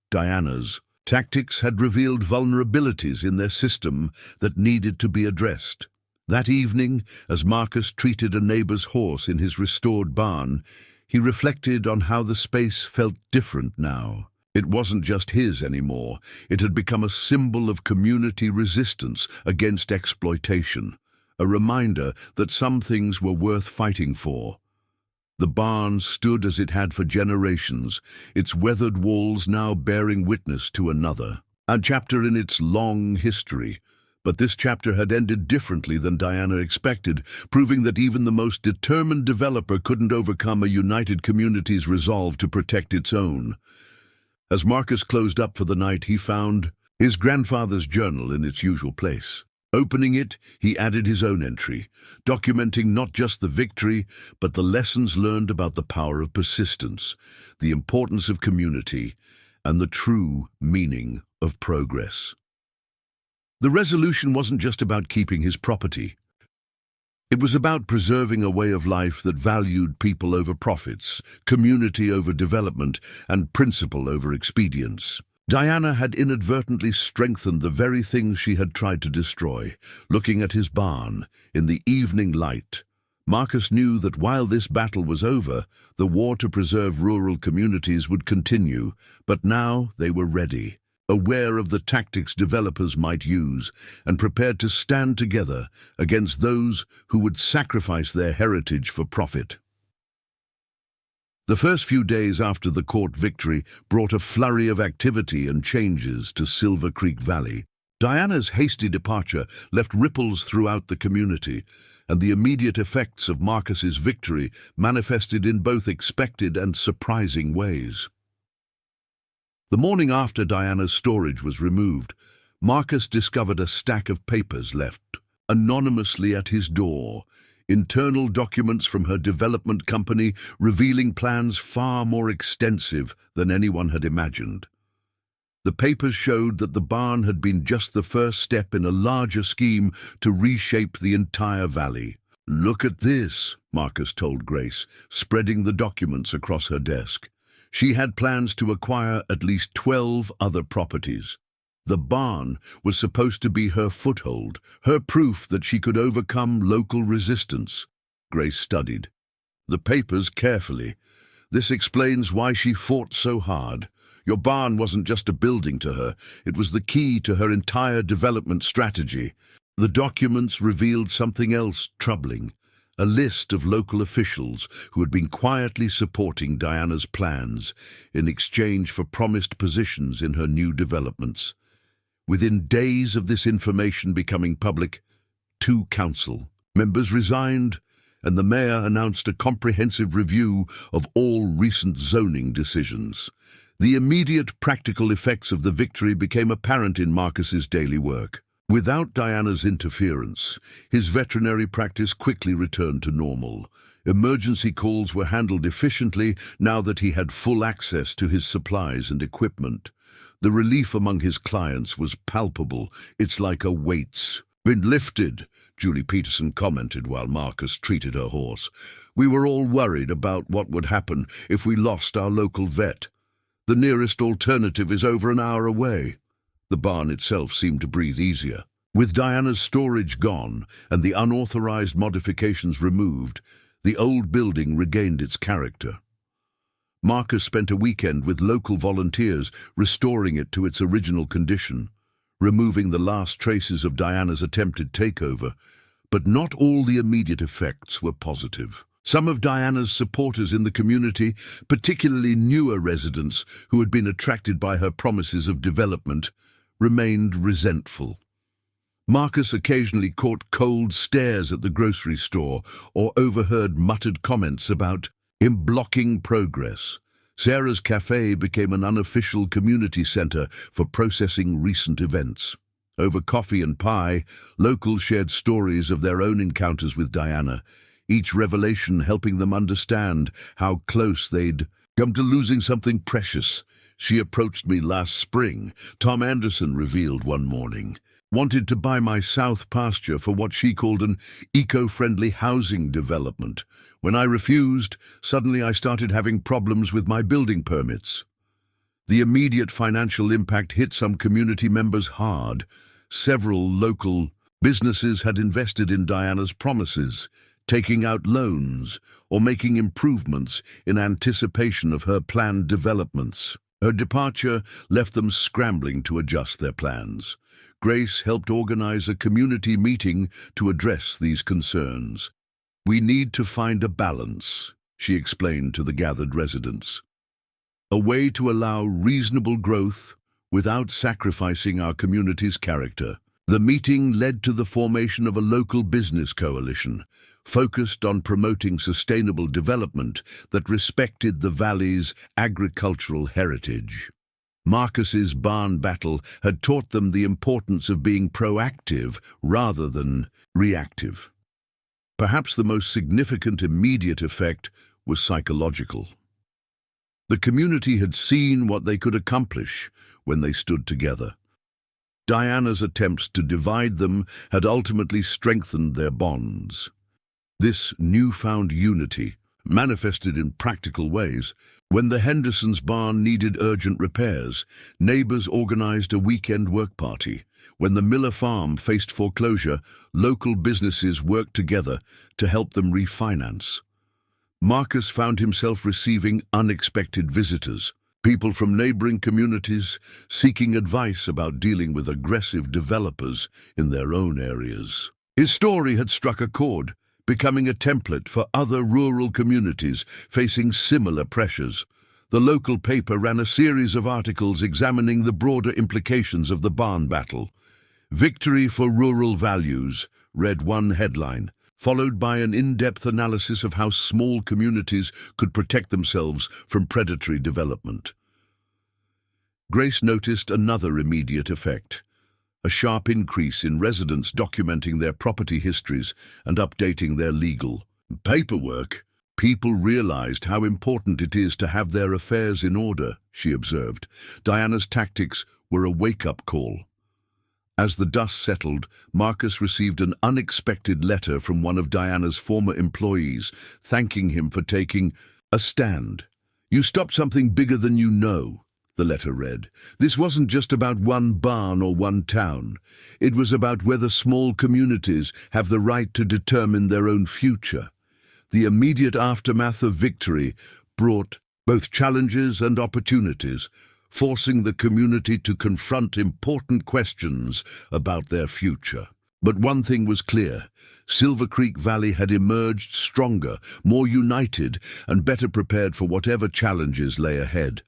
Diana's tactics had revealed vulnerabilities in their system that needed to be addressed. That evening, as Marcus treated a neighbor's horse in his restored barn, he reflected on how the space felt different now. It wasn't just his anymore. It had become a symbol of community resistance against exploitation, a reminder that some things were worth fighting for. The barn stood as it had for generations, its weathered walls now bearing witness to another, a chapter in its long history. But this chapter had ended differently than Diana expected, proving that even the most determined developer couldn't overcome a united community's resolve to protect its own. As Marcus closed up for the night, he found his grandfather's journal in its usual place. Opening it, he added his own entry, documenting not just the victory, but the lessons learned about the power of persistence, the importance of community, and the true meaning of progress. The resolution wasn't just about keeping his property. It was about preserving a way of life that valued people over profits, community over development, and principle over expedience. Diana had inadvertently strengthened the very things she had tried to destroy. Looking at his barn, in the evening light, Marcus knew that while this battle was over, the war to preserve rural communities would continue, but now they were ready, aware of the tactics developers might use, and prepared to stand together against those who would sacrifice their heritage for profit. The first few days after the court victory brought a flurry of activity and changes to Silver Creek Valley. Diana's hasty departure left ripples throughout the community, and the immediate effects of Marcus's victory manifested in both expected and surprising ways. The morning after Diana's storage was removed, Marcus discovered a stack of papers left anonymously at his door, internal documents from her development company revealing plans far more extensive than anyone had imagined. The papers showed that the barn had been just the first step in a larger scheme to reshape the entire valley. "Look at this," Marcus told Grace, spreading the documents across her desk. She had plans to acquire at least 12 other properties. The barn was supposed to be her foothold, her proof that she could overcome local resistance. Grace studied the papers carefully. "This explains why she fought so hard. Your barn wasn't just a building to her, it was the key to her entire development strategy." The documents revealed something else troubling, a list of local officials who had been quietly supporting Diana's plans in exchange for promised positions in her new developments. Within days of this information becoming public, 2 council members resigned, and the mayor announced a comprehensive review of all recent zoning decisions. The immediate practical effects of the victory became apparent in Marcus's daily work. Without Diana's interference, his veterinary practice quickly returned to normal. Emergency calls were handled efficiently now that he had full access to his supplies and equipment. The relief among his clients was palpable. "It's like a weight's been lifted," Julie Peterson commented while Marcus treated her horse. "We were all worried about what would happen if we lost our local vet. The nearest alternative is over an hour away." The barn itself seemed to breathe easier. With Diana's storage gone and the unauthorized modifications removed, the old building regained its character. Marcus spent a weekend with local volunteers restoring it to its original condition, removing the last traces of Diana's attempted takeover. But not all the immediate effects were positive. Some of Diana's supporters in the community, particularly newer residents who had been attracted by her promises of development, remained resentful. Marcus occasionally caught cold stares at the grocery store or overheard muttered comments about him blocking progress. Sarah's Cafe became an unofficial community center for processing recent events. Over coffee and pie, locals shared stories of their own encounters with Diana, each revelation helping them understand how close they'd come to losing something precious. "She approached me last spring," Tom Anderson revealed one morning. "Wanted to buy my south pasture for what she called an eco-friendly housing development. When I refused, suddenly I started having problems with my building permits." The immediate financial impact hit some community members hard. Several local businesses had invested in Diana's promises, taking out loans or making improvements in anticipation of her planned developments. Her departure left them scrambling to adjust their plans. Grace helped organize a community meeting to address these concerns. "We need to find a balance," she explained to the gathered residents. "A way to allow reasonable growth without sacrificing our community's character." The meeting led to the formation of a local business coalition, focused on promoting sustainable development that respected the valley's agricultural heritage. Marcus's barn battle had taught them the importance of being proactive rather than reactive. Perhaps the most significant immediate effect was psychological. The community had seen what they could accomplish when they stood together. Diana's attempts to divide them had ultimately strengthened their bonds. This newfound unity, manifested in practical ways. When the Hendersons' barn needed urgent repairs, neighbors organized a weekend work party. When the Miller farm faced foreclosure, local businesses worked together to help them refinance. Marcus found himself receiving unexpected visitors, people from neighboring communities seeking advice about dealing with aggressive developers in their own areas. His story had struck a chord, becoming a template for other rural communities facing similar pressures. The local paper ran a series of articles examining the broader implications of the barn battle. "Victory for Rural Values," read one headline, followed by an in-depth analysis of how small communities could protect themselves from predatory development. Grace noticed another immediate effect: a sharp increase in residents documenting their property histories and updating their legal paperwork. "People realized how important it is to have their affairs in order," she observed. Diana's tactics were a wake-up call. As the dust settled, Marcus received an unexpected letter from one of Diana's former employees, thanking him for taking a stand. "You stopped something bigger than you know," the letter read. "This wasn't just about one barn or one town. It was about whether small communities have the right to determine their own future." The immediate aftermath of victory brought both challenges and opportunities, forcing the community to confront important questions about their future. But one thing was clear: Silver Creek Valley had emerged stronger, more united, and better prepared for whatever challenges lay ahead.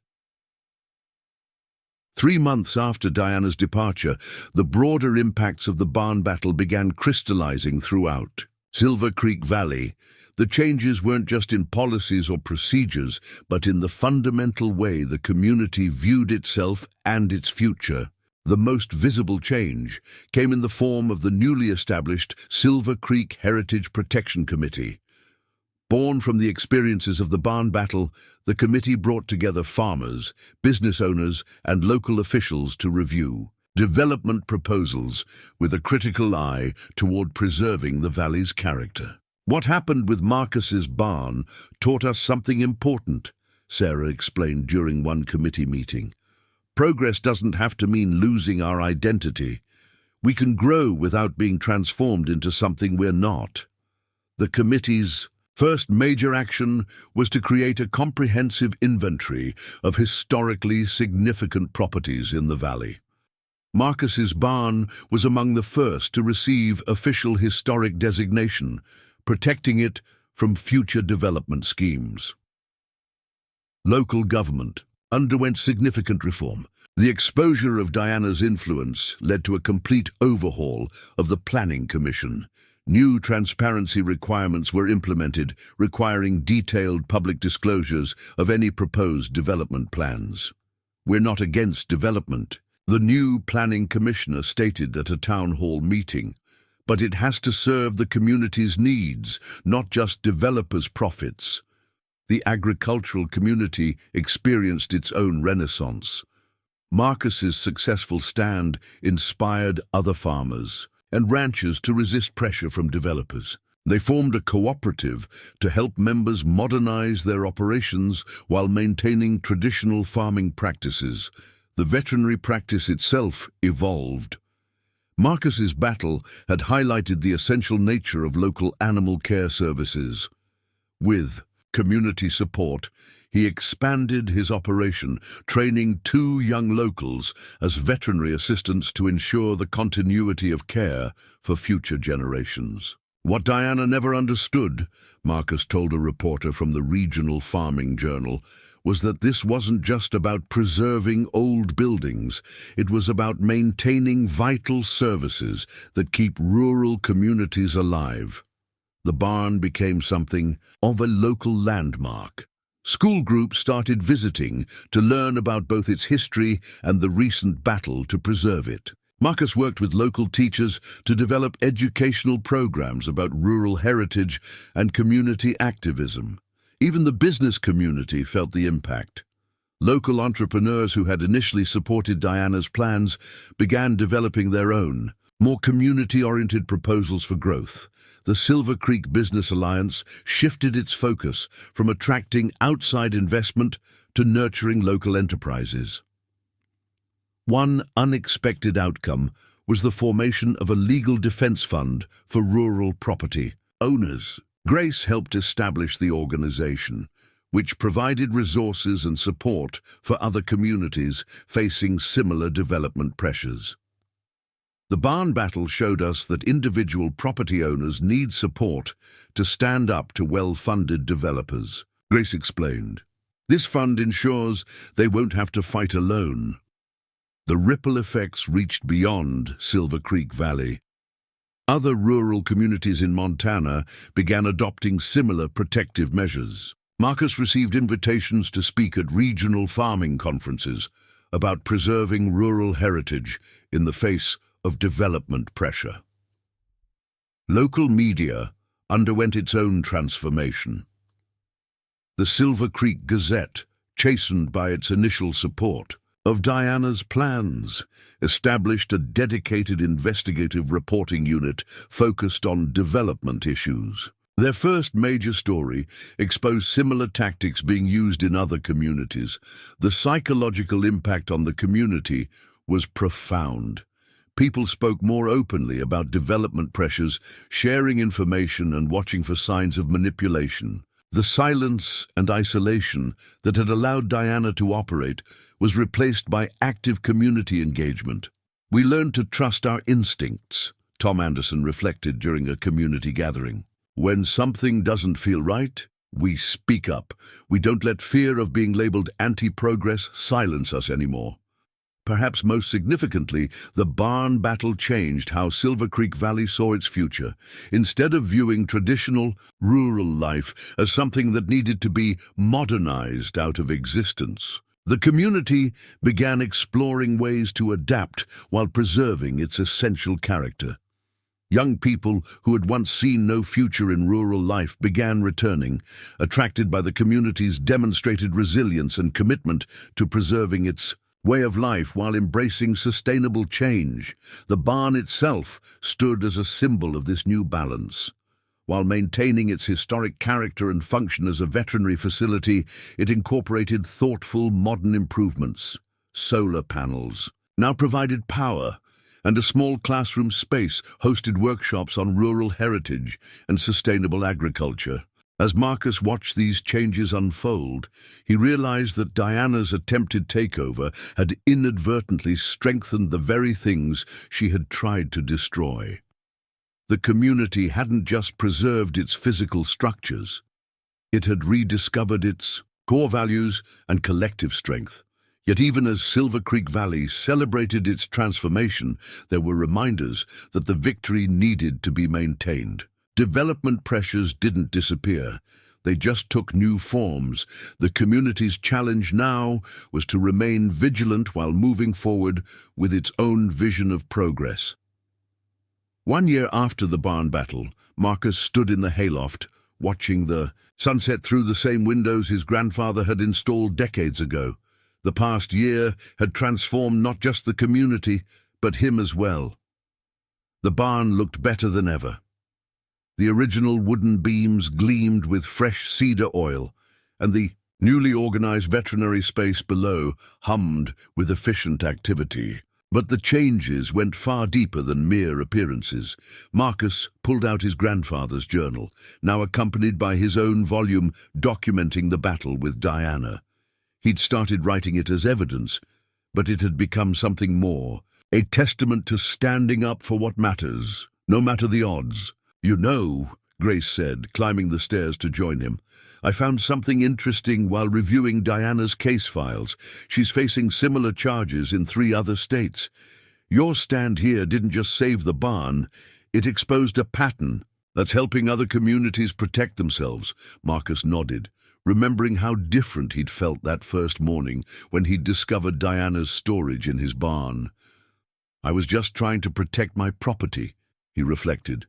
3 months after Diana's departure, the broader impacts of the barn battle began crystallizing throughout Silver Creek Valley. The changes weren't just in policies or procedures, but in the fundamental way the community viewed itself and its future. The most visible change came in the form of the newly established Silver Creek Heritage Protection Committee. Born from the experiences of the barn battle, the committee brought together farmers, business owners, and local officials to review development proposals with a critical eye toward preserving the valley's character. "What happened with Marcus's barn taught us something important," Sarah explained during one committee meeting. "Progress doesn't have to mean losing our identity. We can grow without being transformed into something we're not." The committee's first major action was to create a comprehensive inventory of historically significant properties in the valley. Marcus's barn was among the first to receive official historic designation, protecting it from future development schemes. Local government underwent significant reform. The exposure of Diana's influence led to a complete overhaul of the Planning Commission. New transparency requirements were implemented, requiring detailed public disclosures of any proposed development plans. "We're not against development," the new planning commissioner stated at a town hall meeting, "but it has to serve the community's needs, not just developers' profits." The agricultural community experienced its own renaissance. Marcus's successful stand inspired other farmers and ranchers to resist pressure from developers. They formed a cooperative to help members modernize their operations while maintaining traditional farming practices. The veterinary practice itself evolved. Marcus's battle had highlighted the essential nature of local animal care services. With community support, he expanded his operation, training 2 young locals as veterinary assistants to ensure the continuity of care for future generations. "What Diana never understood," Marcus told a reporter from the Regional Farming Journal, was that this wasn't just about preserving old buildings. It was about maintaining vital services that keep rural communities alive. The barn became something of a local landmark. School groups started visiting to learn about both its history and the recent battle to preserve it. Marcus worked with local teachers to develop educational programs about rural heritage and community activism. Even the business community felt the impact. Local entrepreneurs who had initially supported Diana's plans began developing their own, more community-oriented proposals for growth. The Silver Creek Business Alliance shifted its focus from attracting outside investment to nurturing local enterprises. One unexpected outcome was the formation of a legal defense fund for rural property owners. Grace helped establish the organization, which provided resources and support for other communities facing similar development pressures. The barn battle showed us that individual property owners need support to stand up to well-funded developers. Grace explained, "This fund ensures they won't have to fight alone." The ripple effects reached beyond Silver Creek Valley. Other rural communities in Montana began adopting similar protective measures. Marcus received invitations to speak at regional farming conferences about preserving rural heritage in the face of development pressure. Local media underwent its own transformation. The Silver Creek Gazette, chastened by its initial support of Diana's plans, established a dedicated investigative reporting unit focused on development issues. Their first major story exposed similar tactics being used in other communities. The psychological impact on the community was profound. People spoke more openly about development pressures, sharing information and watching for signs of manipulation. The silence and isolation that had allowed Diana to operate was replaced by active community engagement. "We learned to trust our instincts," Tom Anderson reflected during a community gathering. "When something doesn't feel right, we speak up. We don't let fear of being labeled anti-progress silence us anymore." Perhaps most significantly, the barn battle changed how Silver Creek Valley saw its future. Instead of viewing traditional, rural life as something that needed to be modernized out of existence, the community began exploring ways to adapt while preserving its essential character. Young people who had once seen no future in rural life began returning, attracted by the community's demonstrated resilience and commitment to preserving its way of life while embracing sustainable change. The barn itself stood as a symbol of this new balance. While maintaining its historic character and function as a veterinary facility, it incorporated thoughtful modern improvements. Solar panels now provided power, and a small classroom space hosted workshops on rural heritage and sustainable agriculture. As Marcus watched these changes unfold, he realized that Diana's attempted takeover had inadvertently strengthened the very things she had tried to destroy. The community hadn't just preserved its physical structures, it had rediscovered its core values and collective strength. Yet even as Silver Creek Valley celebrated its transformation, there were reminders that the victory needed to be maintained. Development pressures didn't disappear. They just took new forms. The community's challenge now was to remain vigilant while moving forward with its own vision of progress. 1 year after the barn battle, Marcus stood in the hayloft, watching the sunset through the same windows his grandfather had installed decades ago. The past year had transformed not just the community, but him as well. The barn looked better than ever. The original wooden beams gleamed with fresh cedar oil, and the newly organized veterinary space below hummed with efficient activity. But the changes went far deeper than mere appearances. Marcus pulled out his grandfather's journal, now accompanied by his own volume documenting the battle with Diana. He'd started writing it as evidence, but it had become something more, a testament to standing up for what matters, no matter the odds. "You know," Grace said, climbing the stairs to join him, "I found something interesting while reviewing Diana's case files. She's facing similar charges in 3 other states. Your stand here didn't just save the barn, it exposed a pattern that's helping other communities protect themselves." Marcus nodded, remembering how different he'd felt that first morning when he'd discovered Diana's storage in his barn. "I was just trying to protect my property," he reflected.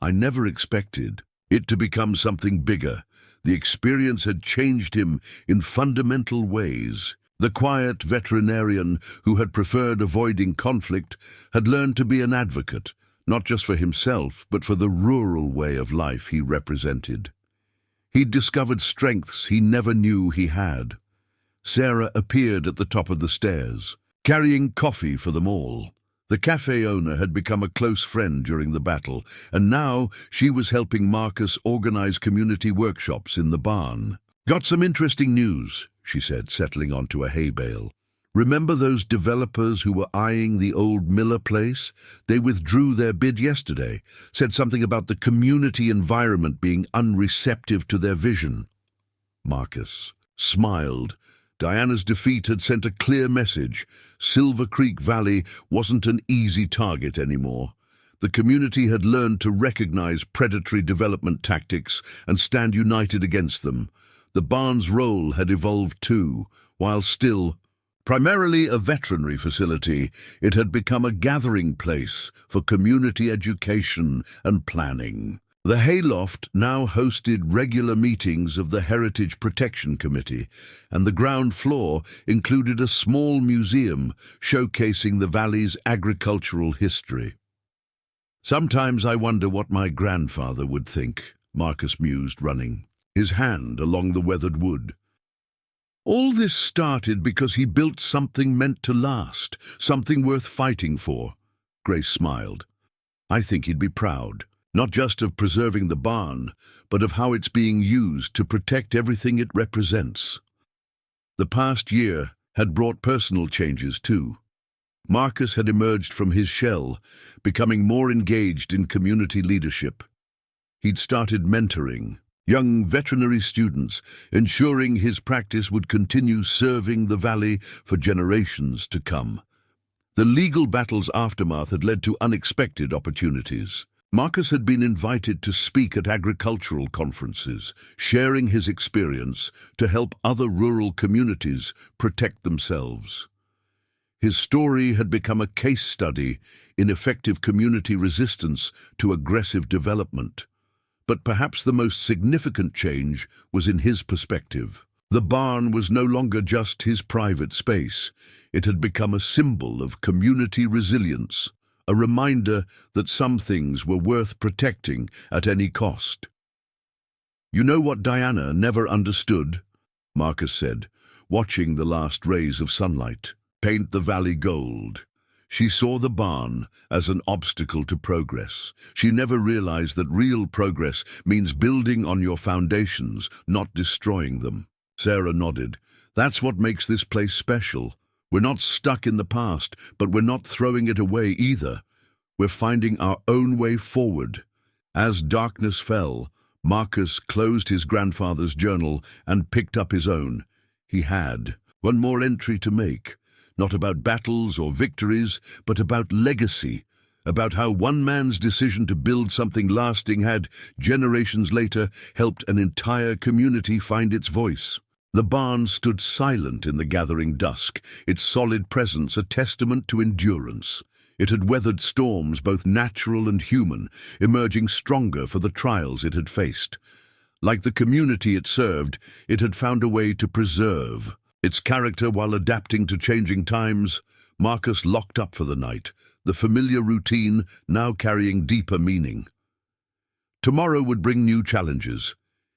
"I never expected it to become something bigger." The experience had changed him in fundamental ways. The quiet veterinarian who had preferred avoiding conflict had learned to be an advocate, not just for himself, but for the rural way of life he represented. He'd discovered strengths he never knew he had. Sarah appeared at the top of the stairs, carrying coffee for them all. The cafe owner had become a close friend during the battle, and now she was helping Marcus organize community workshops in the barn. "Got some interesting news," she said, settling onto a hay bale. "Remember those developers who were eyeing the old Miller place? They withdrew their bid yesterday, said something about the community environment being unreceptive to their vision." Marcus smiled. Diana's defeat had sent a clear message. Silver Creek Valley wasn't an easy target anymore. The community had learned to recognize predatory development tactics and stand united against them. The barn's role had evolved too. While still primarily a veterinary facility, it had become a gathering place for community education and planning. The hayloft now hosted regular meetings of the Heritage Protection Committee, and the ground floor included a small museum showcasing the valley's agricultural history. "Sometimes I wonder what my grandfather would think," Marcus mused, running his hand along the weathered wood. "All this started because he built something meant to last, something worth fighting for." Grace smiled. "I think he'd be proud. Not just of preserving the barn, but of how it's being used to protect everything it represents." The past year had brought personal changes too. Marcus had emerged from his shell, becoming more engaged in community leadership. He'd started mentoring young veterinary students, ensuring his practice would continue serving the valley for generations to come. The legal battle's aftermath had led to unexpected opportunities. Marcus had been invited to speak at agricultural conferences, sharing his experience to help other rural communities protect themselves. His story had become a case study in effective community resistance to aggressive development. But perhaps the most significant change was in his perspective. The barn was no longer just his private space. It had become a symbol of community resilience, a reminder that some things were worth protecting at any cost. "You know what Diana never understood?" Marcus said, watching the last rays of sunlight paint the valley gold. She saw the barn as an obstacle to progress. She never realized that real progress means building on your foundations, not destroying them. Sarah nodded. "That's what makes this place special. We're not stuck in the past, but we're not throwing it away either. We're finding our own way forward." As darkness fell, Marcus closed his grandfather's journal and picked up his own. He had one more entry to make. Not about battles or victories, but about legacy, about how one man's decision to build something lasting had, generations later, helped an entire community find its voice. The barn stood silent in the gathering dusk, its solid presence a testament to endurance. It had weathered storms, both natural and human, emerging stronger for the trials it had faced. Like the community it served, it had found a way to preserve its character while adapting to changing times. Marcus locked up for the night, the familiar routine now carrying deeper meaning. Tomorrow would bring new challenges.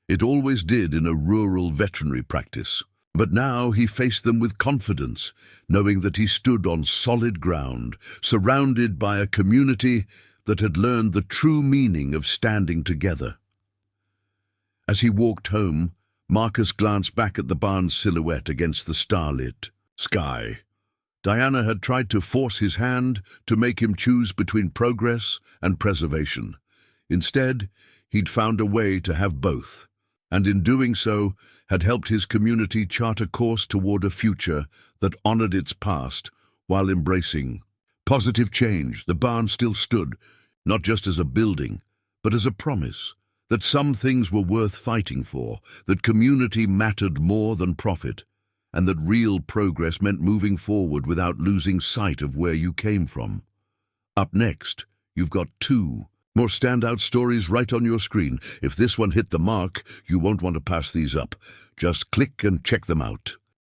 It always did in a rural veterinary practice. But now he faced them with confidence, knowing that he stood on solid ground, surrounded by a community that had learned the true meaning of standing together. As he walked home, Marcus glanced back at the barn's silhouette against the starlit sky. Diana had tried to force his hand to make him choose between progress and preservation. Instead, he'd found a way to have both, and in doing so, had helped his community chart a course toward a future that honored its past while embracing positive change. The barn still stood, not just as a building, but as a promise that some things were worth fighting for, that community mattered more than profit, and that real progress meant moving forward without losing sight of where you came from. Up next, you've got two more standout stories right on your screen. If this one hit the mark, you won't want to pass these up. Just click and check them out.